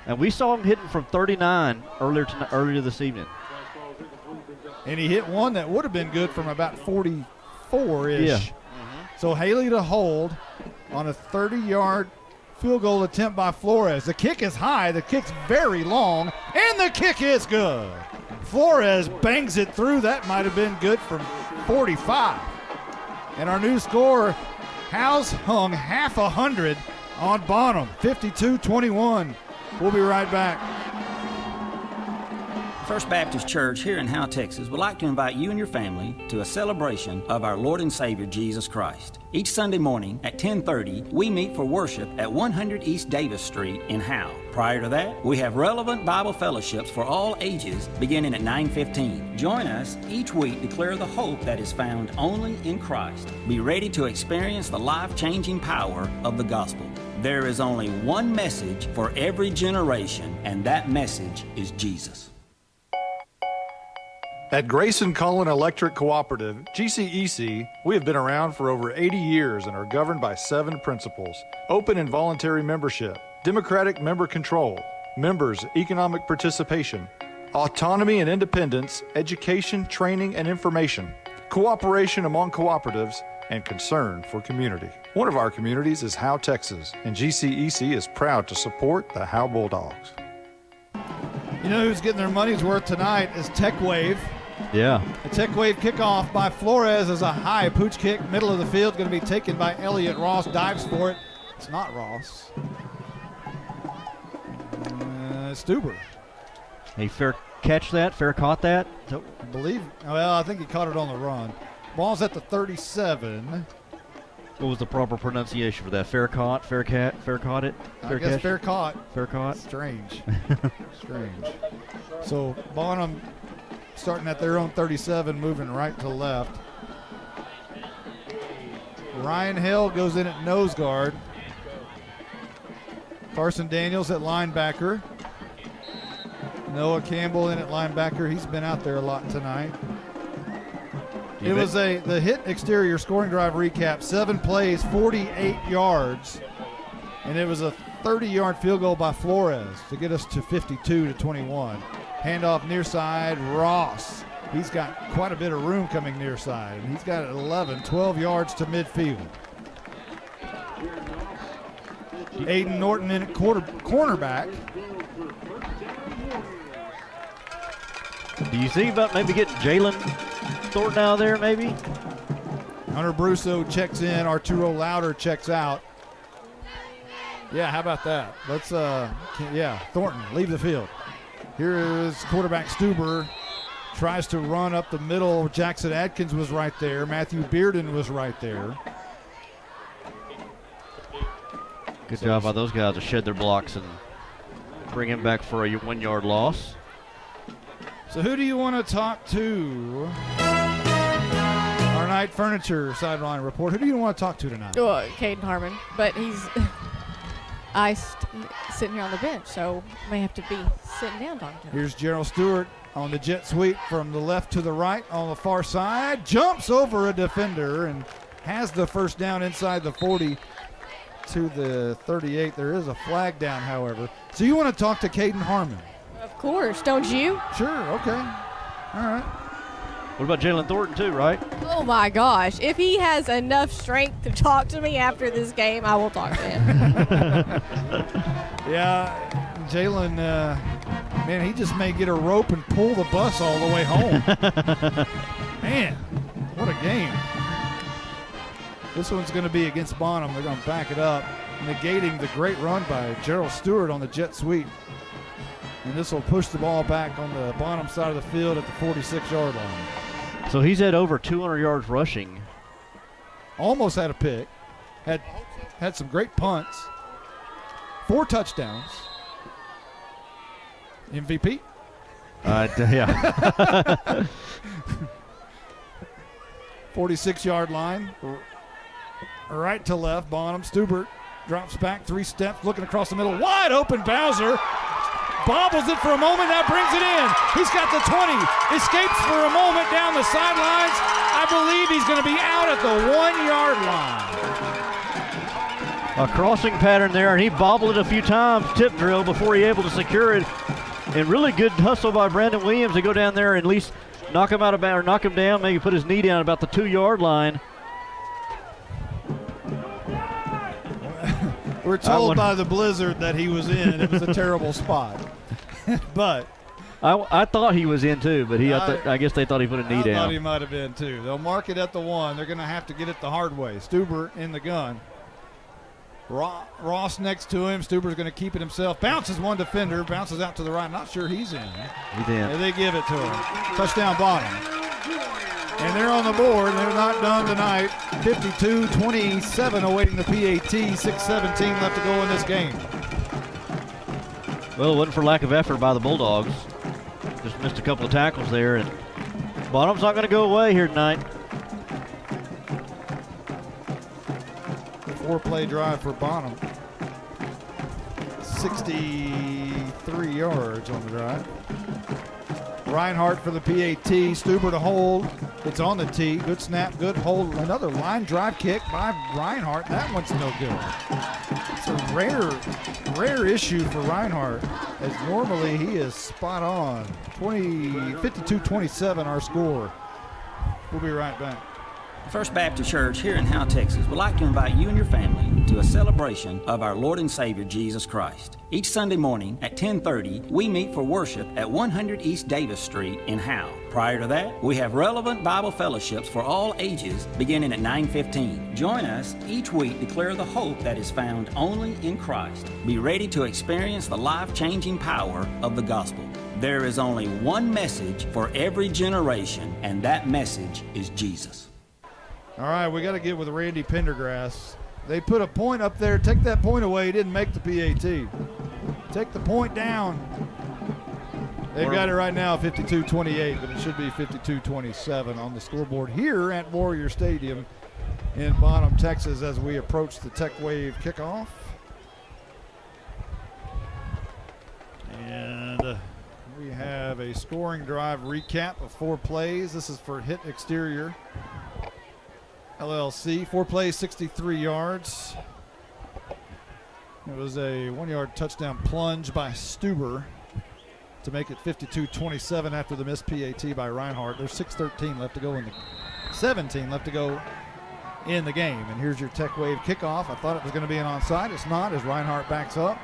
And we saw him hitting from 39 earlier this evening. And he hit one that would have been good from about 44-ish. Yeah. So Haley to hold on a 30-yard field goal attempt by Flores. The kick is high, the kick's very long, and the kick is good. Flores bangs it through. That might have been good from 45. And our new score, Howe's hung half 100 on Bonham, 52-21. We'll be right back. First Baptist Church here in Howe, Texas would like to invite you and your family to a celebration of our Lord and Savior Jesus Christ. Each Sunday morning at 10:30, we meet for worship at 100 East Davis Street in Howe. Prior to that, we have relevant Bible fellowships for all ages beginning at 9:15. Join us each week to declare the hope that is found only in Christ. Be ready to experience the life-changing power of the gospel. There is only one message for every generation, and that message is Jesus. At Grayson Cullen Electric Cooperative, GCEC, we have been around for over 80 years and are governed by 7 principles: open and voluntary membership, democratic member control, members' economic participation, autonomy and independence, education, training, and information, cooperation among cooperatives, and concern for community. One of our communities is Howe, Texas, and GCEC is proud to support the Howe Bulldogs. You know who's getting their money's worth tonight is Tech Wave. Yeah. The Tech Wave kickoff by Flores is a high pooch kick, middle of the field, going to be taken by Elliott Ross, dives for it. It's not Ross. Stuber. He fair catch that, fair caught that. I believe, well, I think he caught it on the run. Ball's at the 37. What was the proper pronunciation for that? Fair caught, fair caught it? Fair I guess catch? fair caught. Fair caught. Strange. Strange. So Bonham starting at their own 37, moving right to left. Ryan Hill goes in at nose guard. Carson Daniels at linebacker. Noah Campbell in at linebacker. He's been out there a lot tonight. It was the hit exterior scoring drive recap. 7 plays, 48 yards. And it was a 30-yard field goal by Flores to get us to 52-21. Handoff near side, Ross. He's got quite a bit of room coming near side. And he's got 12 yards to midfield. Aiden Norton in at cornerback. Do you think about maybe getting Jalen Thornton out there maybe? Hunter Brusso checks in. Arturo Louder checks out. Yeah, how about that? Let's, Thornton, leave the field. Here is quarterback Stuber. Tries to run up the middle. Jackson Adkins was right there. Matthew Bearden was right there. Good job by those guys to shed their blocks and bring him back for a 1-yard loss. So who do you want to talk to? Our night furniture sideline report. Who do you want to talk to tonight? Well, Caden Harmon, but he's iced sitting here on the bench, so may have to be sitting down talking to him. Here's Gerald Stewart on the jet sweep from the left to the right on the far side. Jumps over a defender and has the first down inside the 40 to the 38. There is a flag down, however. So you want to talk to Caden Harmon? Of course, don't you? Sure, okay. All right. What about Jalen Thornton too, right? Oh my gosh. If he has enough strength to talk to me after this game, I will talk to him. Yeah, Jalen, man, he just may get a rope and pull the bus all the way home. Man, what a game. This one's going to be against Bonham. They're going to back it up, negating the great run by Gerald Stewart on the jet sweep. And this will push the ball back on the Bonham side of the field at the 46-yard line. So he's had over 200 yards rushing. Almost had a pick. Had some great punts. 4 touchdowns. MVP? Yeah. 46-yard line. Right to left. Bonham. Stubert drops back 3 steps, looking across the middle. Wide open. Bowser bobbles it for a moment. Now brings it in. He's got the 20. Escapes for a moment down the sidelines. I believe he's going to be out at the 1-yard line. A crossing pattern there, and he bobbled it a few times, tip drill, before he able to secure it. And really good hustle by Brandon Williams to go down there and at least knock him out of bounds, or knock him down, maybe put his knee down about the 2-yard line. We're told by the blizzard that he was in. It was a terrible spot. But I thought he was in too, but I guess they thought he put a knee down. I thought he might have been too. They'll mark it at the 1. They're going to have to get it the hard way. Stuber in the gun. Ross next to him. Stuber's going to keep it himself. Bounces one defender. Bounces out to the right. Not sure he's in. He's in. And they give it to him. Touchdown Bonham. And they're on the board. They're not done tonight. 52-27 awaiting the PAT. 6:17 left to go in this game. Well, it wasn't for lack of effort by the Bulldogs. Just missed a couple of tackles there. And Bonham's not going to go away here tonight. 4-play drive for Bonham. 63 yards on the drive. Reinhardt for the PAT. Stuber to hold. It's on the tee. Good snap, good hold. Another line drive kick by Reinhardt. That one's no good. It's a rare issue for Reinhardt, as normally he is spot on. 52-27 our score. We'll be right back. First Baptist Church here in Howe, Texas would like to invite you and your family to a celebration of our Lord and Savior Jesus Christ. Each Sunday morning at 10:30, we meet for worship at 100 East Davis Street in Howe. Prior to that, we have relevant Bible fellowships for all ages beginning at 9:15. Join us each week to declare the hope that is found only in Christ. Be ready to experience the life-changing power of the gospel. There is only one message for every generation, and that message is Jesus. All right, we got to get with Randy Pendergrass. They put a point up there. Take that point away. He didn't make the PAT. Take the point down. They've got it right now, 52-28, but it should be 52-27 on the scoreboard here at Warrior Stadium in Bonham, Texas, as we approach the Tech Wave kickoff. And we have a scoring drive recap of 4 plays. This is for Hit Exterior LLC. 4 plays, 63 yards. It was a 1-yard touchdown plunge by Stuber to make it 52-27 after the missed PAT by Reinhardt. There's 6:13 left to go in the 17 left to go in the game. And here's your Tech Wave kickoff. I thought it was going to be an onside. It's not, as Reinhardt backs up.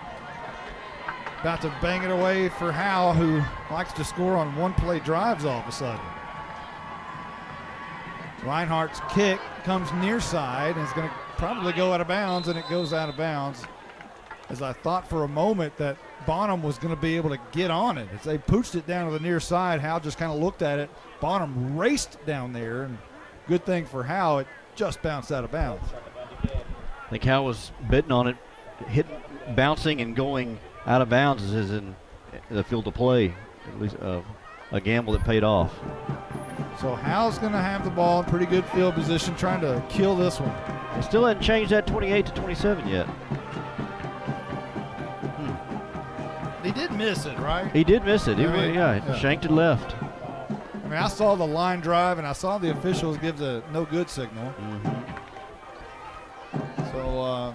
About to bang it away for Howe, who likes to score on 1-play drives all of a sudden. Reinhardt's kick comes near side and is going to probably go out of bounds, and it goes out of bounds. As I thought for a moment that Bonham was going to be able to get on it. As they pooched it down to the near side, Howe just kind of looked at it. Bonham raced down there, and good thing for Howe, it just bounced out of bounds. I think Howe was betting on it, bouncing and going out of bounds is in the field of play. At least a gamble that paid off. So Howe's going to have the ball in pretty good field position, trying to kill this one. They still hadn't changed that 28-27 yet. He did miss it, right? He did miss it. Yeah. Shanked it left. I mean, I saw the line drive, and I saw the officials give the no good signal. So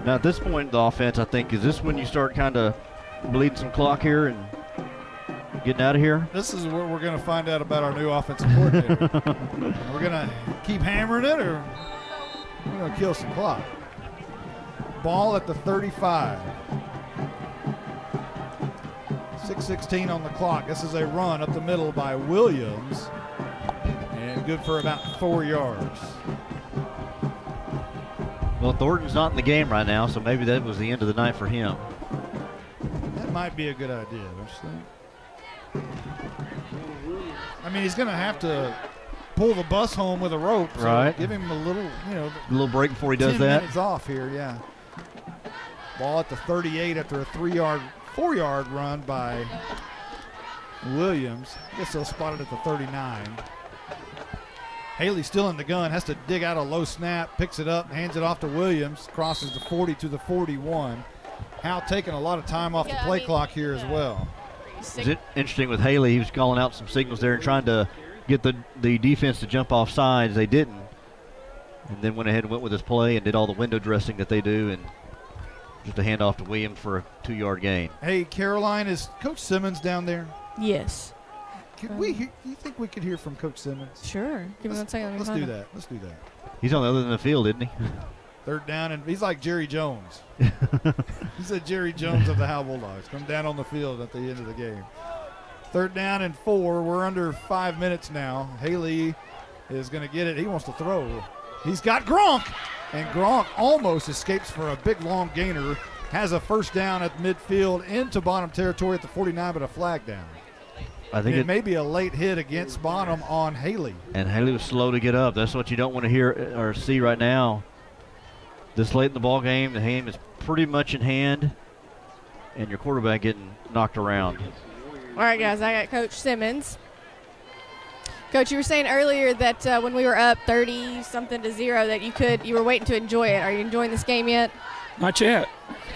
now at this point in the offense, I think, is this when you start kind of bleeding some clock here and getting out of here? This is where we're going to find out about our new offensive coordinator. We're going to keep hammering it, or we're going to kill some clock. Ball at the 35. 6:16 on the clock. This is a run up the middle by Williams, and good for about 4 yards. Well, Thornton's not in the game right now, so maybe that was the end of the night for him. That might be a good idea, don't you think? I mean, he's going to have to pull the bus home with a rope. So right. Give him a little, a little break before he does 10 that. minutes off here, yeah. Ball at the 38 after a 4-yard run by Williams. I guess they'll spot it at the 39. Haley still in the gun, has to dig out a low snap, picks it up, hands it off to Williams, crosses the 40 to the 41. Howe taking a lot of time off the play clock here as well. Is it interesting with Haley? He was calling out some signals there and trying to get the defense to jump off sides. They didn't. And then went ahead and went with his play and did all the window dressing that they do, and just a handoff to Williams for a 2-yard gain. Hey, Caroline, is Coach Simmons down there? Yes. Do you think we could hear from Coach Simmons? Sure. Give me 1 second. Let's do that. Let's do that. He's on the other end of the field, isn't he? Third down, and he's like Jerry Jones. He's a Jerry Jones of the Howe Bulldogs. Come down on the field at the end of the game. 3rd down and 4. We're under 5 minutes now. Haley is going to get it. He wants to throw. He's got Gronk, and Gronk almost escapes for a big, long gainer. Has a first down at midfield into Bonham territory at the 49, but a flag down. I think it may be a late hit against Bonham on Haley. And Haley was slow to get up. That's what you don't want to hear or see right now. This late in the ball game, the game is pretty much in hand, and your quarterback getting knocked around. All right, guys, I got Coach Simmons. Coach, you were saying earlier that when we were up 30-something to 0 that you were waiting to enjoy it. Are you enjoying this game yet? Not yet.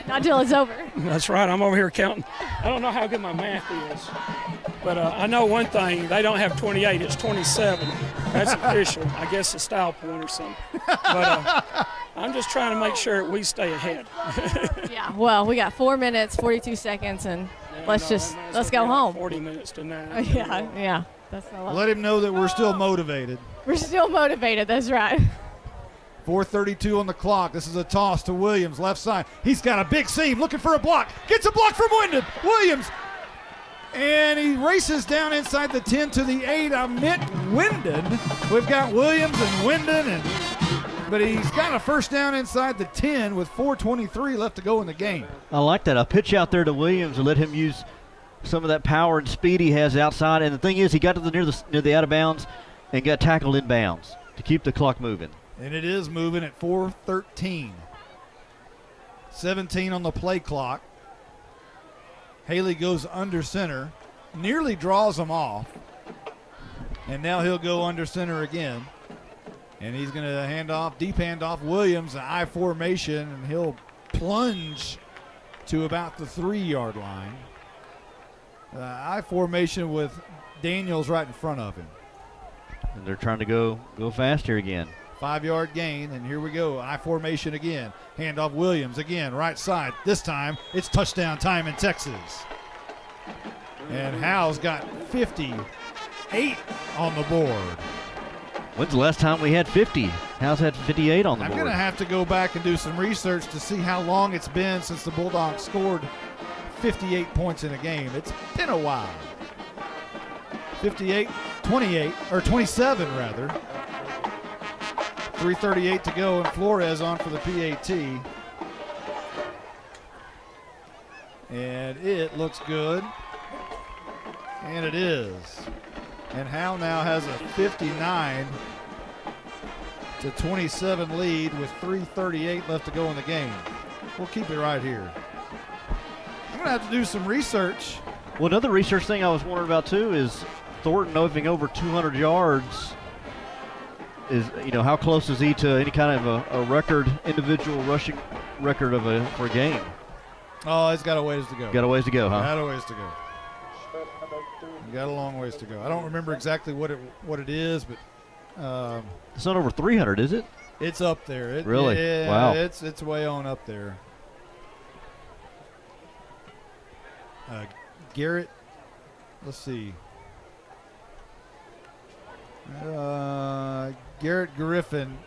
Not till it's over. That's right. I'm over here counting. I don't know how good my math is, but I know one thing. They don't have 28. It's 27. That's official. I guess a style point or something. But I'm just trying to make sure we stay ahead. Yeah, well, we got 4 minutes, 42 seconds, and let's go home. 40 minutes to 9. Yeah. That's a lot. Let him know that we're still motivated. We're still motivated. That's right. 4:32 on the clock. This is a toss to Williams, left side. He's got a big seam, looking for a block. Gets a block from Wyndon. Williams. And he races down inside the 10 to the 8. I meant Wyndon. We've got Williams and Wyndon, but he's got a first down inside the 10 with 4:23 left to go in the game. I like that. A pitch out there to Williams and let him use some of that power and speed he has outside. And the thing is, he got to near the out of bounds and got tackled in bounds to keep the clock moving. And it is moving at 4:13. 17 on the play clock. Haley goes under center, nearly draws him off. And now he'll go under center again. And he's going to hand off, deep hand off Williams, an I formation, and he'll plunge to about the 3-yard line. I formation with Daniels right in front of him. And they're trying to go fast here again. 5-yard gain, and here we go. I formation again. Hand off Williams again, right side. This time, it's touchdown time in Texas. And Howe's got 58 on the board. When's the last time we had 50? Howe's had 58 on the board. I'm going to have to go back and do some research to see how long it's been since the Bulldogs scored 58 points in a game. It's been a while. 58, 28, or 27 rather. 3:38 to go, and Flores on for the PAT. And it looks good. And it is. And Howe now has a 59 to 27 lead with 3:38 left to go in the game. We'll keep it right here. I'm going to have to do some research. Well, another research thing I was wondering about too is Thornton moving over 200 yards. Is, how close is he to any kind of a record, individual rushing record for a game? Oh, he's got a ways to go. Got a ways to go, huh? Got a ways to go. Got a long ways to go. I don't remember exactly what it is, but it's not over 300, is it? It's up there. Really? Yeah, wow. It's way on up there. Garrett let's see. Garrett Griffin.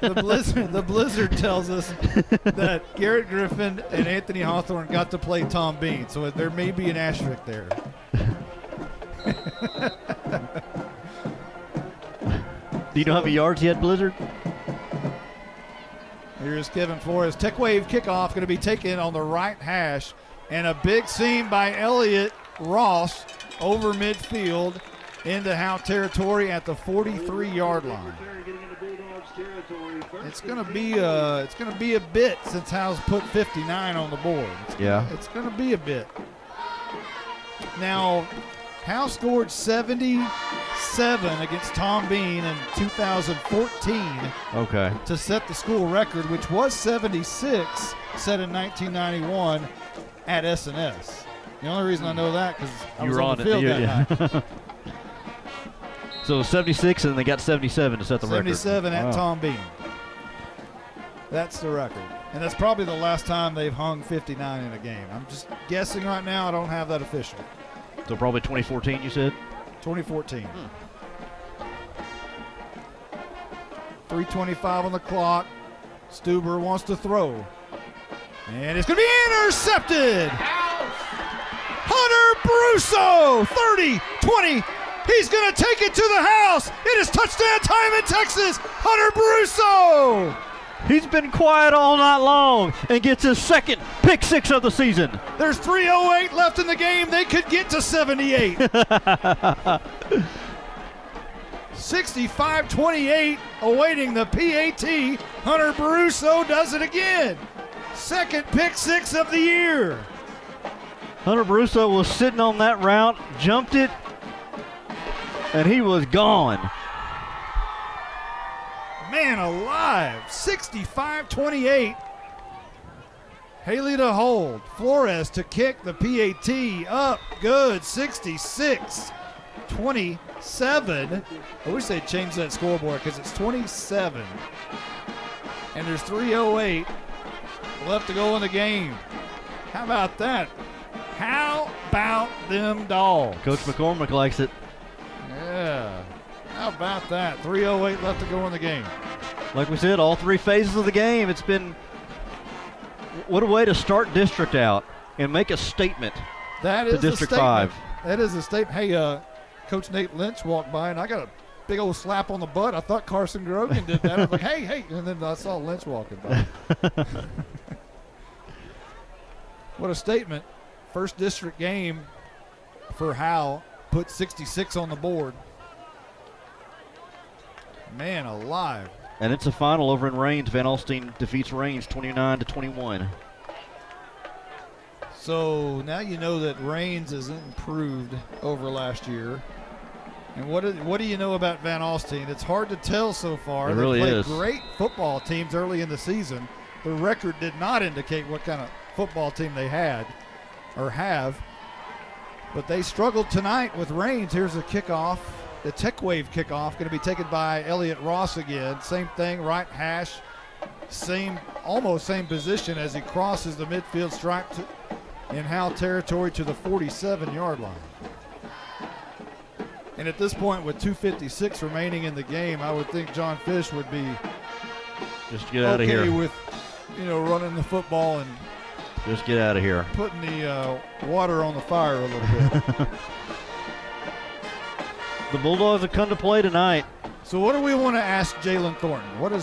The Blizzard tells us that Garrett Griffin and Anthony Hawthorne got to play Tom Bean, so there may be an asterisk there. Do you know how many yards he had, Blizzard? Here's Kevin Flores. Tech Wave kickoff going to be taken on the right hash, and a big seam by Elliott Ross over midfield into Howe territory at the 43-yard line. It's going to be a bit since Howe's put 59 on the board. It's going to be a bit. Now, Howe scored 77 against Tom Bean in 2014. Okay. To set the school record, which was 76, set in 1991 at S&S. The only reason I know that because I was on the field that night. So 76, and they got 77 to set the record. 77 at Tom Bean. That's the record. And that's probably the last time they've hung 59 in a game. I'm just guessing right now. I don't have that official. So probably 2014, you said? 2014. 3:25 on the clock. Stuber wants to throw. And it's going to be intercepted. Hunter Brusso, 30, 20. He's going to take it to the house. It is touchdown time in Texas. Hunter Brusso. He's been quiet all night long and gets his second pick six of the season. There's 3:08 left in the game. They could get to 78. 65-28 awaiting the PAT. Hunter Brusso does it again. Second pick six of the year. Hunter Brusso was sitting on that route, jumped it, and he was gone. Man alive, 65-28. Haley to hold, Flores to kick, the PAT up good, 66-27. I wish they'd change that scoreboard because it's 27. And there's 3:08 left to go in the game. How about that? How about them dogs? Coach McCormick likes it. Yeah. How about that? 3:08 left to go in the game. Like we said, all three phases of the game. It's been what a way to start district out and make a statement. That to is District a statement. 5. That is a statement. Hey, Coach Nate Lynch walked by, and I got a big old slap on the butt. I thought Carson Grogan did that. I was like, hey, and then I saw Lynch walking by. What a statement. First district game for Howe. Put 66 on the board. Man alive. And it's a final over in Rains. Van Alstyne defeats Rains 29-21. So now you know that Rains has improved over last year. And what do you know about Van Alstyne? It's hard to tell so far. It really played is. Great football teams early in the season. The record did not indicate what kind of football team they had or have. But they struggled tonight with Rains. Here's a kickoff. The Tech Wave kickoff going to be taken by Elliott Ross again. Same thing, right hash. Almost same position as he crosses the midfield stripe in Howe territory to the 47-yard line. And at this point, with 2:56 remaining in the game, I would think John Fish would be just get out of here with, running the football and just get out of here, putting the water on the fire a little bit. The Bulldogs have come to play tonight. So what do we want to ask Jalen Thornton? What do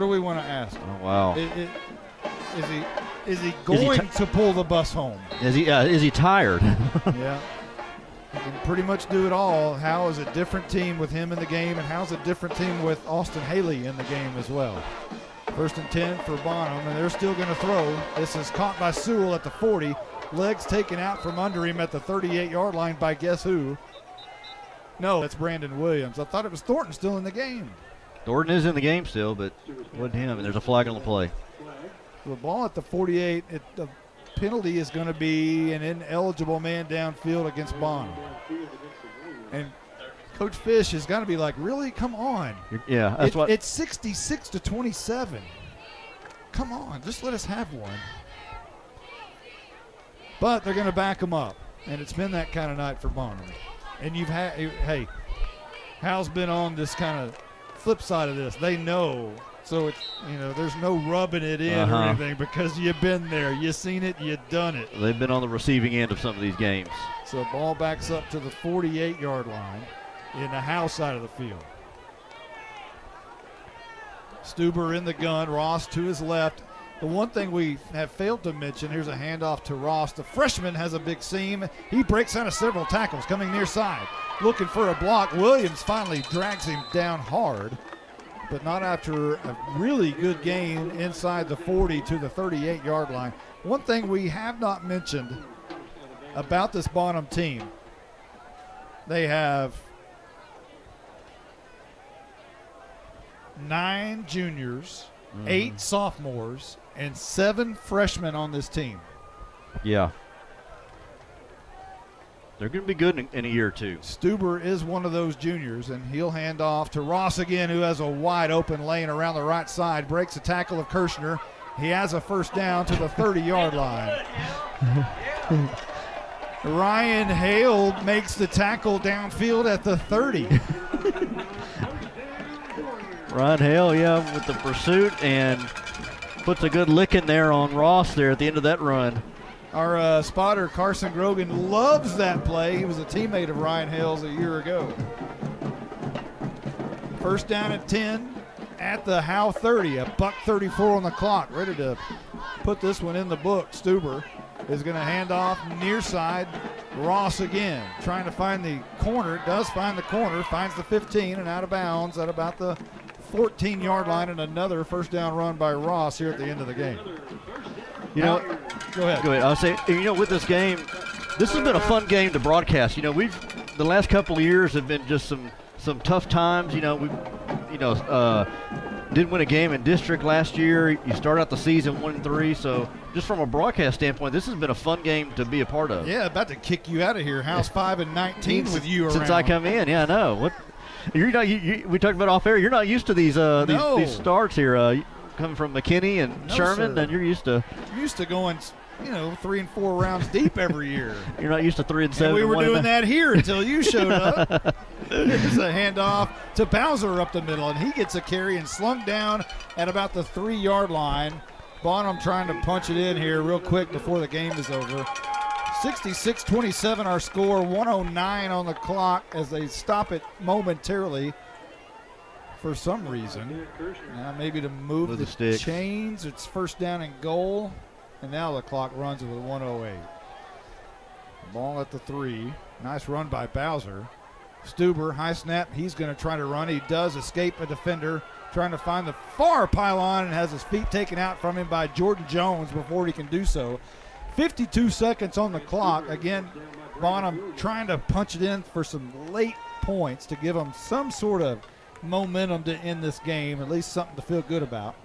we want to ask? Oh, wow. Is he going to pull the bus home? Is he tired? Yeah. He can pretty much do it all. Howe is a different team with him in the game, and Howe's a different team with Austin Haley in the game as well. 1st and 10 for Bonham, and they're still going to throw. This is caught by Sewell at the 40. Legs taken out from under him at the 38-yard line by guess who? No, that's Brandon Williams. I thought it was Thornton still in the game. Thornton is in the game still, but it wasn't him, and there's a flag on the play. The ball at the 48, the penalty is going to be an ineligible man downfield against Bonham. And Coach Fish has got to be like, really? Come on. Yeah, that's what. It's 66-27. Come on, just let us have one. But they're going to back them up, and it's been that kind of night for Bonham. And you've had, hey, Howe's been on this kind of flip side of this. They know, so it's, there's no rubbing it in or anything because you've been there, you've seen it, you've done it. They've been on the receiving end of some of these games. So ball backs up to the 48-yard line in the Howe side of the field. Stuber in the gun, Ross to his left. The one thing we have failed to mention, here's a handoff to Ross. The freshman has a big seam. He breaks out of several tackles, coming near side. Looking for a block. Williams finally drags him down hard, but not after a really good game inside the 40 to the 38-yard line. One thing we have not mentioned about this Bonham team, they have 9 juniors, 8 sophomores, and 7 freshmen on this team. Yeah. They're going to be good in a year or two. Stuber is one of those juniors, and he'll hand off to Ross again, who has a wide open lane around the right side, breaks a tackle of Kirshner. He has a first down to the 30-yard line. Ryan Hale makes the tackle downfield at the 30. Ryan Hale, with the pursuit, and puts a good lick in there on Ross there at the end of that run. Our spotter, Carson Grogan, loves that play. He was a teammate of Ryan Hale's a year ago. First down at 10 at the Howe 30, a $1:34 on the clock. Ready to put this one in the book. Stuber is going to hand off near side. Ross again trying to find the corner. Does find the corner, finds the 15 and out of bounds at about the 14-yard line, and another first down run by Ross here at the end of the game. Go ahead. I'll say, with this game, this has been a fun game to broadcast. The last couple of years have been just some tough times. We didn't win a game in district last year. You start out the season 1-3, so just from a broadcast standpoint, this has been a fun game to be a part of. Yeah, about to kick you out of here. How's 5-19 with you around? Since I come in, I know. What? You're not. We talked about off air. You're not used to these starts here. Coming from McKinney and Sherman, sir. and you're used to going, 3 and 4 rounds deep every year. You're not used to 3 and 7. And we were doing that here until you showed up. Here's a handoff to Bowser up the middle, and he gets a carry and slung down at about the 3-yard line. Bonham trying to punch it in here real quick before the game is over. 66-27 our score, 1:09 on the clock as they stop it momentarily for some reason. Now maybe to move the chains. It's first down and goal, and now the clock runs with 1:08. Ball at the 3. Nice run by Bowser. Stuber, high snap. He's going to try to run. He does escape a defender, trying to find the far pylon, and has his feet taken out from him by Jordan Jones before he can do so. 52 seconds on the clock. Again, Bonham trying to punch it in for some late points to give them some sort of momentum to end this game, at least something to feel good about.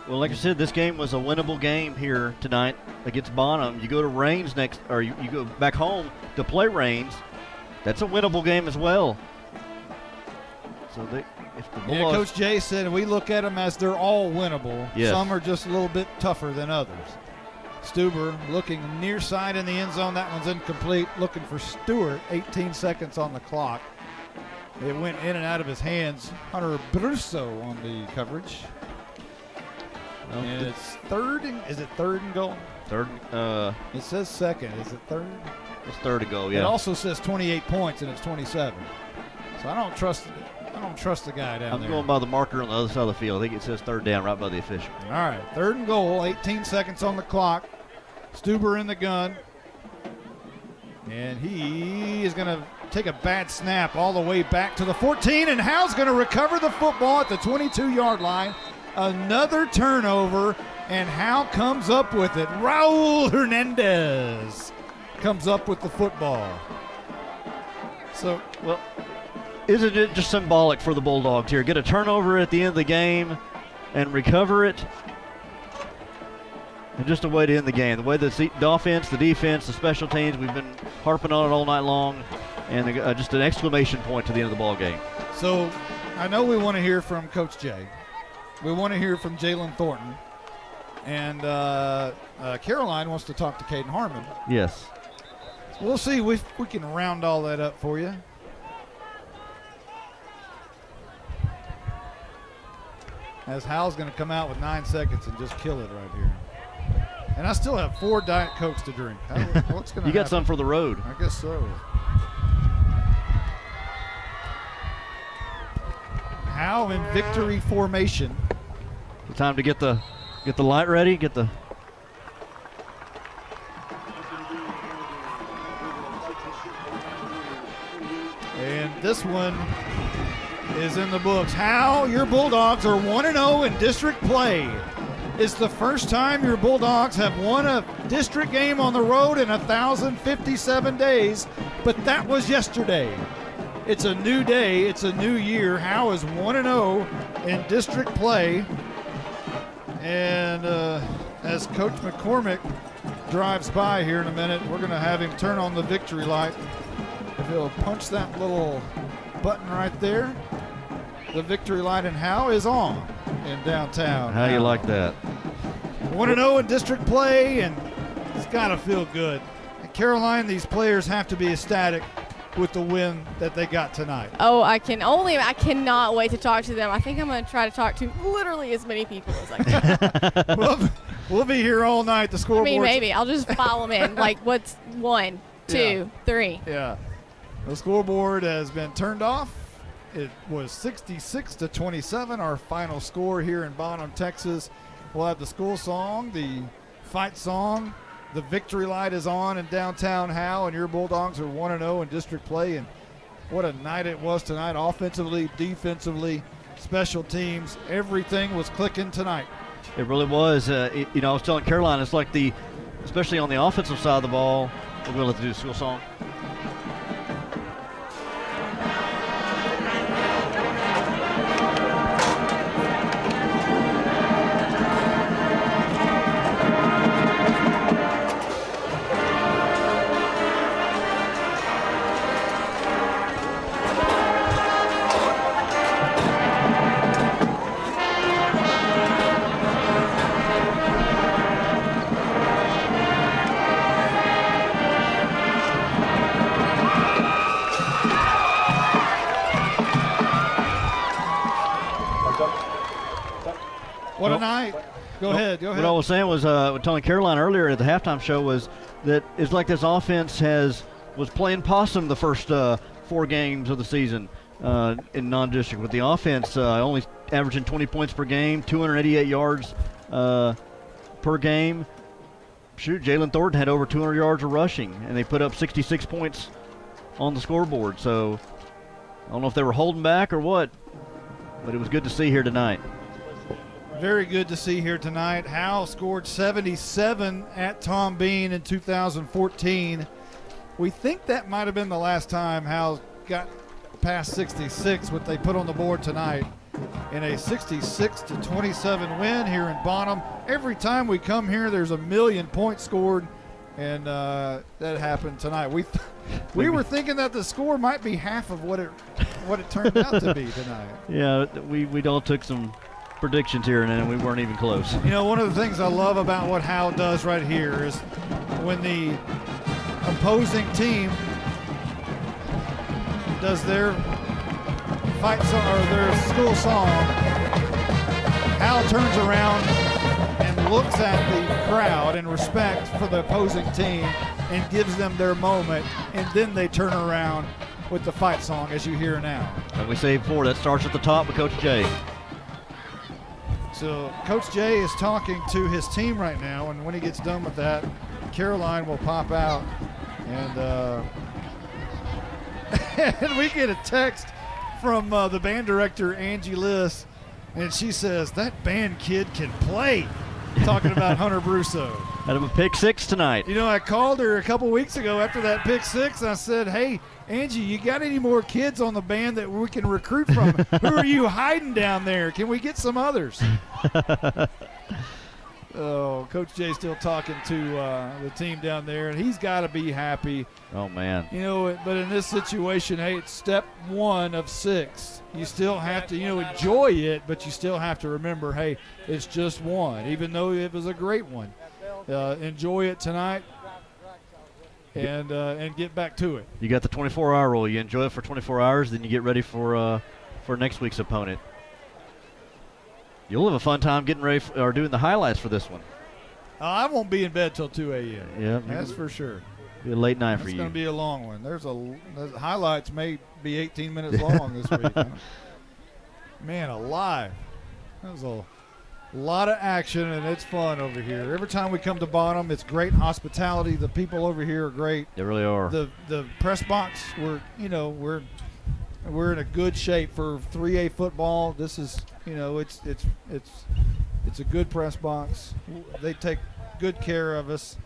Well, like I said, this game was a winnable game here tonight against Bonham. You go to Raines next, or you go back home to play Raines. That's a winnable game as well. So if the Bulldogs, Coach Jay said we look at them as they're all winnable. Yes. Some are just a little bit tougher than others. Stuber looking near side in the end zone. That one's incomplete. Looking for Stewart. 18 seconds on the clock. It went in and out of his hands. Hunter Brusso on the coverage. And it's third and, is it third and goal? Third. It says second. Is it third? It's third and goal, yeah. It also says 28 points, and it's 27. So I don't trust the guy down there. I'm going by the marker on the other side of the field. I think it says third down right by the official. All right, third and goal, 18 seconds on the clock. Stuber in the gun. And he is going to take a bad snap all the way back to the 14, and Howe's going to recover the football at the 22-yard line. Another turnover, and Howe comes up with it. Raul Hernandez comes up with the football. So, well, isn't it just symbolic for the Bulldogs here? Get a turnover at the end of the game and recover it. And just a way to end the game. The way the offense, the defense, the special teams, we've been harping on it all night long. And just an exclamation point to the end of the ball game. So I know we want to hear from Coach Jay. We want to hear from Jalen Thornton. And Caroline wants to talk to Caden Harmon. Yes. We'll see if we can round all that up for you. As Howe's going to come out with 9 seconds and just kill it right here. And I still have 4 Diet Cokes to drink. What's going to You got some for the road. I guess so. Howe in victory formation. Time to get the light ready. And this one is in the books. Howe, your Bulldogs are 1-0 in district play. It's the first time your Bulldogs have won a district game on the road in 1,057 days, but that was yesterday. It's a new day. It's a new year. Howe is 1-0 in district play. And as Coach McCormick drives by here in a minute, we're going to have him turn on the victory light. If he'll punch that little button right there, the victory light in Howe is on in downtown. How do you like that? 1-0 in district play, and it's got to feel good. And Caroline, these players have to be ecstatic with the win that they got tonight. Oh, I cannot wait to talk to them. I think I'm going to try to talk to literally as many people as I can. We'll be here all night. The scoreboard. I mean, maybe. I'll just file them in. Like, what's 1, 2, 3? Yeah. The scoreboard has been turned off. It was 66-27, our final score here in Bonham, Texas. We'll have the school song, the fight song. The victory light is on in downtown Howe, and your Bulldogs are 1-0 in district play. And what a night it was tonight, offensively, defensively, special teams. Everything was clicking tonight. It really was. I was telling Caroline, it's like especially on the offensive side of the ball, we're going to have to do the school song. What a night. Go ahead. What I was saying was, telling Caroline earlier at the halftime show was that it's like this offense was playing possum the first 4 games of the season in non-district. With the offense only averaging 20 points per game, 288 yards per game. Shoot, Jalen Thornton had over 200 yards of rushing, and they put up 66 points on the scoreboard. So I don't know if they were holding back or what, but it was good to see here tonight. Very good to see here tonight. Howe scored 77 at Tom Bean in 2014. We think that might have been the last time Howe got past 66, what they put on the board tonight in a 66-27 win here in Bonham. Every time we come here, there's 1 million points scored, and that happened tonight. We were thinking that the score might be half of what it turned out to be tonight. Yeah, we all took some predictions here, and then we weren't even close. You know, one of the things I love about what Howe does right here is when the opposing team does their fight song or their school song, Howe turns around and looks at the crowd in respect for the opposing team and gives them their moment, and then they turn around with the fight song as you hear now. Like we say before, that starts at the top with Coach Jay. So Coach Jay is talking to his team right now, and when he gets done with that, Caroline will pop out, and and we get a text from the band director, Angie Liss, and she says, that band kid can play, talking about Hunter Brusso. Had him a pick 6 tonight. You know, I called her a couple weeks ago after that pick 6, and I said, hey, Angie, you got any more kids on the band that we can recruit from? Who are you hiding down there? Can we get some others? Oh, Coach Jay's still talking to the team down there, and he's got to be happy. Oh, man. You know, but in this situation, hey, it's step 1 of 6. You still have to, enjoy it, but you still have to remember, hey, it's just one, even though it was a great one. Enjoy it tonight and get back to it. You got the 24-hour rule. You enjoy it for 24 hours, then you get ready for next week's opponent. You'll have a fun time getting ready or doing the highlights for this one. I won't be in bed till 2 a.m. Yeah, that's for sure. Be a late night for you. It's going to be a long one. The highlights may be 18 minutes long this week. Huh? Man, alive. That was a lot of action, and it's fun over here. Every time we come to Bonham, it's great hospitality. The people over here are great. They really are. The press box, we're in a good shape for 3A football. This is, it's a good press box. They take good care of us.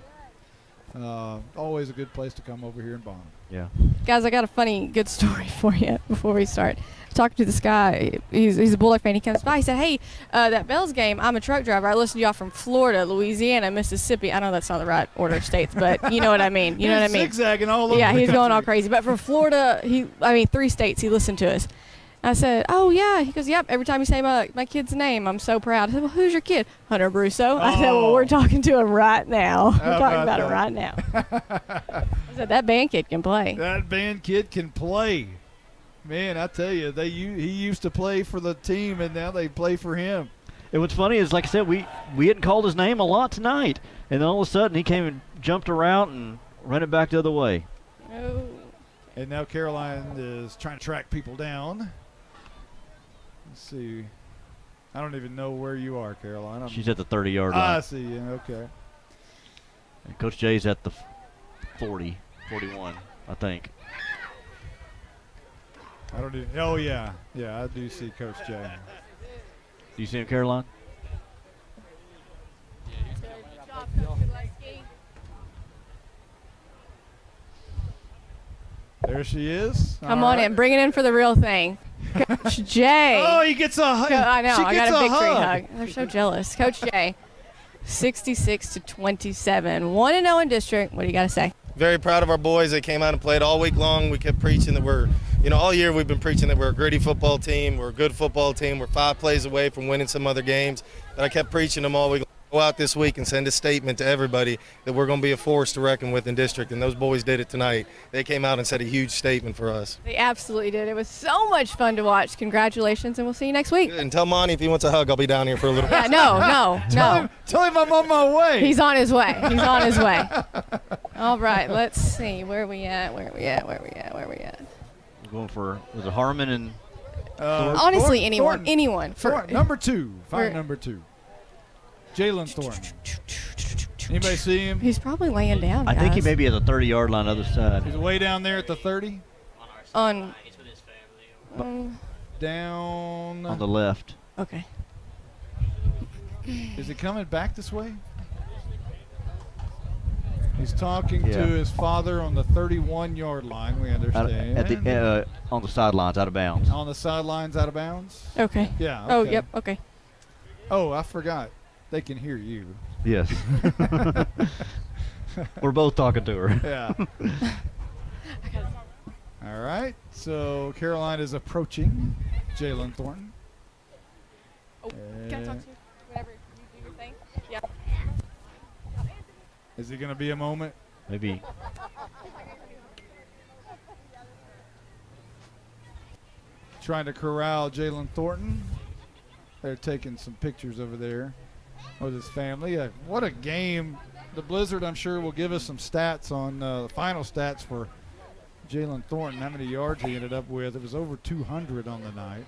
Always a good place to come over here in Bonham. Yeah. Guys, I got a funny, good story for you before we start. Talking to this guy, he's a Bulldog fan. He comes by. He said, "Hey, that Bells game. I'm a truck driver. I listen to y'all from Florida, Louisiana, Mississippi. I know that's not the right order of states, but you know what I mean. You know what I mean? Zigzagging all over. Yeah, the he's country. going all crazy. But from Florida, 3 states. He listened to us. I said, "Oh yeah." He goes, "Yep. Every time you say my kid's name, I'm so proud." I said, "Well, who's your kid?" Hunter Brusso. I said, "Well, we're talking to him right now. We're talking about it right now." I said, "That band kid can play." That band kid can play. Man, I tell you, he used to play for the team, and now they play for him. And what's funny is, like I said, we hadn't called his name a lot tonight, and then all of a sudden he came and jumped a route and ran it back the other way. Oh. And now Caroline is trying to track people down. Let's see. I don't even know where you are, Caroline. She's at the 30-yard line. I see you. Okay. And Coach Jay's at the 40, 41, I think. I don't even. Oh yeah, I do see Coach Jay. Do you see him, Caroline? There she is. Come on in. Bring it in for the real thing. Coach Jay. Oh, he gets a hug. I know. She I gets got a a victory hug. hug. They're so jealous. Coach Jay, 66-27, 1-0 in district. What do you got to say? Very proud of our boys. They came out and played all week long. We kept preaching that all year we've been preaching that we're a gritty football team. We're a good football team. We're 5 plays away from winning some other games. But I kept preaching them all week. Go out this week and send a statement to everybody that we're going to be a force to reckon with in district, and those boys did it tonight. They came out and said a huge statement for us. They absolutely did. It was so much fun to watch. Congratulations, and we'll see you next week. And tell Monty if he wants a hug, I'll be down here for a little bit. Yeah, no. Tell him I'm on my way. He's on his way. All right, let's see. Where are we at? We're going for, was it Harmon and honestly, Thornton. anyone. Number 2. Find number 2. Jalen Thornton. Anybody see him? He's probably laying down, I guys. think he may be at the 30-yard line other side. He's way down there at the 30. Down. On the left. Okay. Is he coming back this way? He's talking to his father on the 31-yard line, we understand. On the sidelines, out of bounds. On the sidelines, out of bounds? Okay. Yeah. Okay. Oh, yep, okay. Oh, I forgot. They can hear you. Yes. We're both talking to her. Yeah. All right. So Caroline is approaching Jalen Thornton. Oh, can I talk to you? Whatever you do your thing. Yeah. Is it going to be a moment? Maybe. Trying to corral Jalen Thornton. They're taking some pictures over there with his family. What a game. The Blizzard, I'm sure, will give us some stats on the final stats for Jalen Thornton, how many yards he ended up with. It was over 200 on the night.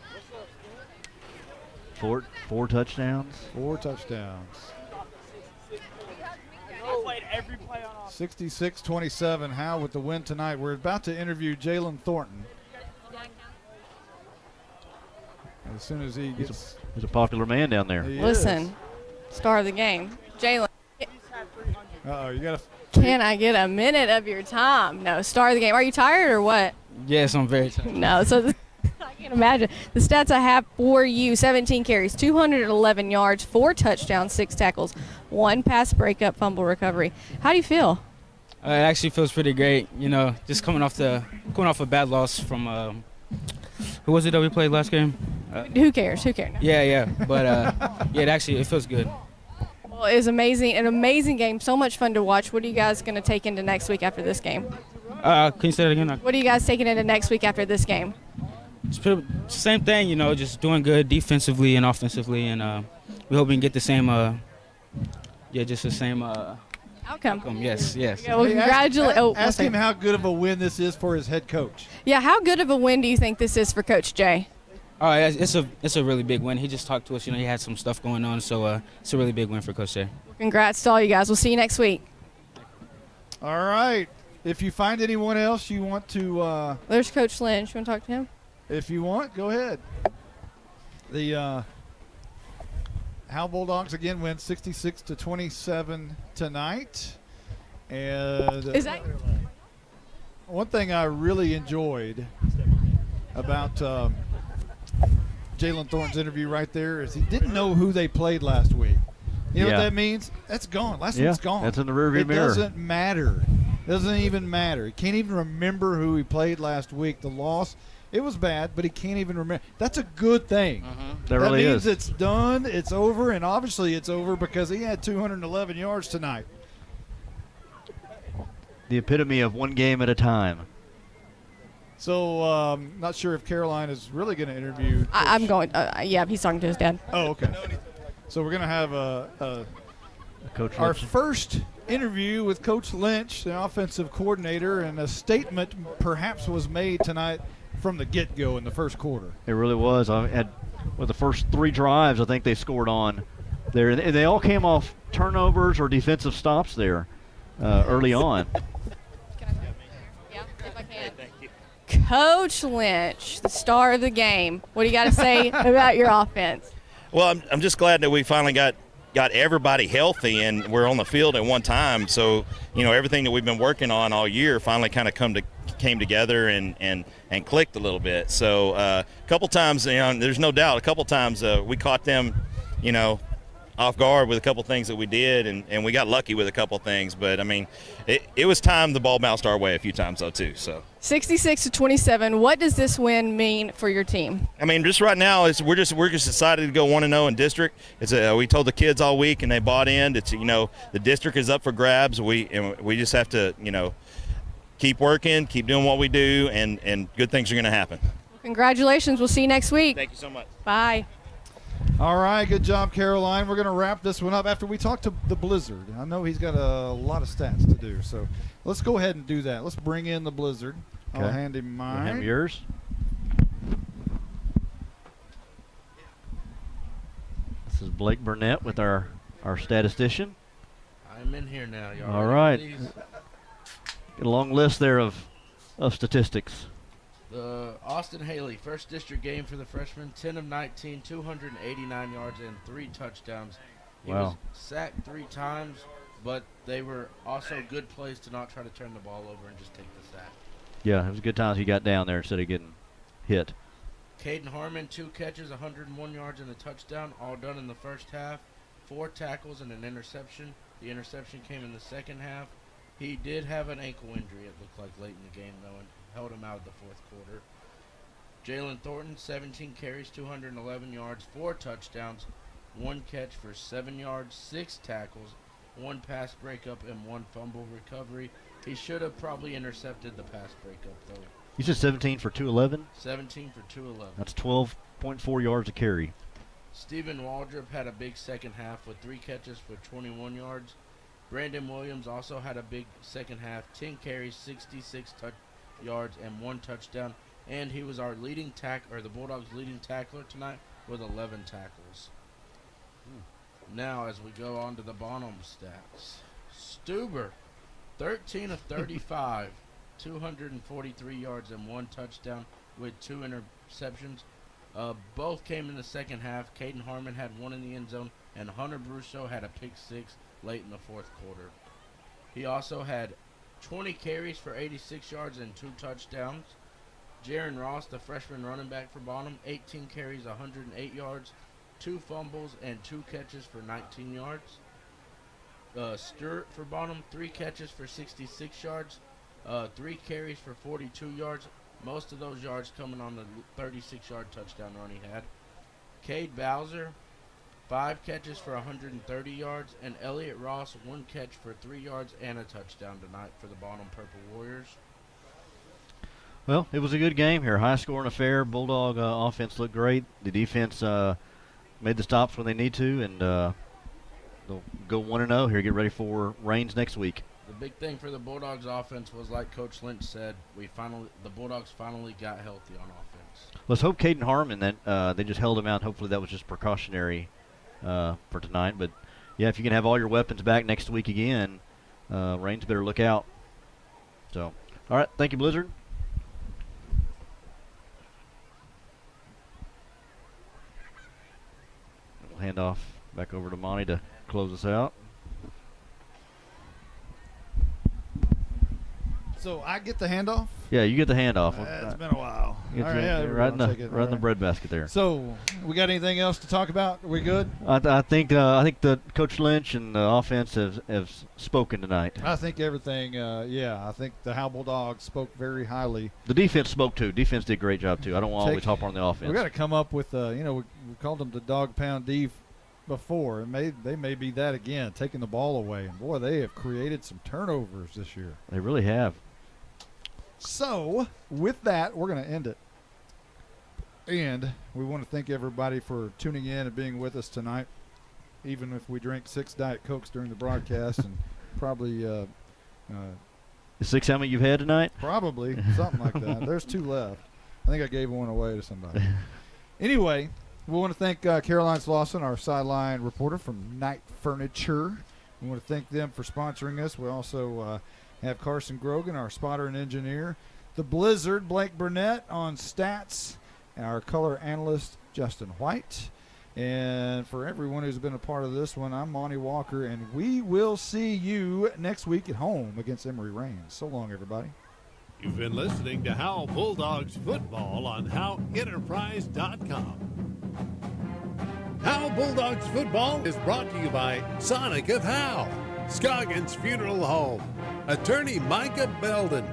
Four touchdowns. 4 touchdowns. 66-27, Howe with the win tonight. We're about to interview Jalen Thornton. As soon as he gets... He's a popular man down there. Listen, star of the game. Jalen. Uh-oh, you got to... Can I get a minute of your time? No, star of the game. Are you tired or what? Yes, I'm very tired. No, so can imagine. The stats I have for you: 17 carries, 211 yards, 4 touchdowns, 6 tackles, 1 pass breakup, fumble recovery. How do you feel? It actually feels pretty great. You know, just coming off a bad loss from who was it that we played last game? Who cares? Who cares? Yeah. But it feels good. Well, it was amazing, an amazing game. So much fun to watch. What are you guys going to take into next week after this game? Can you say that again? What are you guys taking into next week after this game? It's same thing, you know, just doing good defensively and offensively, and we hope we can get the same, just the same outcome. Yes. Yeah, well, congratulations. Ask him how good of a win this is for his head coach. Yeah, how good of a win do you think this is for Coach Jay? All right, it's a really big win. He just talked to us. You know, he had some stuff going on, so it's a really big win for Coach Jay. Congrats to all you guys. We'll see you next week. All right. If you find anyone else you want to there's Coach Lynch. You want to talk to him? If you want, go ahead. The Howe Bulldogs again win 66-27 tonight. And is that one thing I really enjoyed about Jalen Thornton's interview right there is he didn't know who they played last week. You know what that means? That's gone. Last week's gone. That's in the rearview mirror. It doesn't matter. It doesn't even matter. He can't even remember who he played last week. The loss, it was bad, but he can't even remember. That's a good thing. That really means is. It's done. It's over, and obviously it's over because he had 211 yards tonight. The epitome of one game at a time. So, not sure if Caroline is really going to interview. I'm going. He's talking to his dad. Oh, okay. So we're going to have Coach our Lynch. first interview with Coach Lynch, the offensive coordinator, and a statement perhaps was made tonight from the get-go in the first quarter. It really was. I had the first 3 drives I think they scored on there. And they all came off turnovers or defensive stops there early on. Coach Lynch, the star of the game. What do you got to say about your offense? Well, I'm just glad that we finally got everybody healthy and we're on the field at one time. So, you know, everything that we've been working on all year finally kind of came together and clicked a little bit. So a couple times, you know, there's no doubt, a couple times we caught them, you know, off guard with a couple things that we did, and we got lucky with a couple things. But, I mean, it was time the ball bounced our way a few times, though, too. So 66-27, what does this win mean for your team? I mean, just right now, we're just excited to go 1-0 in district. We told the kids all week, and they bought in. It's, you know, the district is up for grabs. We just have to, you know, keep working, keep doing what we do, and good things are going to happen. Congratulations. We'll see you next week. Thank you so much. Bye. All right, good job, Caroline. We're going to wrap this one up after we talk to the Blizzard. I know he's got a lot of stats to do, so let's go ahead and do that. Let's bring in the Blizzard. Okay. I'll hand him mine. Hand him yours. This is Blake Burnett with our statistician. I'm in here now, y'all. All right. Get a long list there of statistics. The Austin Haley, first district game for the freshman, 10 of 19, 289 yards and 3 touchdowns. He was sacked 3 times, but they were also good plays to not try to turn the ball over and just take the sack. Yeah, it was good times he got down there instead of getting hit. Caden Harmon, 2 catches, 101 yards and a touchdown, all done in the first half. 4 tackles and an interception. The interception came in the second half. He did have an ankle injury, it looked like, late in the game, though, and held him out of the fourth quarter. Jalen Thornton, 17 carries, 211 yards, 4 touchdowns, 1 catch for 7 yards, 6 tackles, 1 pass breakup, and 1 fumble recovery. He should have probably intercepted the pass breakup, though. You said 17 for 211? 17 for 211. That's 12.4 yards a carry. Stephen Waldrop had a big second half with 3 catches for 21 yards. Brandon Williams also had a big second half, 10 carries, 66 yards, and 1 touchdown. And he was our leading the Bulldogs' leading tackler tonight with 11 tackles. Now, as we go on to the Bonham stats, Stuber, 13 of 35, 243 yards and 1 touchdown with 2 interceptions. Both came in the second half. Caden Harmon had 1 in the end zone, and Hunter Brusso had a pick 6 late in the fourth quarter. He also had 20 carries for 86 yards and 2 touchdowns. Jaron Ross, the freshman running back for Bonham, 18 carries, 108 yards, 2 fumbles, and 2 catches for 19 yards. Stewart for Bonham, 3 catches for 66 yards, 3 carries for 42 yards, most of those yards coming on the 36-yard touchdown run he had. Cade Bowser, 5 catches for 130 yards, and Elliott Ross, 1 catch for 3 yards and a touchdown tonight for the Bonham Purple Warriors. Well, it was a good game here. High-scoring affair. Bulldog offense looked great. The defense made the stops when they need to, and they'll go 1-0 here. Get ready for Rains next week. The big thing for the Bulldogs offense was, like Coach Lynch said, the Bulldogs finally got healthy on offense. Let's hope Caden Harmon that they just held him out. Hopefully that was just precautionary for tonight. But yeah, if you can have all your weapons back next week again, Rains better look out. So, all right, thank you, Blizzard. We'll hand off back over to Monty to close us out. So I get the handoff? Yeah, you get the handoff. It's been a while. All right, yeah, right in the breadbasket there. So we got anything else to talk about? Are we good? I think the Coach Lynch and the offense have spoken tonight. I think everything. I think the Howe Bulldogs spoke very highly. The defense spoke too. Defense did a great job too. I don't want to always hop on the offense. We got to come up with we called them the dog pound def before. They may be that again, taking the ball away. And boy, they have created some turnovers this year. They really have. So, with that, we're going to end it. And we want to thank everybody for tuning in and being with us tonight, even if we drank 6 Diet Cokes during the broadcast and probably the 6 how many you've had tonight? Probably, something like that. There's 2 left. I think I gave one away to somebody. Anyway, we want to thank Caroline Slauson, our sideline reporter from Night Furniture. We want to thank them for sponsoring us. We also have Carson Grogan, our spotter and engineer. The Blizzard, Blake Burnett on stats. Our color analyst, Justin White. And for everyone who's been a part of this one, I'm Monty Walker, and we will see you next week at home against Emory Rains. So long, everybody. You've been listening to Howe Bulldogs football on HoweEnterprise.com. Howe Bulldogs football is brought to you by Sonic of Howe, Scoggins Funeral Home, Attorney Micah Belden,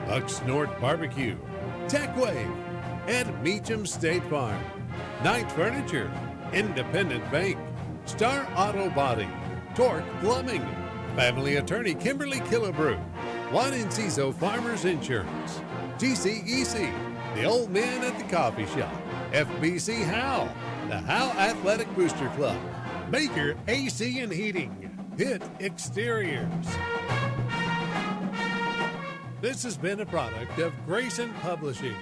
Bucks North Barbecue, TechWave, and Meacham State Farm, Night Furniture, Independent Bank, Star Auto Body, Torque Plumbing, Family Attorney Kimberly Killebrew, Juan Enciso Farmers Insurance, GCEC, The Old Man at the Coffee Shop, FBC Howe, the Howe Athletic Booster Club, Baker AC and Heating, Pitt Exteriors. This has been a product of Grayson Publishing.